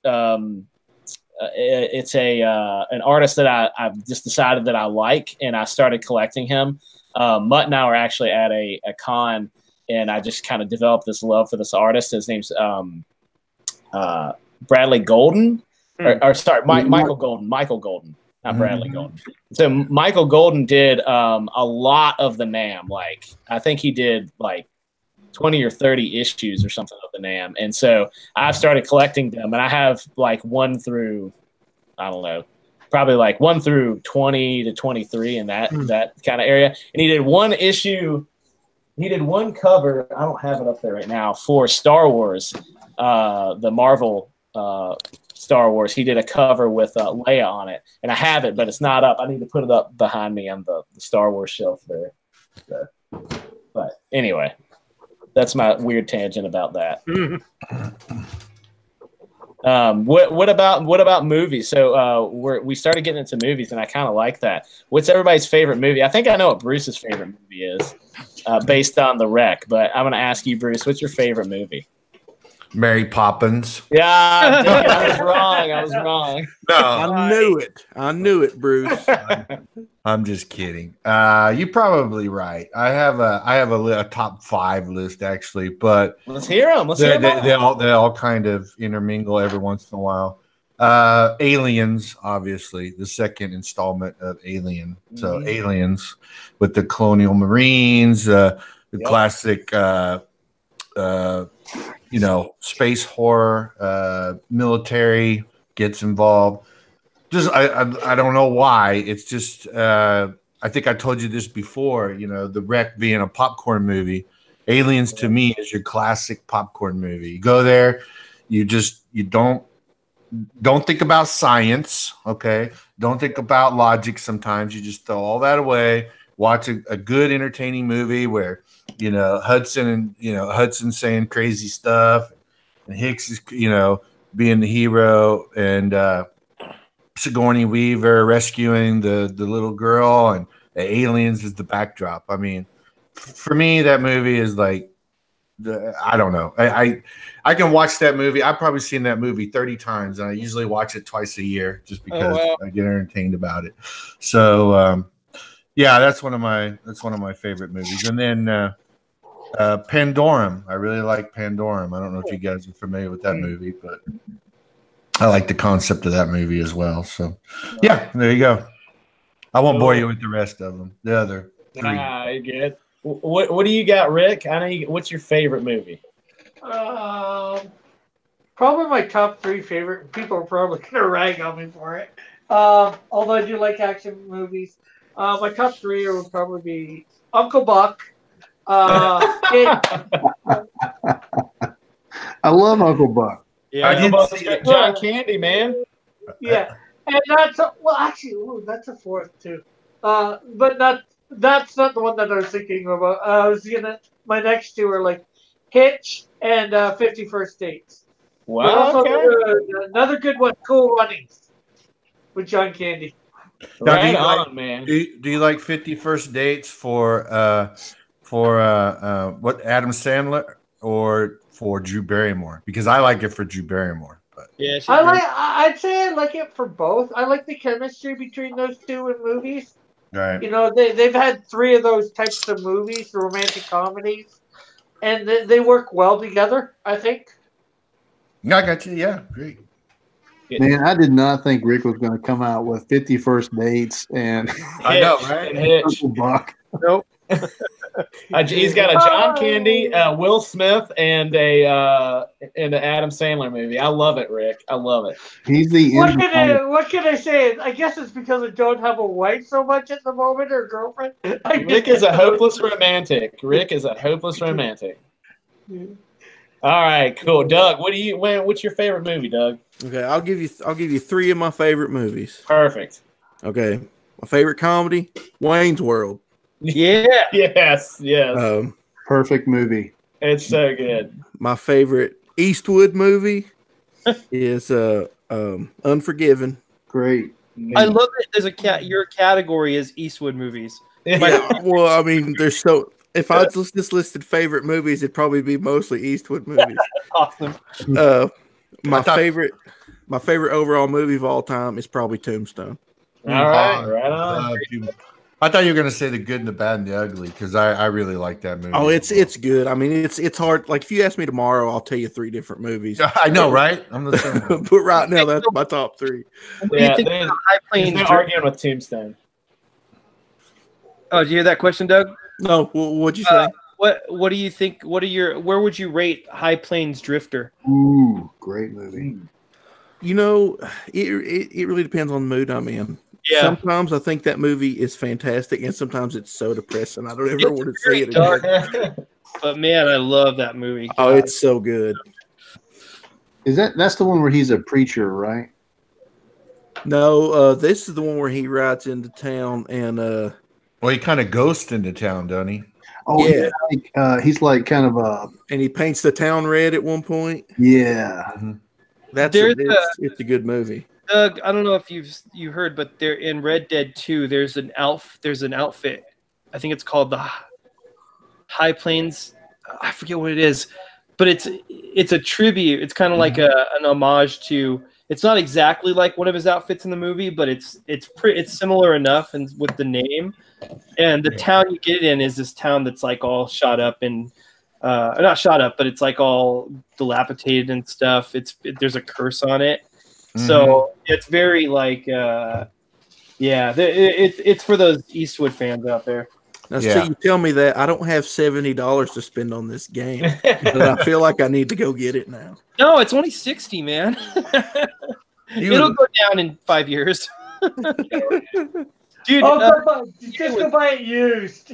It's an artist that I've just decided that I like, and I started collecting him. Mutt and I were actually at a con, and I just kind of developed this love for this artist. His name's Bradley Golden, or sorry, Michael Golden. Michael Golden. not Bradley Golden. So Michael Golden did a lot of the NAM. Like I think he did like 20 or 30 issues or something of the NAM. And so I've started collecting them, and I have like 1 through, I don't know, probably like 1 through 20 to 23 in that kind of area. And he did 1 issue. He did 1 cover. I don't have it up there right now for Star Wars, the Marvel Star Wars. He did a cover with Leia on it, and I have it, but it's not up. I need to put it up behind me on the Star Wars shelf there. So, but anyway, that's my weird tangent about that. What about movies? So we started getting into movies, and I kind of like that. What's everybody's favorite movie? I think I know what Bruce's favorite movie is, based on the Wreck. But I'm going to ask you, Bruce, what's your favorite movie? Mary Poppins. Yeah, I was wrong. I was wrong. No, I knew it. I knew it, Bruce. I'm just kidding. You're probably right. I have a top 5 list actually, but let's hear them. They all kind of intermingle every once in a while. Aliens, obviously, the second installment of Alien. So Aliens with the Colonial Marines, the classic. Space horror, military gets involved. Just I don't know why. It's just I think I told you this before. The Wreck being a popcorn movie, Aliens to me is your classic popcorn movie. You go there, you don't think about science, okay? Don't think about logic. Sometimes you just throw all that away. Watch a good entertaining movie where Hudson saying crazy stuff, and Hicks is being the hero, and Sigourney Weaver rescuing the little girl, and the aliens is the backdrop. I mean, for me, that movie is like I don't know. I can watch that movie. I've probably seen that movie 30 times, and I usually watch it twice a year just because I get entertained about it. So. Yeah, that's one of my favorite movies. And then Pandorum. I really like Pandorum. I don't know if you guys are familiar with that movie, but I like the concept of that movie as well. So, yeah, there you go. I won't bore you with the rest of them. The other 3. I get it. What do you got, Rick? I know. What's your favorite movie? Probably my top 3 favorite. People are probably gonna rag on me for it. Although I do like action movies. My top 3 would probably be Uncle Buck. I love Uncle Buck. Yeah, Uncle Buck's got John Candy, man. Yeah, and that's that's a 4th too. But that's not the one that I was thinking about. My next 2 are like Hitch and 50 First Dates. Wow, another good one, Cool Runnings with John Candy. Now, man. Do you like 50 First Dates for what, Adam Sandler or for Drew Barrymore? Because I like it for Drew Barrymore. But yeah, I'd say I like it for both. I like the chemistry between those 2 in movies. Right. They've had 3 of those types of movies, romantic comedies, and they work well together, I think. I got you. Yeah, great. Man, I did not think Rick was going to come out with 50 First Dates and I know, right? Uncle Buck. Nope. He's got a John Candy, Will Smith, and an Adam Sandler movie. I love it, Rick. I love it. He's the what can I say? I guess it's because I don't have a wife so much at the moment, or girlfriend. Rick is a hopeless romantic. Rick is a hopeless romantic. All right, cool. Doug, what's your favorite movie, Doug? Okay, I'll give you 3 of my favorite movies. Perfect. Okay, my favorite comedy, Wayne's World. Yeah. Yes. perfect movie. It's so good. My favorite Eastwood movie is Unforgiven. Great. I love it. Your category is Eastwood movies. Yeah, well, I mean, there's so. If I just listed favorite movies, it'd probably be mostly Eastwood movies. Awesome. My favorite overall movie of all time is probably Tombstone. All right, right on. I thought you were going to say The Good and the Bad and the Ugly because I really like that movie. Oh, it's good. I mean, it's hard. Like if you ask me tomorrow, I'll tell you 3 different movies. I know, right? I'm the same one. But right now, that's my top 3. What do you think there's, about High there's Plains no Drift? arguing with Tombstone. Oh, did you hear that question, Doug? No, what'd you say? What do you think? Where would you rate High Plains Drifter? Ooh, great movie. You know, it really depends on the mood I'm in. Yeah. Sometimes I think that movie is fantastic, and sometimes it's so depressing I don't ever want to see it dark. again. But man, I love that movie. Oh, God. it's so good. That's the one where he's a preacher, right? No, this is the one where he rides into town and Well, he kind of ghosts into town, doesn't he? Oh Yeah. yeah, he's like kind of a and he paints the town red at one point. yeah. It's a good movie. Doug, I don't know if you heard, but there in Red Dead 2, there's an outfit. I think it's called the High Plains. I forget what it is, but it's a tribute. It's kind of like an homage to. It's not exactly like one of his outfits in the movie, but it's similar enough, and with the name. And the town you get in is this town that's like all shot up and not shot up, but it's like all dilapidated and stuff. There's a curse on it. So it's very like, it's for those Eastwood fans out there. Now, so you tell me that I don't have $70 to spend on this game, but I feel like I need to go get it now. No, it's only 60, man. It'll go down in 5 years. Dude, just go buy it used.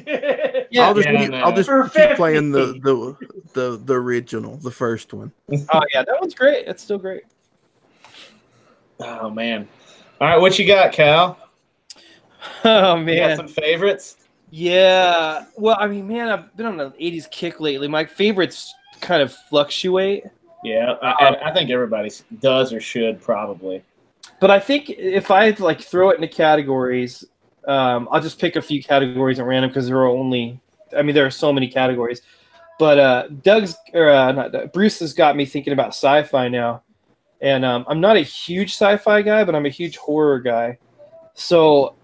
I'll just For keep 50. playing the original, the first one. Oh yeah, that one's great. It's still great. Oh man! All right, what you got, Cal? Oh You man, got some favorites? yeah. Well, I mean, man, I've been on an '80s kick lately. My favorites kind of fluctuate. Yeah, I think everybody does or should probably. But I think if I like throw it into categories, I'll just pick a few categories at random because there are so many categories. But Bruce has got me thinking about sci-fi now, and I'm not a huge sci-fi guy, but I'm a huge horror guy. So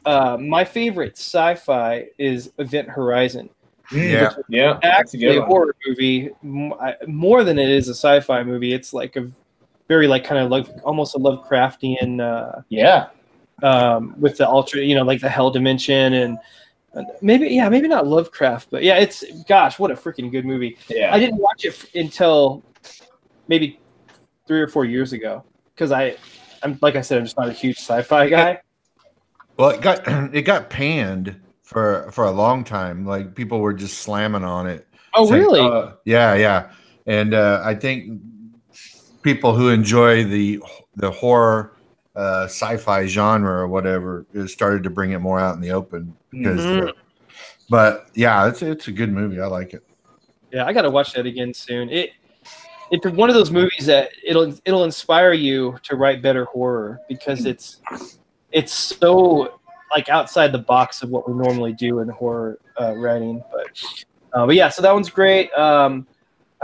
my favorite sci-fi is Event Horizon. Yeah, Actually, a horror movie more than it is a sci-fi movie. It's like a very like kind of like almost a Lovecraftian with the like the hell dimension and maybe not Lovecraft, but yeah, it's what a freaking good movie. Yeah, I didn't watch it until maybe 3 or 4 years ago because I'm like I said, I'm just not a huge sci-fi guy. Well, it got panned for a long time. Like people were just slamming on it. Oh, saying, really? Yeah. And I think people who enjoy the horror sci-fi genre or whatever started to bring it more out in the open because but yeah, it's a good movie. I like it. Yeah, I got to watch that again soon. It's one of those movies that it'll inspire you to write better horror because it's so like outside the box of what we normally do in horror writing. But yeah, so that one's great. I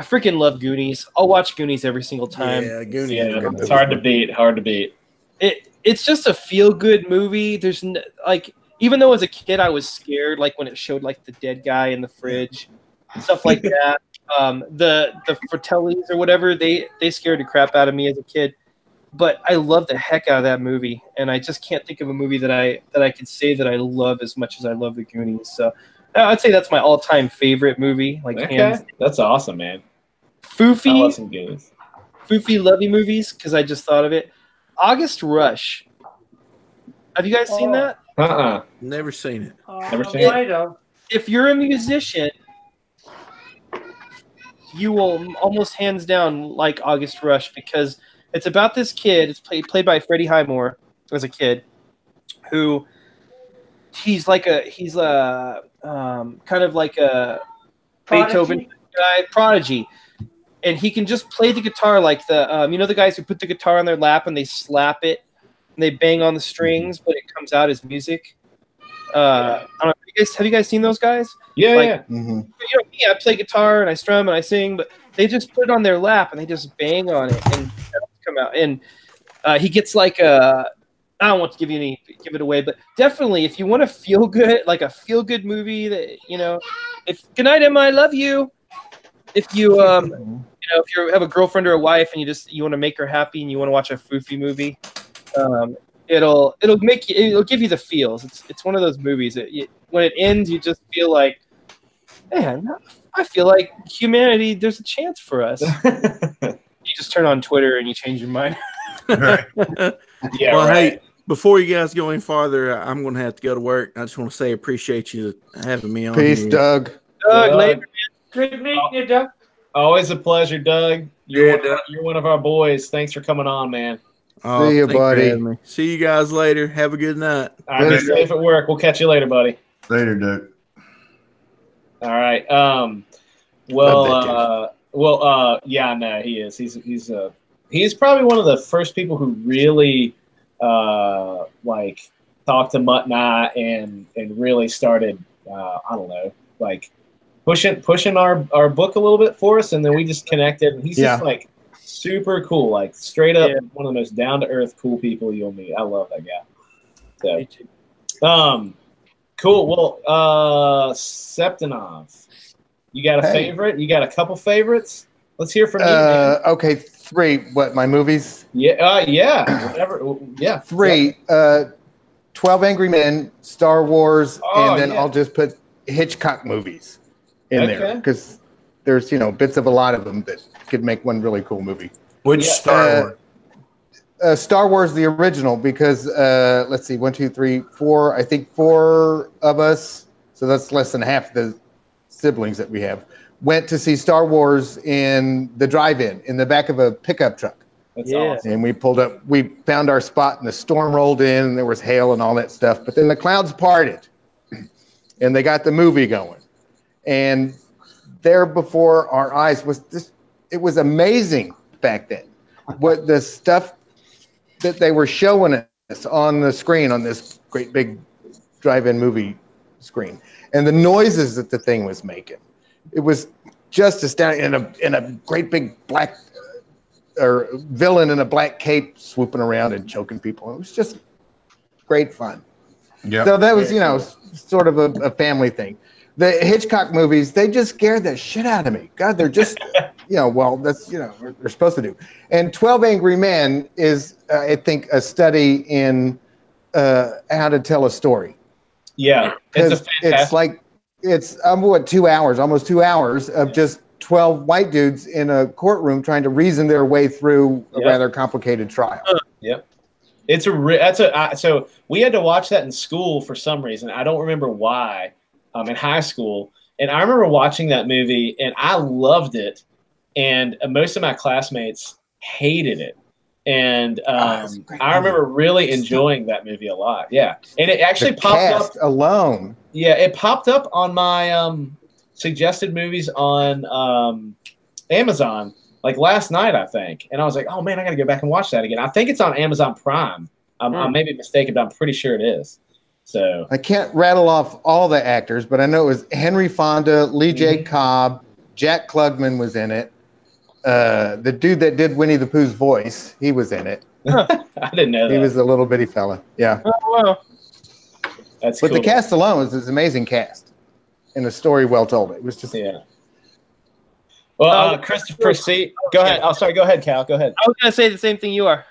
freaking love Goonies. I'll watch Goonies every single time. Yeah, Goonies. Yeah, it's hard to beat. It's just a feel-good movie. There's like, even though as a kid I was scared, like when it showed like the dead guy in the fridge, stuff like that. The Fratellis or whatever, they scared the crap out of me as a kid. But I love the heck out of that movie, and I just can't think of a movie that I could say that I love as much as I love the Goonies. So I'd say that's my all-time favorite movie. Like, hands. That's awesome, man. Foofy, I love some Goonies. Foofy lovey movies because I just thought of it. August Rush. Have you guys seen that? Never seen it. Never seen it. If you're a musician, you will almost hands down like August Rush because it's about this kid. It's played by Freddie Highmore as a kid, who he's kind of like a Beethoven guy, prodigy, and he can just play the guitar like the the guys who put the guitar on their lap and they slap it and they bang on the strings, but it comes out as music. I don't know, have you guys seen those guys? Yeah, me, I play guitar and I strum and I sing, but they just put it on their lap and they just bang on it and come out. And he gets like I don't want to give it away, but definitely if you want to feel good, like a feel good movie that if Good Night Emma, I Love You. If you if you have a girlfriend or a wife and you want to make her happy and you want to watch a foofy movie, it'll give you the feels. It's one of those movies that when it ends, you just feel like, man, I feel like humanity. There's a chance for us. You just turn on Twitter and you change your mind. Right. Yeah, well, right. hey, before you guys go any farther, I'm going to have to go to work. I just want to say appreciate you having me on. Peace, here. Doug. Doug, later. Good meeting you, Doug. Always a pleasure, Doug. You're Yeah, one of our boys. Thanks for coming on, man. Oh, See you, thanks for buddy. having me. See you guys later. Have a good night. All right, be safe at work. We'll catch you later, buddy. Later, Doug. All right. Yeah, no, he is. He's probably one of the first people who really like talked to Mutt and I and really started I don't know, like pushing our book a little bit for us, and then we just connected, and he's just like super cool, like straight up one of the most down to earth cool people you'll meet. I love that guy. So cool. Well, Septinov, you got a favorite? You got a couple favorites? Let's hear from you, man. Okay, 3. What, my movies? Yeah, whatever. Yeah. 3. 12 Angry Men, Star Wars, and then I'll just put Hitchcock movies in there because there's bits of a lot of them that could make one really cool movie. Which Star Wars? Star Wars, the original, because let's see, 1, 2, 3, 4. I think 4 of us, so that's less than half the siblings that we have, went to see Star Wars in the drive-in in the back of a pickup truck. That's awesome. And we pulled up, we found our spot, and the storm rolled in, and there was hail and all that stuff. But then the clouds parted, and they got the movie going. And there before our eyes was this, it was amazing back then. What the stuff that they were showing us on the screen, on this great big drive-in movie screen, and the noises that the thing was making. It was just astounding, in a great big black or villain in a black cape swooping around and choking people. It was just great fun. Yeah. So that was, sort of a family thing. The Hitchcock movies, they just scared the shit out of me. God, they're just, well, that's, they're supposed to do. And 12 Angry Men is, I think, a study in how to tell a story. Yeah. It's like, almost 2 hours of just 12 white dudes in a courtroom trying to reason their way through a rather complicated trial. Yep. So we had to watch that in school for some reason. I don't remember why. In high school, and I remember watching that movie, and I loved it, and most of my classmates hated it. And I remember really enjoying that movie a lot. Yeah, and it actually popped up alone. Yeah, it popped up on my suggested movies on Amazon like last night, I think, and I was like, oh man, I got to go back and watch that again. I think it's on Amazon Prime. I may be mistaken, but I'm pretty sure it is. So I can't rattle off all the actors, but I know it was Henry Fonda, Lee J. Cobb, Jack Klugman was in it. The dude that did Winnie the Pooh's voice, he was in it. I didn't know that. He was a little bitty fella. Yeah. Oh, wow. That's but cool. the cast alone was an amazing cast and a story well told. It was just Well, Christopher C. Go ahead. Oh, sorry. Go ahead, Cal. Go ahead. I was going to say the same thing you are.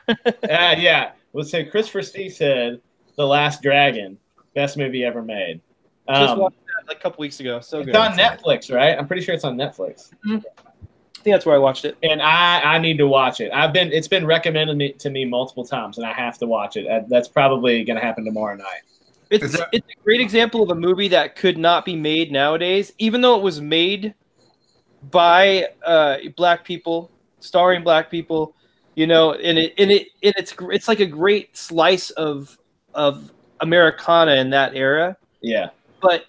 Yeah. Let's say Christopher C. said The Last Dragon, best movie ever made. Just watched that like a couple weeks ago. So good. It's on Netflix, right? I'm pretty sure it's on Netflix. Mm-hmm. I think that's where I watched it. And I need to watch it. It's been recommended to me multiple times, and I have to watch it. That's probably going to happen tomorrow night. It's a great example of a movie that could not be made nowadays, even though it was made by black people, starring black people, and it's like a great slice of Americana in that era. Yeah. But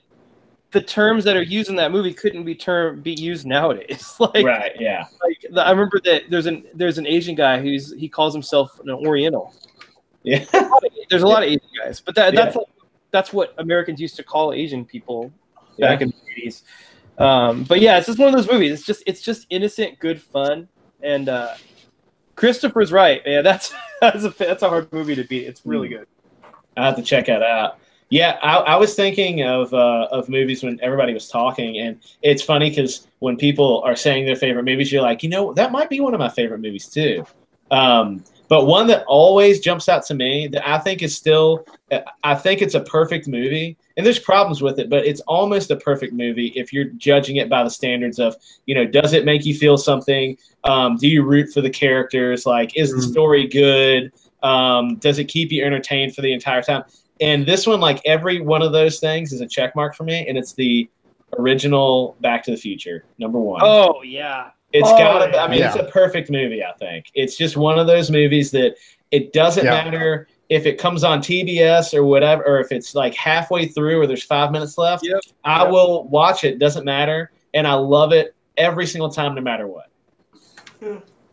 the terms that are used in that movie couldn't be used nowadays. Right. Yeah. I remember that there's an Asian guy he calls himself an Oriental. Yeah. There's a lot of Asian guys, but that's what Americans used to call Asian people back in the 80s. But yeah, it's just one of those movies. It's just innocent, good fun, and Christopher's right. Yeah, that's a hard movie to beat. It's really good. I have to check that out. Yeah, I was thinking of movies when everybody was talking, and it's funny because when people are saying their favorite movies, you're like, that might be one of my favorite movies too. But one that always jumps out to me that I think is I think it's a perfect movie, and there's problems with it, but it's almost a perfect movie if you're judging it by the standards of, does it make you feel something? Do you root for the characters? Like, is the story good? Does it keep you entertained for the entire time? And this one, like every one of those things, is a check mark for me, and it's the original Back to the Future, #1. Oh, yeah. It's it's a perfect movie, I think. It's just one of those movies that it doesn't matter if it comes on TBS or whatever, or if it's like halfway through or there's 5 minutes left. Yep. I will watch it. Doesn't matter. And I love it every single time, no matter what.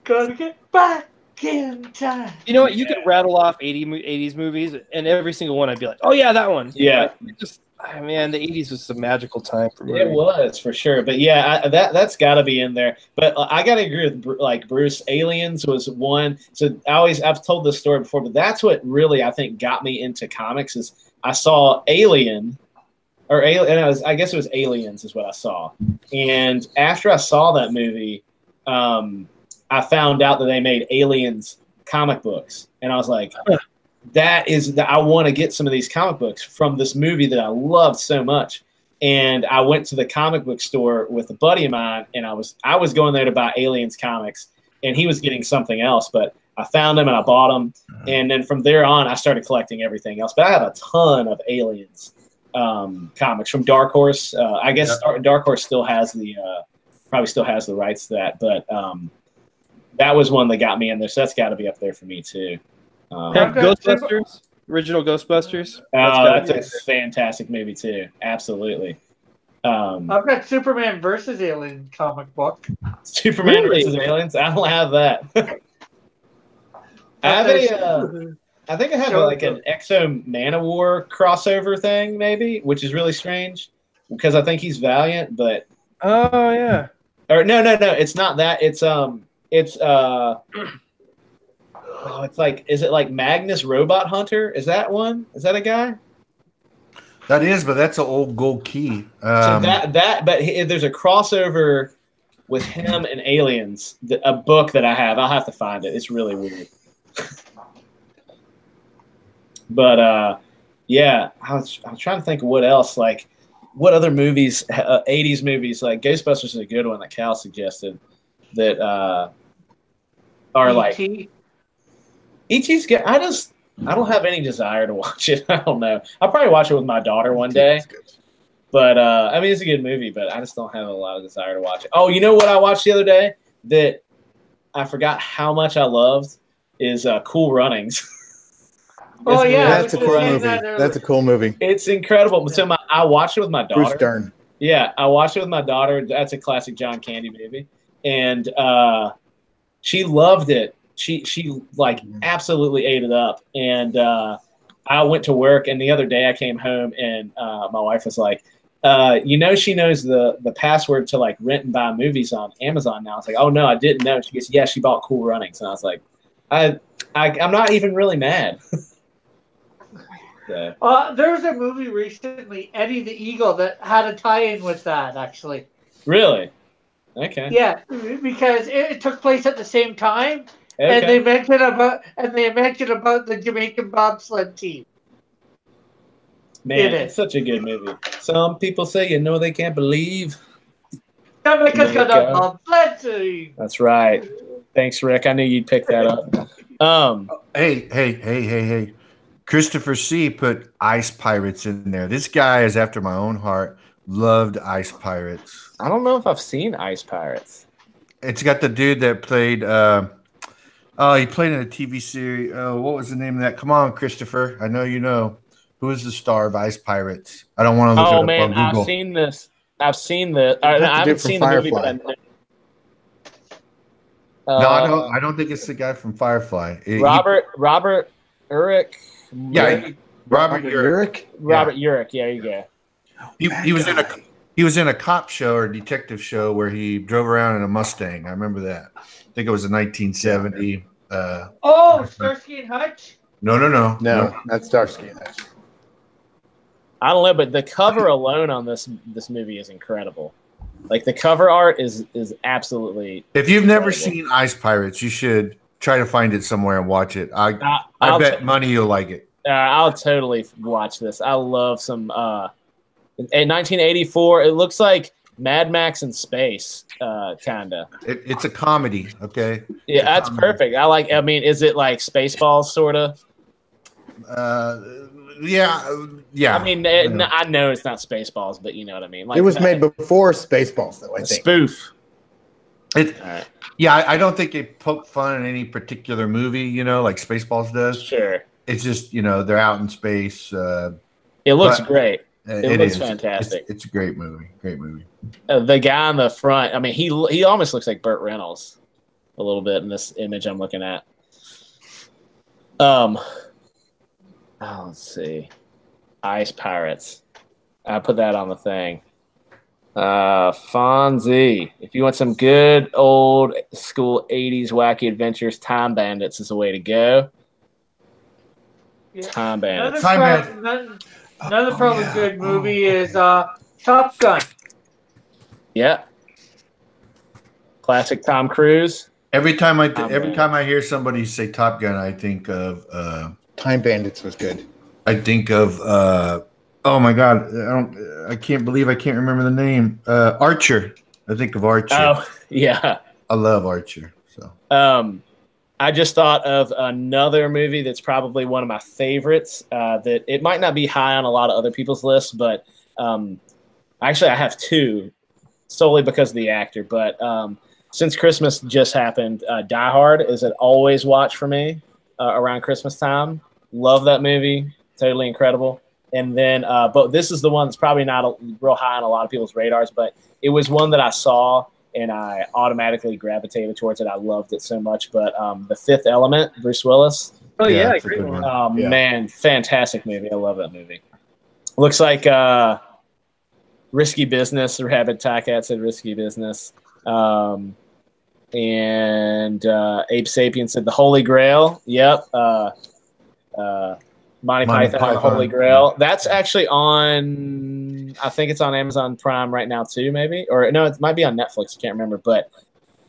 Gotta get back in time. You know what? You could rattle off 80s movies, and every single one I'd be like, oh, yeah, that one. Yeah. Man, the 80s was a magical time for me. It was, for sure. But yeah, that's got to be in there. But I got to agree with like Bruce. Aliens was one. So I've told this story before, but that's what really I think got me into comics is I saw I guess it was Aliens is what I saw. And after I saw that movie, I found out that they made Aliens comic books, and I was like, I want to get some of these comic books from this movie that I loved so much. And I went to the comic book store with a buddy of mine, and I was going there to buy Aliens comics, and he was getting something else, but I found them and I bought them. And then from there on, I started collecting everything else. But I have a ton of Aliens comics from Dark Horse. I guess Dark Horse still has probably still has the rights to that, but that was one that got me in there. So that's got to be up there for me too. Ghostbusters, original Ghostbusters. That's a fantastic movie too. Absolutely. I've got Superman versus Alien comic book. Superman versus Aliens. I don't have that. I think I have an Exo Man-O-War crossover thing, maybe, which is really strange because I think he's Valiant, but oh yeah. Or no, it's not that. It's like, is it like Magnus Robot Hunter? Is that one? Is that a guy? That is, but that's an old gold key. So there's a crossover with him and Aliens, a book that I have. I'll have to find it. It's really weird. But yeah, I was trying to think of what else, like what other movies, 80s movies, like Ghostbusters is a good one that Cal suggested that are like E.T.'s good. I don't have any desire to watch it. I don't know. I'll probably watch it with my daughter one day. But I mean, it's a good movie, but I just don't have a lot of desire to watch it. Oh, you know what I watched the other day that I forgot how much I loved is Cool Runnings. Oh yeah, that's a cool movie. That's a cool movie. It's incredible. So I watched it with my daughter. Bruce Dern. Yeah, I watched it with my daughter. That's a classic John Candy movie, and she loved it. She like absolutely ate it up. And I went to work, and the other day I came home, and my wife was like, she knows the password to like rent and buy movies on Amazon now. I was like, oh no, I didn't know. She goes, yeah, she bought Cool Runnings, and I was like, I'm not even really mad. There was a movie recently, Eddie the Eagle, that had a tie-in with that, actually. Really? Okay. Yeah, because it took place at the same time, okay. and they mentioned about the Jamaican bobsled team. Man, it's such a good movie. Some people say, they can't believe. Jamaica's got a bobsled team. That's right. Thanks, Rick. I knew you'd pick that up. Hey. Christopher C. put Ice Pirates in there. This guy is after my own heart. Loved Ice Pirates. I don't know if I've seen Ice Pirates. It's got the dude that played he played in a TV series. What was the name of that? Come on, Christopher. I know you know. Who is the star of Ice Pirates? I don't want to look it up on Google. I've seen this. I've seen the I haven't seen the movie, but no, I don't think it's the guy from Firefly. Robert Urich. Yeah, Robert Urich. Robert Urich. Yeah, you go. He was in a cop show or detective show where he drove around in a Mustang. I remember that. I think it was in 1970. Starsky and Hutch. No. No, not Starsky and Hutch. I don't know, but the cover alone on this movie is incredible. Like the cover art is absolutely. If you've never incredible. seen Ice Pirates, you should try to find it somewhere and watch it. I bet money you'll like it. I'll totally watch this. I love some. In 1984, it looks like Mad Max in space, kinda. It's a comedy, okay? Yeah, that's perfect. I mean, is it like Spaceballs, sorta? Yeah. I mean, I know it's not Spaceballs, but you know what I mean. Like, It was made before Spaceballs, though, I think. Spoof. Right. Yeah, I don't think they poke fun in any particular movie, like Spaceballs does. Sure. It's just, they're out in space. It looks great. It looks is fantastic. It's a great movie. Great movie. The guy on the front, I mean, he almost looks like Burt Reynolds a little bit in this image I'm looking at. Let's see. Ice Pirates. I put that on the thing. Fonzie. If you want some good old school 80s wacky adventures, Time Bandits is the way to go. Yeah. Time Bandits. Another probably good movie is Top Gun. Yeah. Classic Tom Cruise. Every time I hear somebody say Top Gun, I think of Time Bandits was good. I think of oh my god, I can't believe I can't remember the name. Archer. I think of Archer. Oh, yeah. I love Archer. So I just thought of another movie that's probably one of my favorites. That it might not be high on a lot of other people's lists, but actually I have two solely because of the actor. But since Christmas just happened, Die Hard is an always watch for me around Christmas time. Love that movie. Totally incredible. And then, but this is the one that's probably not real high on a lot of people's radars, but it was one that I saw and I automatically gravitated towards it. I loved it so much. But The Fifth Element, Bruce Willis. Oh, yeah, great one. Oh, yeah. Man, fantastic movie. I love that movie. Looks like Risky Business. Rabbit Tycat said Risky Business. And Abe Sapien said The Holy Grail. Yep. Monty Python and the Holy Grail. That's actually on, I think it's on Amazon Prime right now too, maybe. Or no, it might be on Netflix. I can't remember, but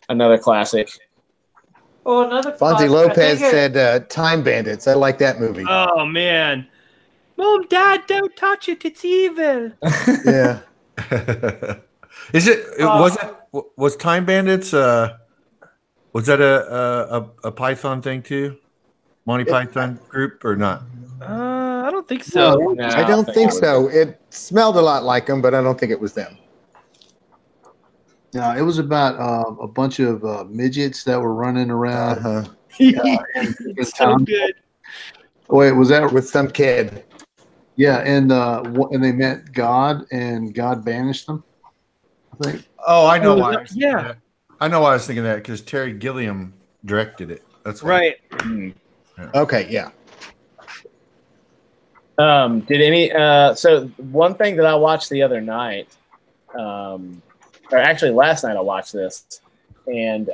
another classic. Oh, another Fonzie Lopez said Time Bandits. I like that movie. Oh, man. Mom, Dad, don't touch it. It's evil. Yeah. Is it? Was Time Bandits? Was that a Python thing too? Monty Python group or not? I don't think so. No, I don't think so. It smelled a lot like them, but I don't think it was them. No, it was about a bunch of midgets that were running around. It's so good. Wait, was that with some kid? Yeah, and they met God, and God banished them, I think. Oh, I know why. Yeah, I know why I was thinking that because Terry Gilliam directed it. That's why. Right. Yeah. Okay, yeah. Did any? So one thing that I watched the other night, or actually last night I watched this, and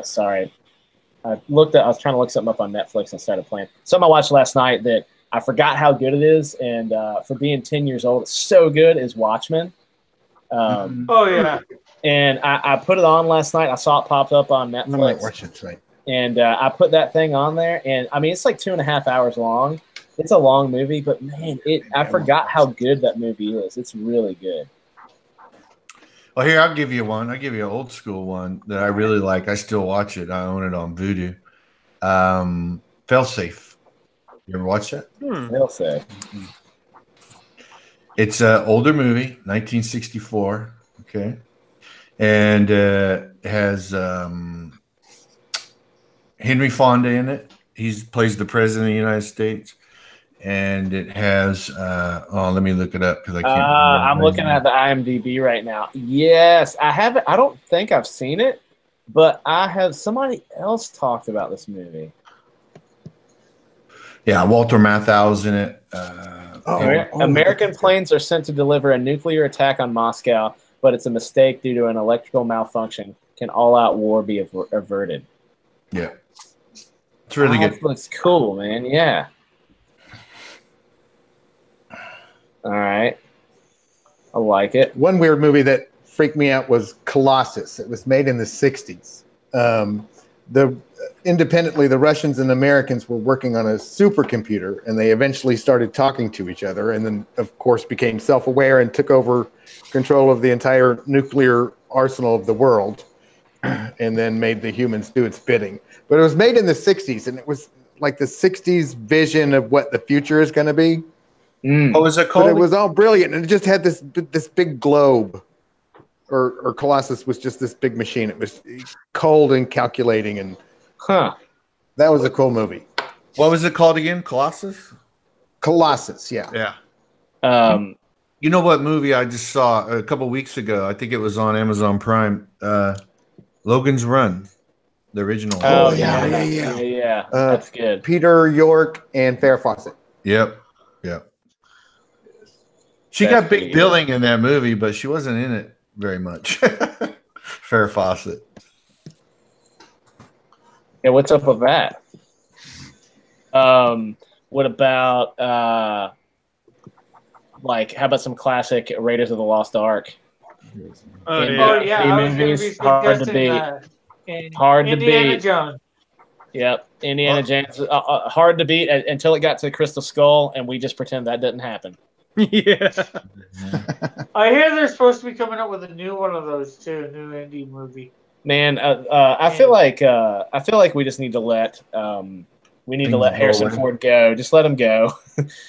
sorry, I was trying to look something up on Netflix and started playing. Something I watched last night that I forgot how good it is, and for being 10 years old, it's so good. Is Watchmen. Oh yeah. And I put it on last night. I saw it popped up on Netflix. I might watch it tonight. And I put that thing on there, and I mean it's like 2.5 hours long. It's a long movie, but man, I forgot how good that movie is. It's really good. Well, here I'll give you one. I'll give you an old school one that I really like. I still watch it. I own it on Vudu. Failsafe. You ever watch that? Failsafe. It's an older movie, 1964. Okay, and it has Henry Fonda in it. He plays the president of the United States. And it has let me look it up because I can't remember. I'm looking at the IMDb right now. Yes, I haven't. I don't think I've seen it, but I have. Somebody else talked about this movie. Yeah, Walter Matthau's in it. American planes are sent to deliver a nuclear attack on Moscow, but it's a mistake due to an electrical malfunction. Can all-out war be averted? Yeah. It's really good. Looks cool, man. Yeah. All right. I like it. One weird movie that freaked me out was Colossus. It was made in the 60s. Independently, the Russians and Americans were working on a supercomputer, and they eventually started talking to each other, and then, of course, became self-aware and took over control of the entire nuclear arsenal of the world, and then made the humans do its bidding. But it was made in the 60s, and it was like the 60s vision of what the future is going to be. What was it called? But it was all brilliant, and it just had this big globe. Or Colossus was just this big machine. It was cold and calculating, and that was a cool movie. What was it called again? Colossus? Colossus, yeah. Yeah. You know what movie I just saw a couple weeks ago? I think it was on Amazon Prime. Logan's Run, the original. Oh, yeah. That's good. Peter York and Farrah Fawcett. Yep. She got big billing in that movie, but she wasn't in it very much. Farrah Fawcett. Yeah, what's up with that? What about like how about some classic Raiders of the Lost Ark? Movies, hard to beat. Hard to beat. Indiana Jones. Yep, Indiana Jones. Hard to beat until it got to the Crystal Skull, and we just pretend that didn't happen. Yeah. I hear they're supposed to be coming up with a new one of those too, a new indie movie. Man, I feel like we just need to let Harrison Ford go. Just let him go.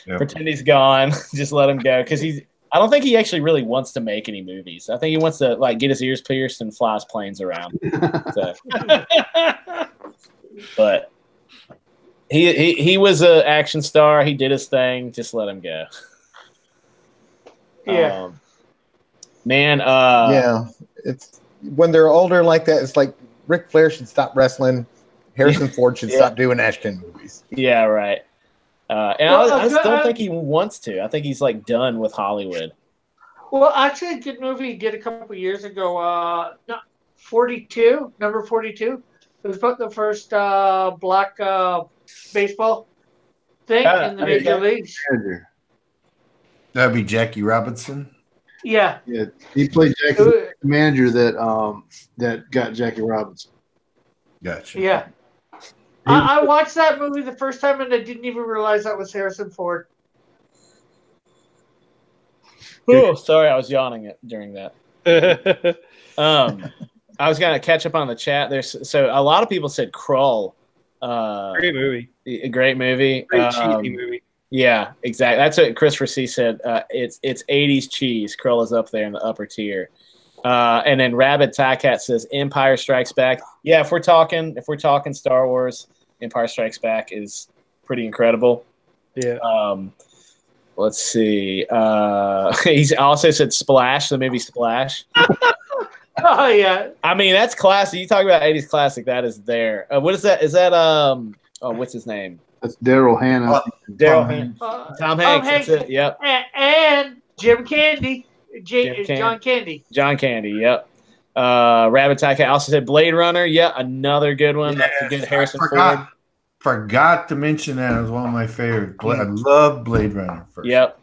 Yep. Pretend he's gone. Just let him go because I don't think he actually really wants to make any movies. I think he wants to like get his ears pierced and fly his planes around. So. But he was an action star. He did his thing. Just let him go. Yeah. Man. Yeah. It's when they're older like that, it's like Ric Flair should stop wrestling. Harrison Ford should stop doing action movies. Yeah, right. And I just don't think he wants to. I think he's like done with Hollywood. Well, actually, a good movie he did a couple of years ago. 42, number 42. It was about the first black baseball thing in the major leagues. That'd be Jackie Robinson. Yeah. Yeah, he played Jackie, the manager that got Jackie Robinson. Gotcha. Yeah. I watched that movie the first time and I didn't even realize that was Harrison Ford. Oh, sorry, I was yawning during that. I was gonna catch up on the chat. So a lot of people said Krull. Great movie. A great movie. Great cheesy movie. Yeah, exactly. That's what Christopher C said. It's 80s cheese. Krull is up there in the upper tier. And then Rabid Tycat says Empire Strikes Back. Yeah, if we're talking Star Wars, Empire Strikes Back is pretty incredible. Yeah. Let's see. He's also said Splash, the movie Splash. Oh yeah. I mean, that's classic. You talk about 80s classic, that is there. What is that? Is that what's his name? That's Daryl Hannah. Tom Hanks. That's it. Yep. And Jim Candy. John Candy. John Candy, yep. Rabbit Tycat also said Blade Runner. Yeah, another good one. Yes, That's a good Harrison Ford. Forgot to mention that. It was one of my favorites. I love Blade Runner. First. Yep.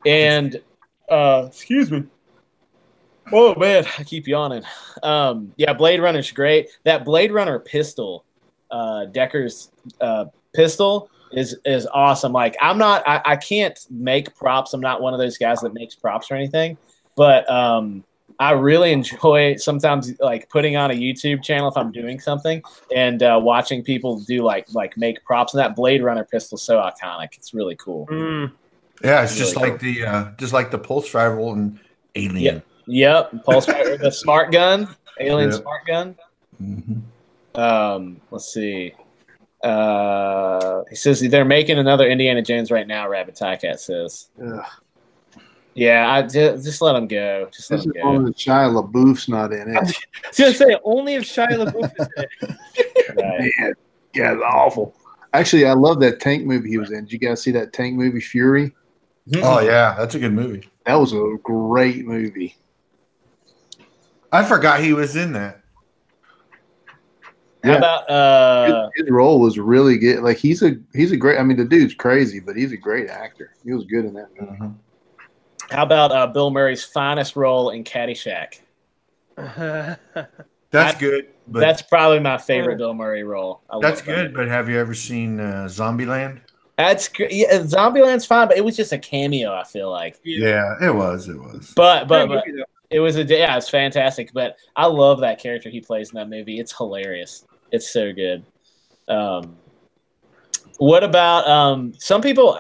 And excuse me. Oh man, I keep yawning. Yeah, Blade Runner's great. That Blade Runner pistol, Decker's pistol is awesome. Like I can't make props. I'm not one of those guys that makes props or anything, but I really enjoy sometimes like putting on a YouTube channel if I'm doing something and watching people do like make props. And that Blade Runner pistol is so iconic. It's really cool. Yeah, it's just really like the pulse rifle and Alien. Yep. Pulse the smart gun, Alien smart gun. Mm-hmm. Let's see. He says they're making another Indiana Jones right now. Rabbit Tycat says. Ugh. Yeah, I just let him go. Just let him go. Only Shia LaBeouf's not in it. I was gonna say only if Shia LaBeouf is in it. Right. Man, yeah, it's awful. Actually, I love that tank movie he was in. Did you guys see that tank movie, Fury? Oh yeah, that's a good movie. That was a great movie. I forgot he was in that. How about his role was really good. Like he's a great. I mean, the dude's crazy, but he's a great actor. He was good in that movie. how about Bill Murray's finest role in Caddyshack? That's good. But That's probably my favorite Bill Murray role. that's good. But have you ever seen Zombieland? That's yeah, Zombieland's fine, but it was just a cameo. I feel like. Yeah, it was. But it was it's fantastic. But I love that character he plays in that movie. It's hilarious. It's so good. What about some people?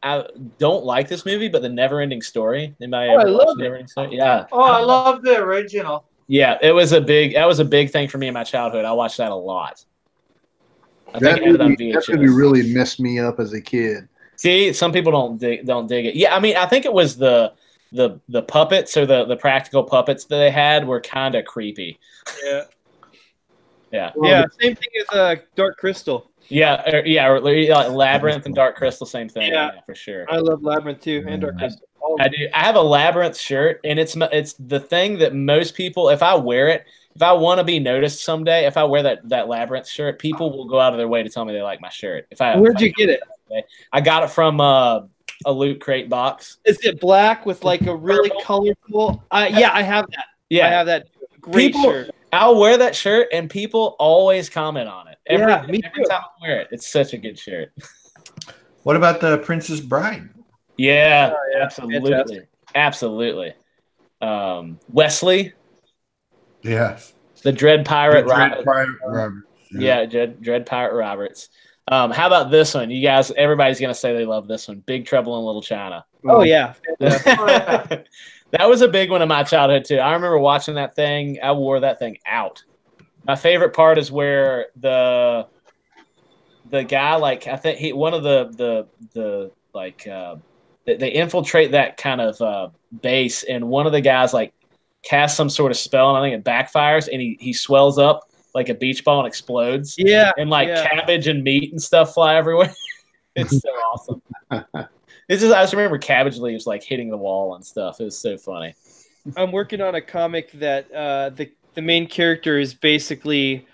I don't like this movie, but the Never-Ending Story. Anybody ever watched Never-Ending Story? Yeah. Oh, I love the original. Yeah, that was a big thing for me in my childhood. I watched that a lot. I think I had it on VHS. That movie really messed me up as a kid. See, some people don't dig it. Yeah, I mean, I think it was the puppets or the practical puppets that they had were kind of creepy. Yeah. Yeah. Yeah. Same thing as Dark Crystal. Yeah. Labyrinth and Dark Crystal, same thing. Yeah, for sure. I love Labyrinth too, and Dark Crystal. I do. I have a Labyrinth shirt, and it's the thing that most people, if I wear it, if I want to be noticed someday, if I wear that Labyrinth shirt, people will go out of their way to tell me they like my shirt. Where'd you get it? I got it from a Loot Crate box. Is it black with like a really colorful? Yeah, I have that. Yeah, I have that. Great shirt. I'll wear that shirt, and people always comment on it. Every time I wear it, it's such a good shirt. What about the Princess Bride? Yeah, absolutely, fantastic. Absolutely. Wesley. Yes. The Dread Pirate Roberts. Yeah, Dread Pirate Roberts. How about this one? You guys, everybody's gonna say they love this one. Big Trouble in Little China. Oh yeah. That was a big one in my childhood too. I remember watching that thing. I wore that thing out. My favorite part is where the guy, like, I think they infiltrate that kind of base, and one of the guys like casts some sort of spell, and I think it backfires, and he swells up like a beach ball and explodes. Yeah, and cabbage and meat and stuff fly everywhere. It's so awesome. I just remember cabbage leaves like hitting the wall and stuff. It was so funny. I'm working on a comic that the main character is basically,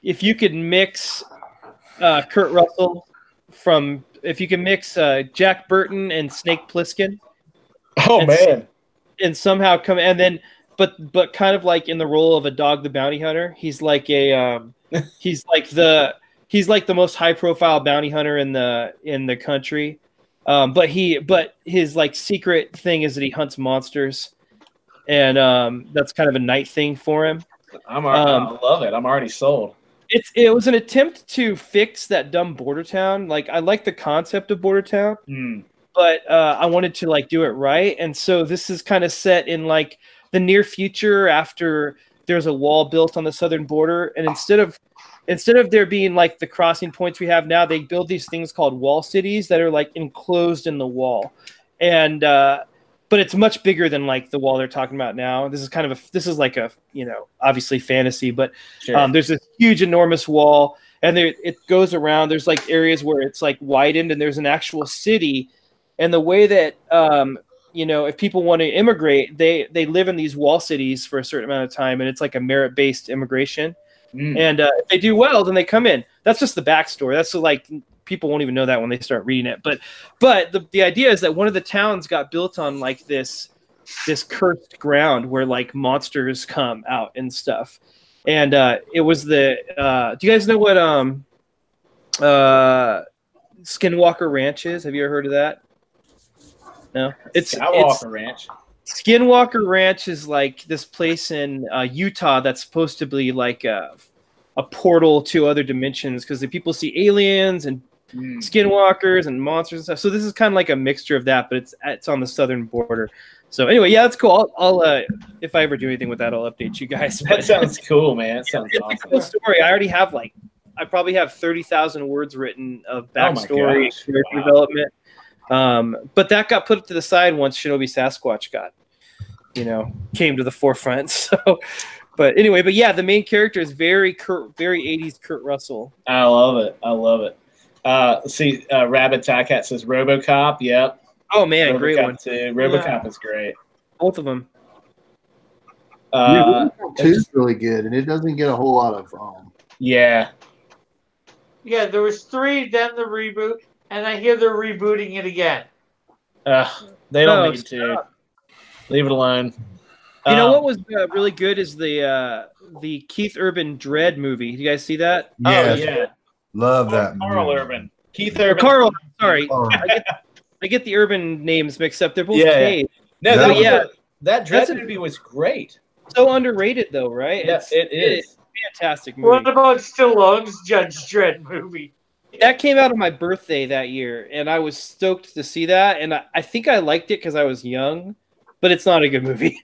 if you could mix Kurt Russell if you can mix Jack Burton and Snake Plissken. Oh man! And somehow but kind of like in the role of a Dog the Bounty Hunter. He's like he's like the most high profile bounty hunter in the country. But his like secret thing is that he hunts monsters, and that's kind of a night thing for him. I love it. I'm already sold. It was an attempt to fix that dumb Border Town. Like, I like the concept of Border Town, but I wanted to like do it right. And so this is kind of set in like the near future after there's a wall built on the southern border, and instead of there being like the crossing points we have now, they build these things called wall cities that are like enclosed in the wall. And but it's much bigger than like the wall they're talking about now. This is like a, obviously fantasy, but sure. There's this huge, enormous wall, and it goes around. There's like areas where it's like widened, and there's an actual city. And the way that if people want to immigrate, they live in these wall cities for a certain amount of time, and it's like a merit-based immigration. And if they do well, then they come in. That's just the backstory. That's like people won't even know that when they start reading it. But the idea is that one of the towns got built on like this cursed ground where like monsters come out and stuff. And it was do you guys know what Skinwalker Ranch is? Have you ever heard of that? No, it's Ranch. Skinwalker Ranch is like this place in Utah that's supposed to be like a portal to other dimensions, because the people see aliens and skinwalkers and monsters and stuff. So this is kind of like a mixture of that, but it's on the southern border. So anyway, yeah, that's cool. I'll if I ever do anything with that, I'll update you guys. That sounds cool, man. It sounds awesome. A cool story. I already have I probably have 30,000 words written of backstory, character development. But that got put to the side once Shinobi Sasquatch came to the forefront. So, but yeah, the main character is very 80s Kurt Russell. I love it. Let's see, Rabbit Tycat says RoboCop. Yep. Oh man, RoboCop great one too. RoboCop is great. Both of them. RoboCop 2 is really good, and it doesn't get a whole lot of Yeah. Yeah, there was 3, then the reboot, and I hear they're rebooting it again. They don't need to. Leave it alone. You know what was really good is the Keith Urban Dread movie. You guys see that? Yes. Oh yeah, Love that. Carl movie. Urban, Keith Urban. Carl, sorry, Oh. I get the Urban names mixed up. They're both Yeah. K's. No, That that Dread movie was great. So underrated though, right? Yes, it is. It's a fantastic movie. What about Stallone's Judge Dredd movie? That came out on my birthday that year, and I was stoked to see that. And I think I liked it because I was young, but it's not a good movie.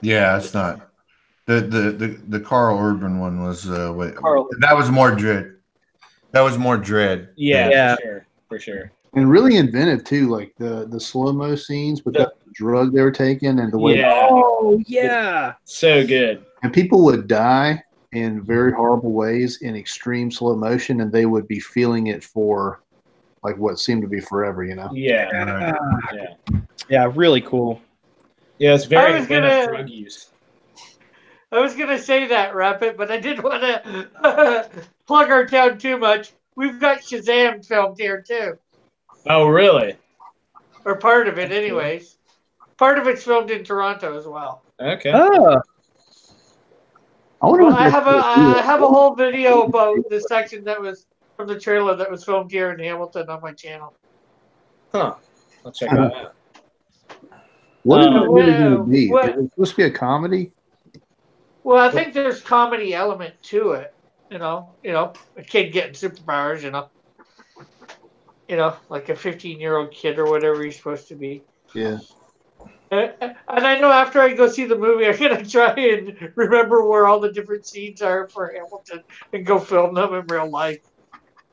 Yeah, it's not. The Carl Urban one was Carl. that was more Dread. That was more Dread. Yeah, for sure. And really inventive too, like the slow-mo scenes with the drug they were taking and the way. Yeah. Oh yeah, So good. And people would die in very horrible ways in extreme slow motion, and they would be feeling it for like what seemed to be forever, you know? Yeah. yeah, really cool. Yeah, it's very I was inventive gonna- drug use. I was going to say that, Rapid, but I didn't want to plug our town too much. We've got Shazam filmed here, too. Oh, really? Or part of it, anyways. Part of it's filmed in Toronto as well. Okay. Oh, I wonder Well, what I have a whole video about the section that was from the trailer that was filmed here in Hamilton on my channel. Huh. I'll check that out. what is it really going to be? what- Is it supposed to be a comedy? Well, I think there's comedy element to it. You know, a kid getting superpowers. Like a 15-year-old kid or whatever he's supposed to be. Yeah. And I know after I go see the movie, I'm gonna try and remember where all the different scenes are for Hamilton and go film them in real life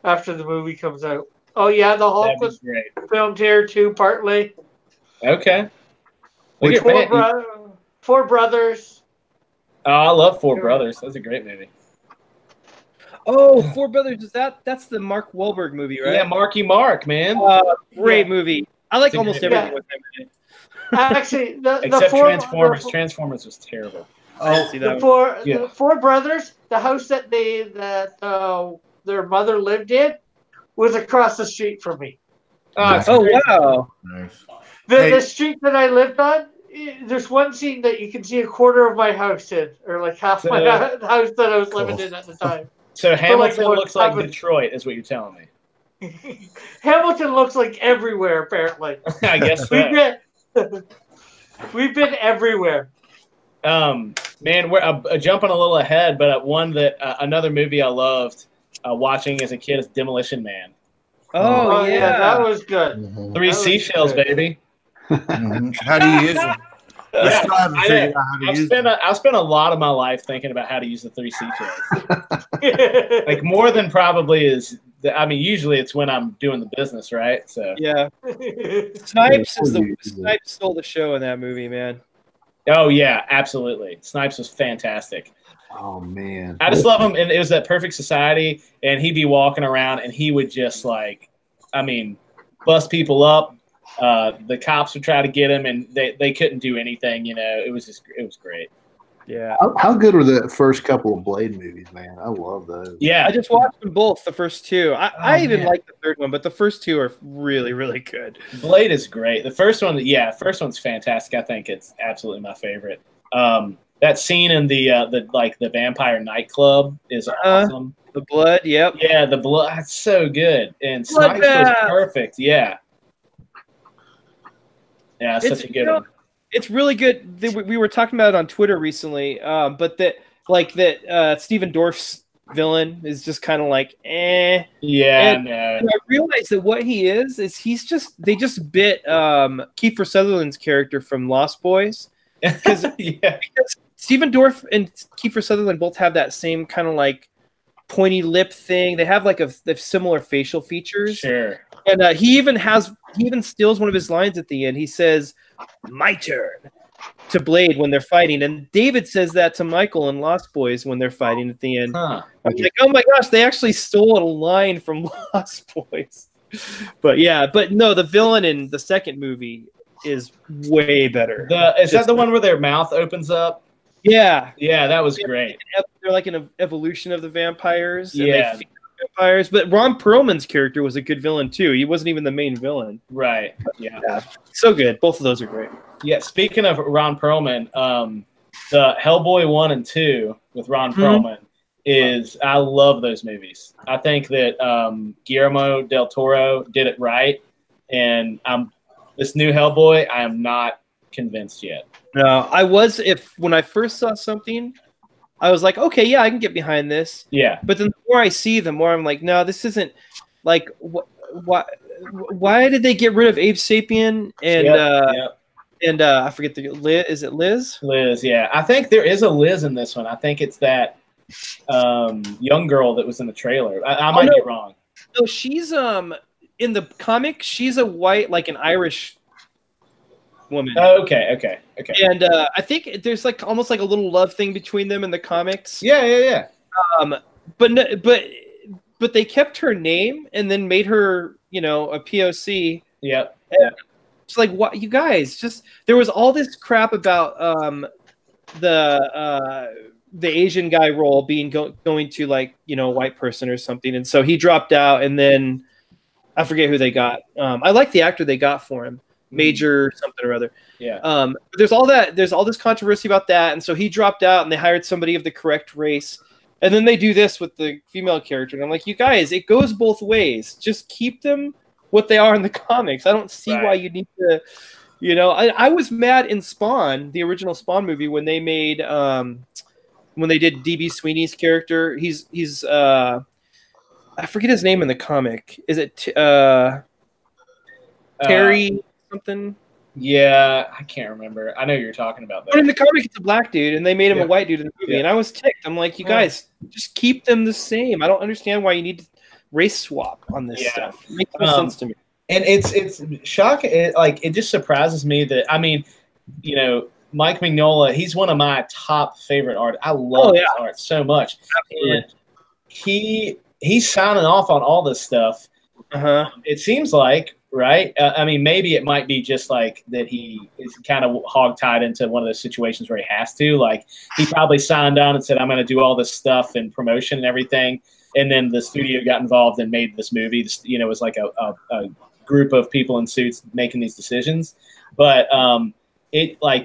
after the movie comes out. Oh yeah, the Hulk That'd be was great. filmed here too, partly. Okay. Look at man. Four Brothers. Oh, I love Four Brothers. That's a great movie. oh, Four Brothers. That's the Mark Wahlberg movie, right? Yeah, Marky Mark, man. Great Yeah. movie. I like It's a almost great everything movie. with him in it. Actually, the Except four, Transformers. the- Transformers was terrible. I didn't see that the one. four, Yeah. the Four Brothers, the house that their mother lived in was across the street from me. Oh, it's Oh great. wow. Nice. The Hey. street that I lived on, there's one scene that you can see a quarter of my house in, or like half my So- house that I was living in at the time. So Hamilton what looks like happened- Detroit, is what you're telling me. Hamilton looks like everywhere, apparently. I guess so. We've been everywhere. Man, we're jumping a little ahead, but one that another movie I loved watching as a kid is Demolition Man. Oh, yeah. that was good. Mhm. Three That was seashells, good. baby. Mhm. How do you use it? I Yeah, still haven't I figured know. out how to I've use spent it. I've spent a lot of my life thinking about how to use the three seashells. Like more than probably is. Usually it's when I'm doing the business, right? So. Yeah. Snipes is Yeah. Snipes stole the show in that movie, man. Oh yeah, absolutely. Snipes was fantastic. Oh man. I just love him, and it was that Perfect Society, and he'd be walking around, and he would just bust people up. The cops would try to get him, and they couldn't do anything. It was great. Yeah. How good were the first couple of Blade movies, man? I love those. Yeah, I just watched them both, the first two. I even man. like the third one, but the first two are really, really good. Blade is great. The first one's fantastic. I think it's absolutely my favorite. That scene in the vampire nightclub is awesome. The blood, yep. Yeah, the blood. That's so good, and Blood Snipes was bath. perfect. Yeah, it's such a good one. It's really good. We were talking about it on Twitter recently, but Steven Dorff's villain is just kind of like, eh. Yeah, And- no. And I realized that what he is they just bit Kiefer Sutherland's character from Lost Boys. Because Yeah. Steven Dorff and Kiefer Sutherland both have that same kind of like pointy lip thing. They have they have similar facial features. Sure. And he even steals one of his lines at the end. He says, "My turn," to Blade when they're fighting, and David says that to Michael in Lost Boys when they're fighting at the end. Huh. I'm like, oh my gosh, they actually stole a line from Lost Boys. But no, the villain in the second movie is way better. Is that the one where their mouth opens up? Yeah, Yeah, that was great. they're like an evolution of the vampires. And Yeah. they feed vampires. But Ron Perlman's character was a good villain too. He wasn't even the main villain. Right. Yeah. So good. Both of those are great. Yeah. Speaking of Ron Perlman, the Hellboy 1 and 2 with Ron Perlman is, I love those movies. I think that Guillermo del Toro did it right, and this new Hellboy, I am not convinced yet. No, I was, when I first saw something, I was like, okay, yeah, I can get behind this. Yeah. But then the more I see, the more I'm like, no, this isn't like why did they get rid of Abe Sapien and I forget the Liz? Is it Liz? Liz, yeah. I think there is a Liz in this one. I think it's that young girl that was in the trailer. I might be wrong. No, she's in the comic, she's a white, like an Irish woman. Oh, okay. And I think there's like almost like a little love thing between them in the comics. Yeah. But they kept her name and then made her, a POC. Yep. It's like, what, you guys? Just, there was all this crap about the Asian guy role being going to, like, a white person or something, and so he dropped out, and then I forget who they got. I like the actor they got for him, Major something or other. Yeah. There's all this controversy about that, and so he dropped out, and they hired somebody of the correct race, and then they do this with the female character, and I'm like, you guys, it goes both ways. Just keep them what they are in the comics. I don't see why you need to, I was mad in Spawn, the original Spawn movie, when they made when they did DB Sweeney's character. He's I forget his name in the comic. Is it Terry something? Yeah, I can't remember. I know you're talking about that. But in the comic, it's a black dude, and they made him a white dude in the movie, and I was ticked. I'm like, you guys, just keep them the same. I don't understand why you need to race swap on this stuff. It makes no sense to me. And it's shocking. It just surprises me that, Mike Mignola, he's one of my top favorite artists. I love his art so much. Absolutely. And he's signing off on all this stuff. It seems like, right? Maybe it might be just like that he is kind of hogtied into one of those situations where he has to. Like, he probably signed on and said, I'm going to do all this stuff and promotion and everything. And then the studio got involved and made this movie. It was like a group of people in suits making these decisions. But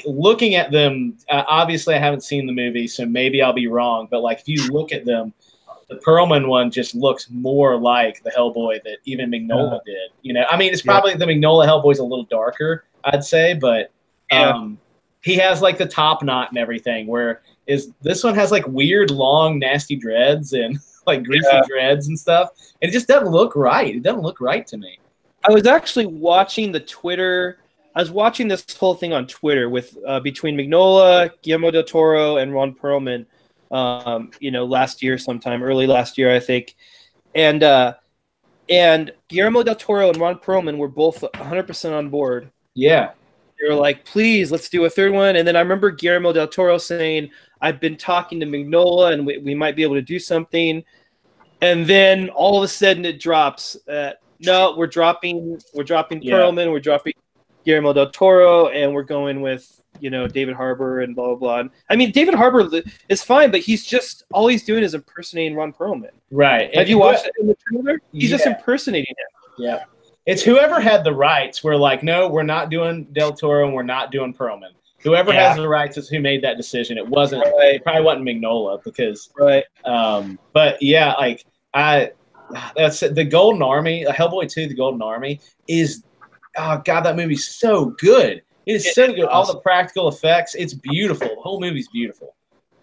looking at them, obviously I haven't seen the movie, so maybe I'll be wrong. But like, if you look at them, the Perlman one just looks more like the Hellboy that even Mignola did. It's probably the Mignola Hellboy's a little darker, I'd say, but he has like the top knot and everything. This one has like weird, long, nasty dreads and like greasy dreads and stuff. And it just doesn't look right. It doesn't look right to me. I was actually watching the Twitter. I was watching this whole thing on Twitter with between Mignola, Guillermo del Toro, and Ron Perlman. Last year, sometime early last year, I think, and Guillermo del Toro and Ron Perlman were both 100% on board. Yeah, they were like, "Please, let's do a third one." And then I remember Guillermo del Toro saying, "I've been talking to Mignola, and we might be able to do something." And then all of a sudden, it drops. No, we're dropping Perlman, we're dropping Guillermo del Toro, and we're going with David Harbour and blah blah blah. David Harbour is fine, but he's just all he's doing is impersonating Ron Perlman. Right? Have you watched it in the trailer? He's just impersonating him. Yeah, it's whoever had the rights. We're like, no, we're not doing del Toro, and we're not doing Perlman. Whoever has the rights is who made that decision. It wasn't. It probably wasn't Mignola because. Right. But yeah, that's the Golden Army. Hellboy 2: The Golden Army is. Oh God, that movie's so good. It is so good. All the practical effects. It's beautiful. The whole movie's beautiful.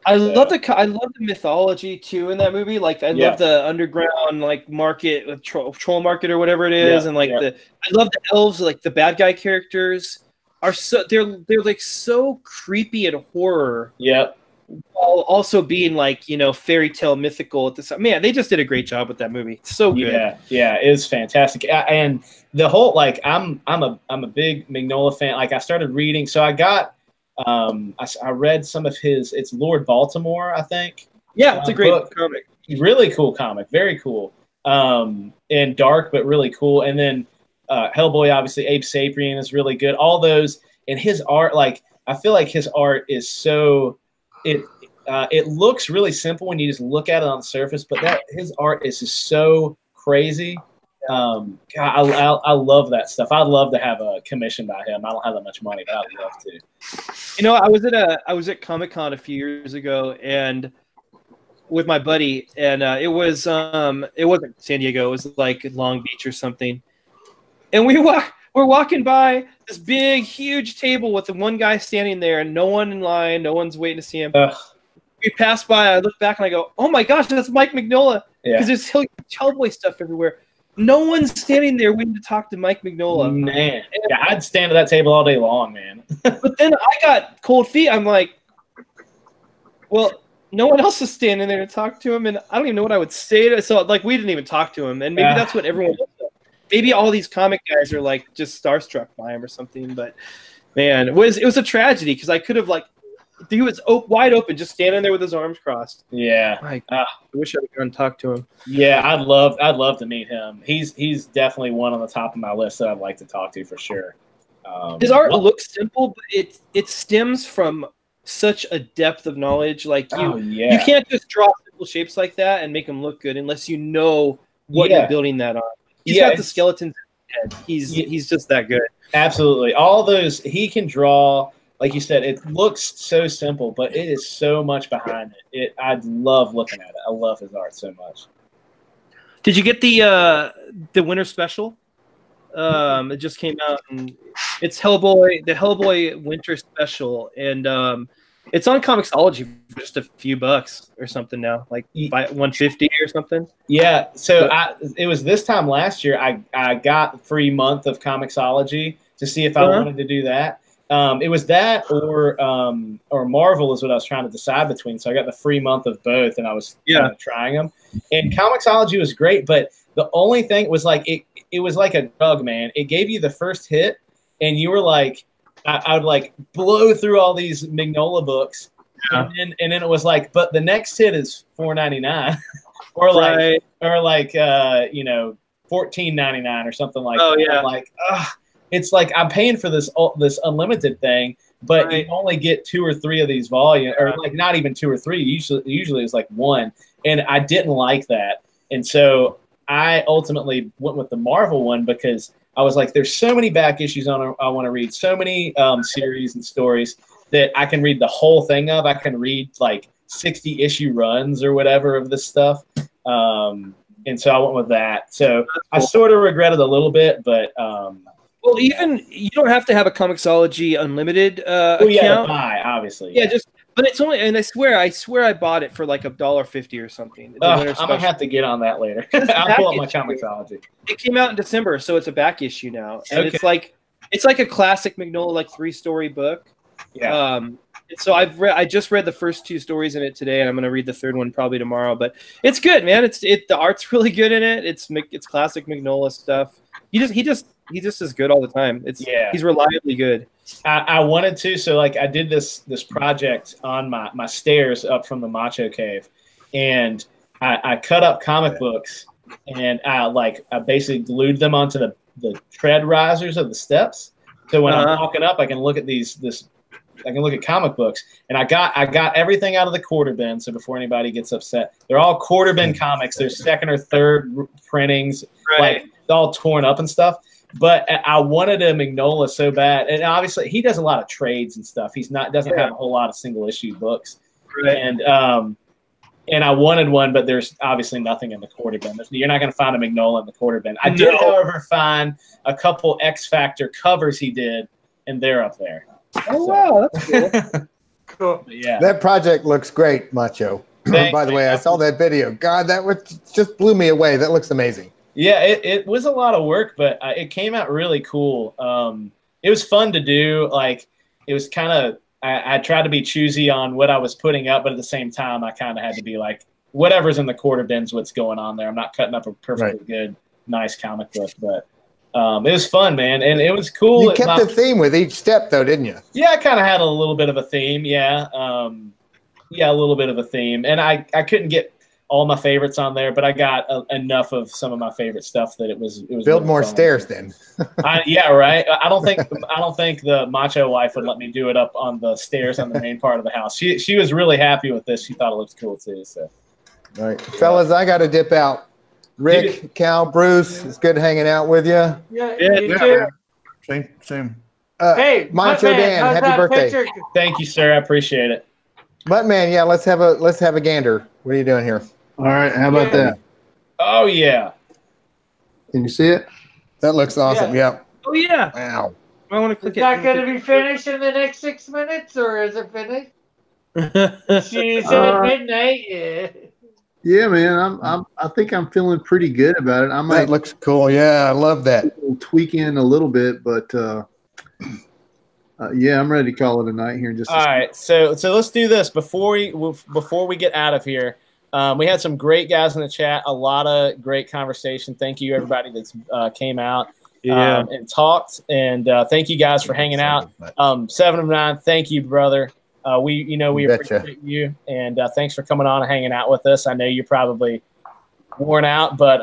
I love the mythology too in that movie. Like I love the underground market, troll market or whatever it is, and I love the elves. Like the bad guy characters are they're like so creepy and horror. Yep. While also being fairy tale mythical at the time. Man, they just did a great job with that movie. It's so good. Yeah, it is fantastic. And the whole I'm a big Mignola fan. Like I started reading, so I got I read some of his. It's Lord Baltimore, I think. Yeah, it's a great comic. Really cool comic. Very cool. And dark, but really cool. And then Hellboy, obviously, Abe Sapien is really good. All those, and his art, I feel like his art is so. it looks really simple when you just look at it on the surface, but his art is just so crazy. God, I love that stuff. I'd love to have a commission by him. I don't have that much money, but I'd love to. You know, I was at Comic-Con a few years ago and with my buddy, and it wasn't San Diego, it was like Long Beach or something. And we're walking by this big, huge table with the one guy standing there and no one in line, no one's waiting to see him. We passed by, I look back and I go, oh my gosh, that's Mike Mignola. Because there's Hellboy stuff everywhere. No one's standing there waiting to talk to Mike Mignola. Man, yeah, I'd stand at that table all day long, man. But then I got cold feet. I'm like, well, no one else is standing there to talk to him, and I don't even know what I would say to. So, like, we didn't even talk to him, and maybe that's what everyone does. Maybe all these comic guys are like just starstruck by him or something. But man, it was a tragedy because I could have he was wide open, just standing there with his arms crossed. Yeah, I wish I could go and talk to him. Yeah, I'd love to meet him. He's definitely one on the top of my list that I'd like to talk to for sure. His art looks simple, but it stems from such a depth of knowledge. Like you can't just draw simple shapes like that and make them look good unless you know what you're building that on. He's got the skeletons in his head. He's just that good. Absolutely, all those he can draw. Like you said, it looks so simple, but it is so much behind it. I love looking at it. I love his art so much. Did you get the winter special? It just came out, and it's Hellboy, the Hellboy winter special, and it's on Comixology for just a few bucks or something now, like $150 or something. Yeah, so it was this time last year. I got a free month of Comixology to see if I wanted to do that. It was that or Marvel is what I was trying to decide between. So I got the free month of both, and I was kind of trying them. And Comixology was great, but the only thing was like it was like a drug, man. It gave you the first hit, and you were like, I would like blow through all these Mignola books, and then it was like, but the next hit is $4.99, or like $14.99 or something like that. Yeah. I'm like, it's like I'm paying for this unlimited thing, but you only get 2 or 3 of these volumes, or like not even 2 or 3. Usually it's like 1, and I didn't like that, and so I ultimately went with the Marvel one because I was like, there's so many back issues I want to read, so many series and stories that I can read the whole thing of. I can read like 60 issue runs or whatever of this stuff. And so I went with that. So I sort of regret it a little bit, but well, even you don't have to have a Comixology Unlimited account. Yeah, to buy, obviously. Yeah, but it's only, and I swear I bought it for like $1.50 or something. I'm gonna have to get on that later. I'll pull up my Comixology. It came out in December, so it's a back issue now, and it's like a classic Mignola, like 3-story book. Yeah. And so I just read the first 2 stories in it today, and I'm gonna read the 3rd one probably tomorrow. But it's good, man. The art's really good in it. It's classic Mignola stuff. He just is good all the time. He's reliably good. I wanted to, so like I did this project on my stairs up from the Macho Cave, and I cut up comic books, and I basically glued them onto the tread risers of the steps. So when I'm walking up, I can look at I can look at comic books, and I got everything out of the quarter bin. So before anybody gets upset, they're all quarter bin comics. There's 2nd or 3rd printings, like all torn up and stuff. But I wanted a Mignola so bad, and obviously he does a lot of trades and stuff. Doesn't have a whole lot of single issue books, and I wanted one, but there's obviously nothing in the quarter bin. You're not going to find a Mignola in the quarter bin. I did, however, find a couple X Factor covers he did, and they're up there. Oh wow, that's cool. Cool. Yeah, that project looks great, Macho. By the way, I saw that video. God, just blew me away. That looks amazing. Yeah, it was a lot of work, but it came out really cool. It was fun to do. Like, it was kind of I tried to be choosy on what I was putting up, but at the same time, I kind of had to be like, whatever's in the quarter bin's what's going on there. I'm not cutting up a perfectly good, nice comic book, but it was fun, man, and it was cool. You kept the theme with each step, though, didn't you? Yeah, I kind of had a little bit of a theme. Yeah, a little bit of a theme, and I couldn't get all my favorites on there, but I got enough of some of my favorite stuff that it was Build really more fun. stairs then. Yeah, right. I don't think the macho wife would let me do it up on the stairs on the main part of the house. She was really happy with this. She thought it looked cool too. So, All right, fellas, I got to dip out. Rick, Cal, Bruce, it's good hanging out with you. Yeah, Yeah, you yeah, too. Same. Hey, Macho Mutt-Man, Dan, how's happy that birthday. picture? thank you, sir. I appreciate it. Mutt-Man, yeah, let's have a gander. What are you doing here? All right, how about Yeah. that? Oh yeah. Can you see it? That looks awesome. Yeah. Oh yeah. Wow. I want to Is click that going to it. be finished in the next 6 minutes, or is it finished? She's Uh, at midnight. Yeah. Yeah, man. I think I'm feeling pretty good about it. I might That looks cool. Yeah, I love that. tweak in a little bit, but yeah, I'm ready to call it a night here in just a All second. right, so let's do this before we get out of here. We had some great guys in the chat, a lot of great conversation. Thank you everybody that came out and talked, and thank you guys for hanging out. 7 of 9, thank you, brother. We Betcha. appreciate you, and thanks for coming on and hanging out with us. I know you're probably worn out, but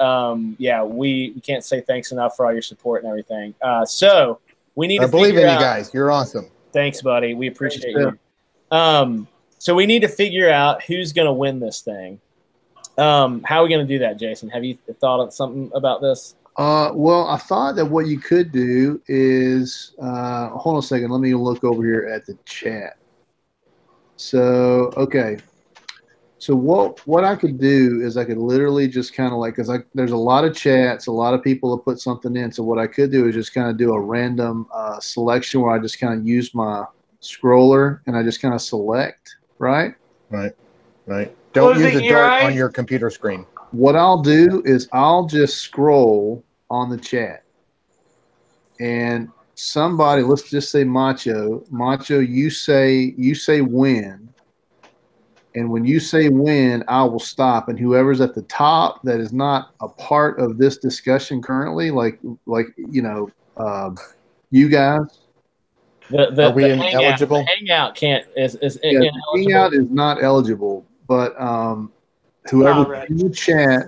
yeah, we can't say thanks enough for all your support and everything. So we need I to believe in figure you out. guys. You're awesome. Thanks, buddy. We appreciate Thanks, you. So we need to figure out who's going to win this thing. How are we going to do that, Jason? Have you thought of something about this? Well, I thought that what you could do is hold on a second. Let me look over here at the chat. So, okay. So what I could do is I could literally just kind of like, because there's a lot of chats, a lot of people have put something in. So what I could do is just kind of do a random selection where I just kind of use my scroller and I just kind of select, right? Right. Don't use Closing a your dart eyes. on your computer screen. What I'll do is I'll just scroll on the chat. And somebody, let's just say Macho, you say win. And when you say win, I will stop. And whoever's at the top that is not a part of this discussion currently, like you guys. Are we ineligible? The hangout can't is Yeah, the hangout is not eligible. But whoever in the chat,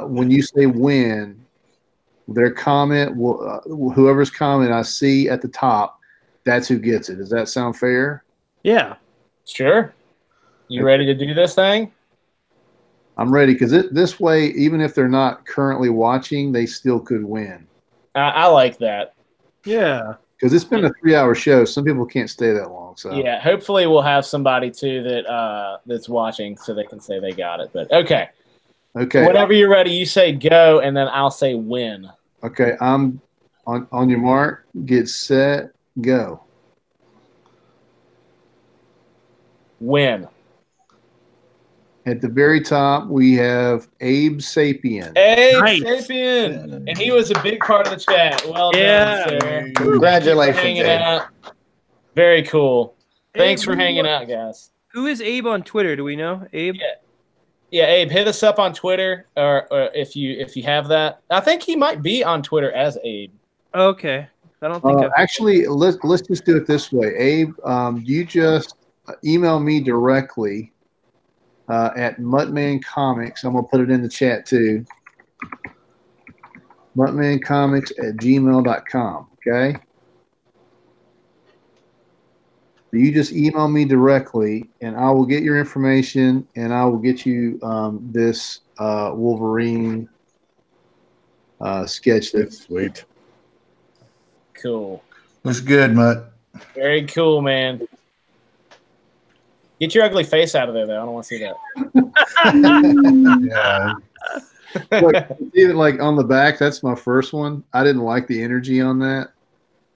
when you say win, their comment will whoever's comment I see at the top, that's who gets it. Does that sound fair? Yeah. Sure. You ready to do this thing? I'm ready because this way, even if they're not currently watching, they still could win. I like that. Yeah. Because it's been a 3-hour show. Some people can't stay that long. So Yeah. Hopefully, we'll have somebody too that's watching so they can say they got it. But okay. Whenever you're ready, you say go, and then I'll say win. Okay. I'm on your mark. Get set. Go. Win. At the very top, we have Abe Sapien. Hey, Nice. Sapien. And he was a big part of the chat. Well done, sir. Congratulations, Hanging Abe. out. Very cool. Thanks Abe, for hanging out, guys. Who is Abe on Twitter? Do we know? Abe? Yeah, Abe, hit us up on Twitter, or if you have that. I think he might be on Twitter as Abe. Okay. I don't think Actually, let's just do it this way. Abe, you just email me directly at muttmancomics. I'm going to put it in the chat too. muttmancomics@gmail.com. Okay. You just email me directly, and I will get your information, and I will get you this Wolverine sketch. That's sweet. Cool. Looks good, Mutt. Very cool, man. Get your ugly face out of there, though. I don't want to see that. Yeah. Look, even like on the back, that's my first one. I didn't like the energy on that.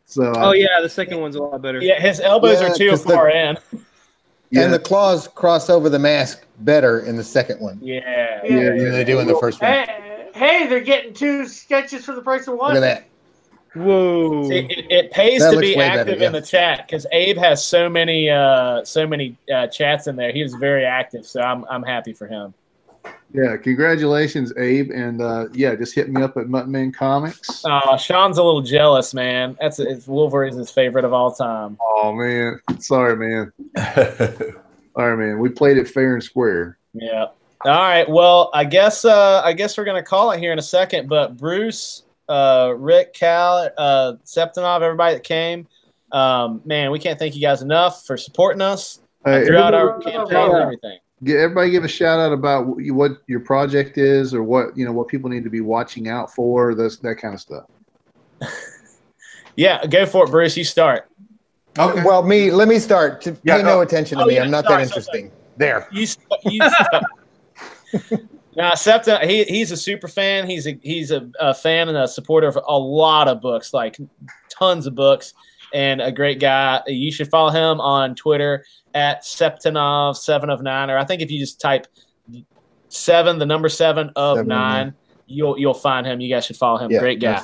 So Oh yeah, the second one's a lot better. Yeah, his elbows are too 'cause far in. yeah, And the claws cross over the mask better in the second one Yeah. than they do in the first one. Hey, they're getting 2 sketches for the price of 1. Look at that. Whoa. See, it pays That to looks be way active better, in the chat because Abe has so many chats in there. He was very active, so I'm happy for him. yeah. Congratulations, Abe, and yeah, just hit me up at Mutt-Man Comics. Sean's a little jealous, man. It's Wolverine's his favorite of all time. Oh man, sorry, man. All right, man. We played it fair and square. Yeah. All right. Well, I guess we're gonna call it here in a second. But Bruce, Rick, Cal, Septinov, everybody that came, man, we can't thank you guys enough for supporting us throughout our campaign and everything. Everybody give a shout out about what your project is, or what people need to be watching out for, that kind of stuff. Yeah, go for it, Bruce. You start. Okay. Well, let me start. Pay no attention to me. I'm not that interesting. There. You start. Now, Septa, he's a super fan. He's a fan and a supporter of a lot of books, like tons of books, and a great guy. You should follow him on Twitter at Septinov7of9, or I think if you just type 7, the number 7 of 9, you'll find him. You guys should follow him. Great guy.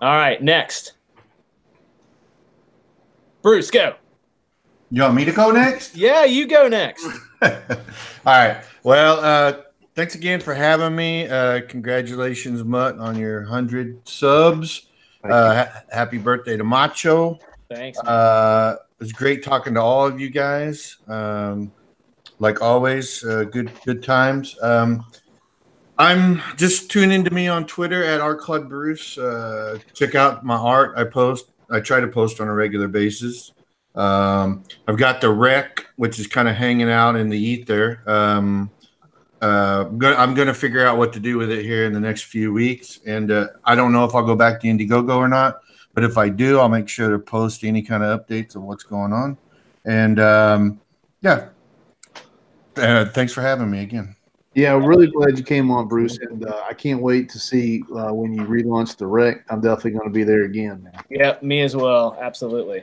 All right, next. Bruce, go. You want me to go next? Yeah, you go next. All right. Well, thanks again for having me. Congratulations, Mutt, on your 100 subs. Happy birthday to Macho. Thanks. It was great talking to all of you guys. Like always, good times. I'm just tune into me on Twitter at Art Club Bruce. Check out my art. I try to post on a regular basis. I've got the rec, which is kind of hanging out in the ether. I'm going to figure out what to do with it here in the next few weeks. And I don't know if I'll go back to Indiegogo or not. But if I do, I'll make sure to post any kind of updates of what's going on. And, thanks for having me again. Yeah, I'm really glad you came on, Bruce, and I can't wait to see when you relaunch the rec. I'm definitely going to be there again, man. Yeah, me as well. Absolutely.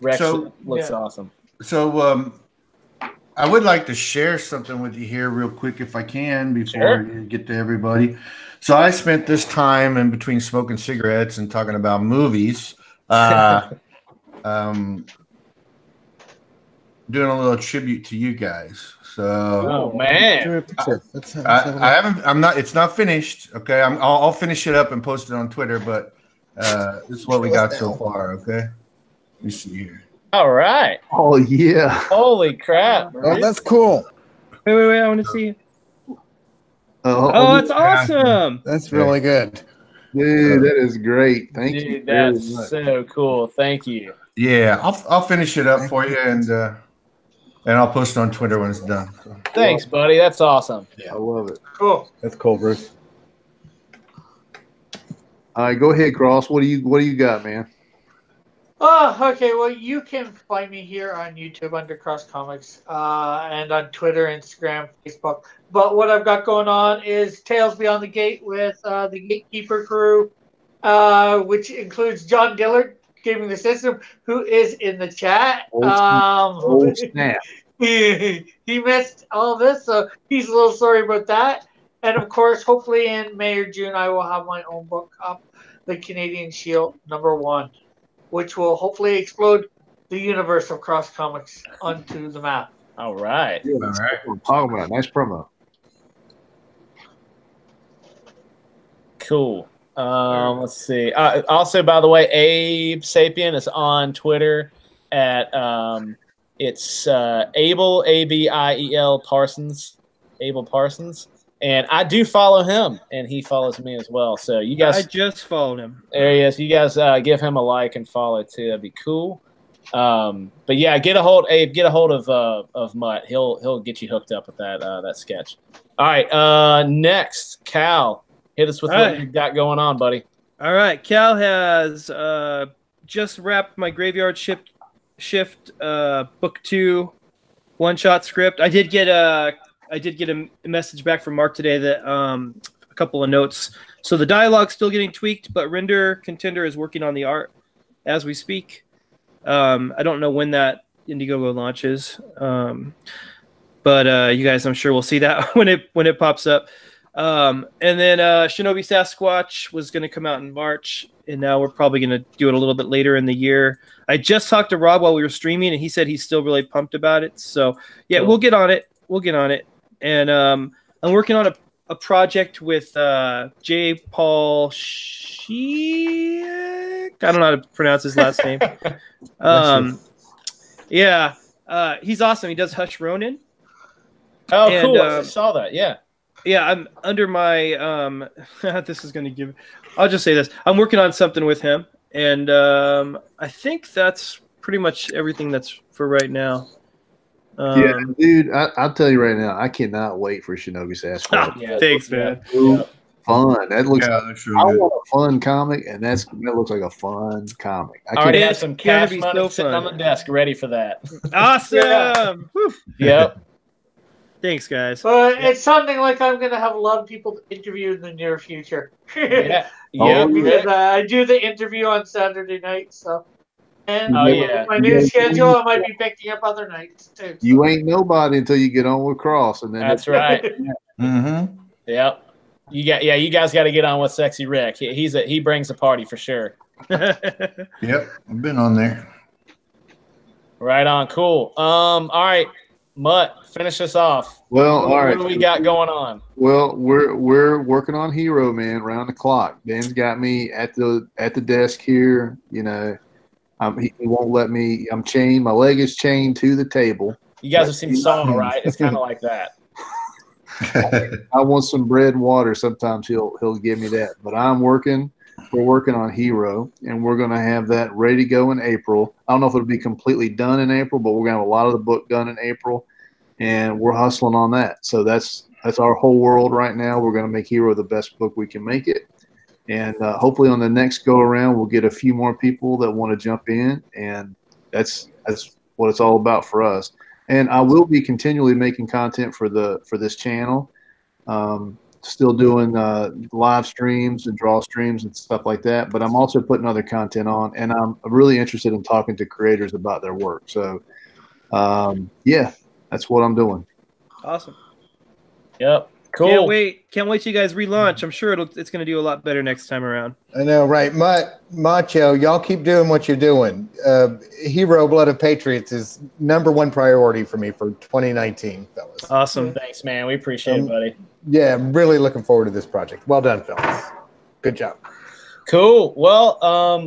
Rex looks awesome. So I would like to share something with you here real quick if I can before you get to everybody. So I spent this time in between smoking cigarettes and talking about movies doing a little tribute to you guys. So, oh man, it's not finished. Okay, I'll finish it up and post it on Twitter. But this is what we got so far. Okay, let me see here. All right. Oh yeah. Holy crap! Oh, that's cool. Wait! I want to see. Oh, it's awesome. That's really good. Dude, that is great. Thank you. That's so cool. Thank you. Yeah, I'll finish it up for you and I'll post it on Twitter when it's done. So. Thanks, buddy. That's awesome. Yeah, I love it. Cool. That's cool, Bruce. All right, go ahead, Cross. What do you got, man? Oh, okay. Well, you can find me here on YouTube under Cross Comics, and on Twitter, Instagram, Facebook. But what I've got going on is Tales Beyond the Gate with the Gatekeeper crew, which includes John Dillard, Gaming the System, who is in the chat. Snap. He missed all this, so he's a little sorry about that. And of course, hopefully in May or June, I will have my own book up, The Canadian Shield #1, which will hopefully explode the universe of Cross Comics onto the map. All right. Yeah, all right. We're talking about nice promo. Cool. Let's see. Also, by the way, Abe Sapien is on Twitter at it's Abel Abiel Parsons, Abel Parsons, and I do follow him, and he follows me as well. So you guys, I just followed him. There he is. You guys give him a like and follow too. That'd be cool. But yeah, get a hold of Mutt. He'll get you hooked up with that sketch. All right. Next, Cal. Hit us with what you got going on, buddy. All right. Cal has just wrapped my Graveyard Shift book 2 one-shot script. I did get a message back from Mark today that a couple of notes. So the dialogue's still getting tweaked, but Render Contender is working on the art as we speak. I don't know when that Indiegogo launches, but you guys, I'm sure, will see that when it pops up. And then Shinobi Sasquatch was going to come out in March, and now we're probably going to do it a little bit later in the year. I just talked to Rob while we were streaming, and he said he's still really pumped about it. So, yeah, cool. We'll get on it. And I'm working on a project with J. Paul Sheik. I don't know how to pronounce his last name. He's awesome. He does Hush Ronin. Oh, And, cool! I saw that. Yeah. Yeah, I'm under my this is gonna give. I'll just say this: I'm working on something with him, and I think that's pretty much everything that's for right now. Yeah, dude, I'll tell you right now, I cannot wait for Shinobi Sasquatch. Yeah. Thanks, man. So fun. That looks. Yeah, that's I real good. want a fun comic, and that looks like a fun comic. I already It's have some gonna cash be money so sitting on fun. the desk, ready for that. Awesome. Whew. Yep. Thanks, guys. But it's something like I'm going to have a lot of people to interview in the near future. Yeah. Oh, Yeah. Because I do the interview on Saturday night, so. And Oh, yeah. my new schedule, I might be picking up other nights too. You ain't nobody until you get on with Cross, and then That's right. Mm-hmm. Yep. You guys got to get on with Sexy Rick. He brings a party for sure. Yep, I've been on there. Right on. Cool. All right, Mutt, finish us off. Well, all right. What do we got going on? Well, we're working on Hero, man, round the clock. Dan's got me at the desk here. You know, he won't let me. I'm chained. My leg is chained to the table. You guys have seen Saw, right? It's kind of like that. I want some bread and water. Sometimes he'll give me that. But I'm working. We're working on Hero, and we're going to have that ready to go in April. I don't know if it'll be completely done in April, but we're going to have a lot of the book done in April, and we're hustling on that. So that's our whole world right now. We're going to make Hero the best book we can make it, and hopefully on the next go around we'll get a few more people that want to jump in, and that's what it's all about for us. And I will be continually making content for this channel. Still doing live streams and draw streams and stuff like that, but I'm also putting other content on, and I'm really interested in talking to creators about their work. So, yeah, that's what I'm doing. Awesome. Yep. Cool. Can't wait till you guys relaunch. I'm sure it's going to do a lot better next time around. I know, right? Macho, y'all keep doing what you're doing. Hero Blood of Patriots is #1 priority for me for 2019, fellas. Awesome. Thanks, man. We appreciate it, buddy. Yeah, I'm really looking forward to this project. Well done, fellas. Good job. Cool. Well,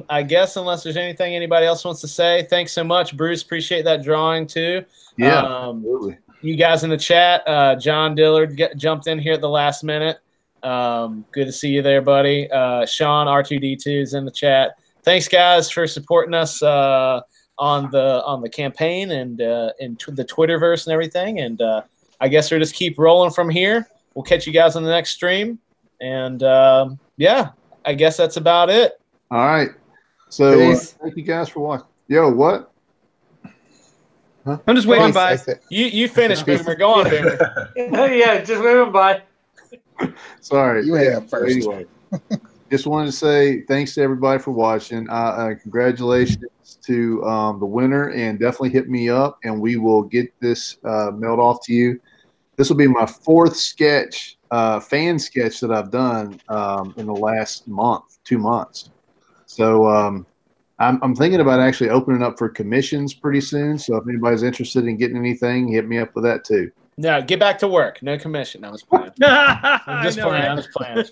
I guess unless there's anything anybody else wants to say, thanks so much, Bruce. Appreciate that drawing too. Yeah, absolutely. You guys in the chat, John Dillard jumped in here at the last minute. Good to see you there, buddy. Sean R2D2 is in the chat. Thanks, guys, for supporting us on the campaign and in the Twitterverse and everything. And I guess we'll just keep rolling from here. We'll catch you guys on the next stream. And yeah, I guess that's about it. All right. So thank you guys for watching. Yo, what? Huh? I'm just waving by. You finished, Boomer. Go on, Boomer. Yeah, just waving by. Sorry. You went up first. Anyway, just wanted to say thanks to everybody for watching. Congratulations to the winner, and definitely hit me up, and we will get this mailed off to you. This will be my 4th sketch, fan sketch that I've done in the last 2 months. So I'm thinking about actually opening up for commissions pretty soon. So if anybody's interested in getting anything, hit me up with that too. No, get back to work. No commission. I was playing. I'm just playing.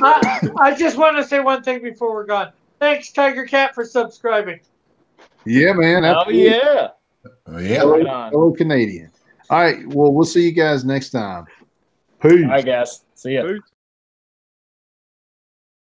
I just want to say one thing before we're gone. Thanks, Tiger Cat, for subscribing. Yeah, man. Absolutely. Oh, yeah. Oh, yeah. Hello, Canadian. All right. Well, we'll see you guys next time. Peace. All right, guys. See ya. Peace.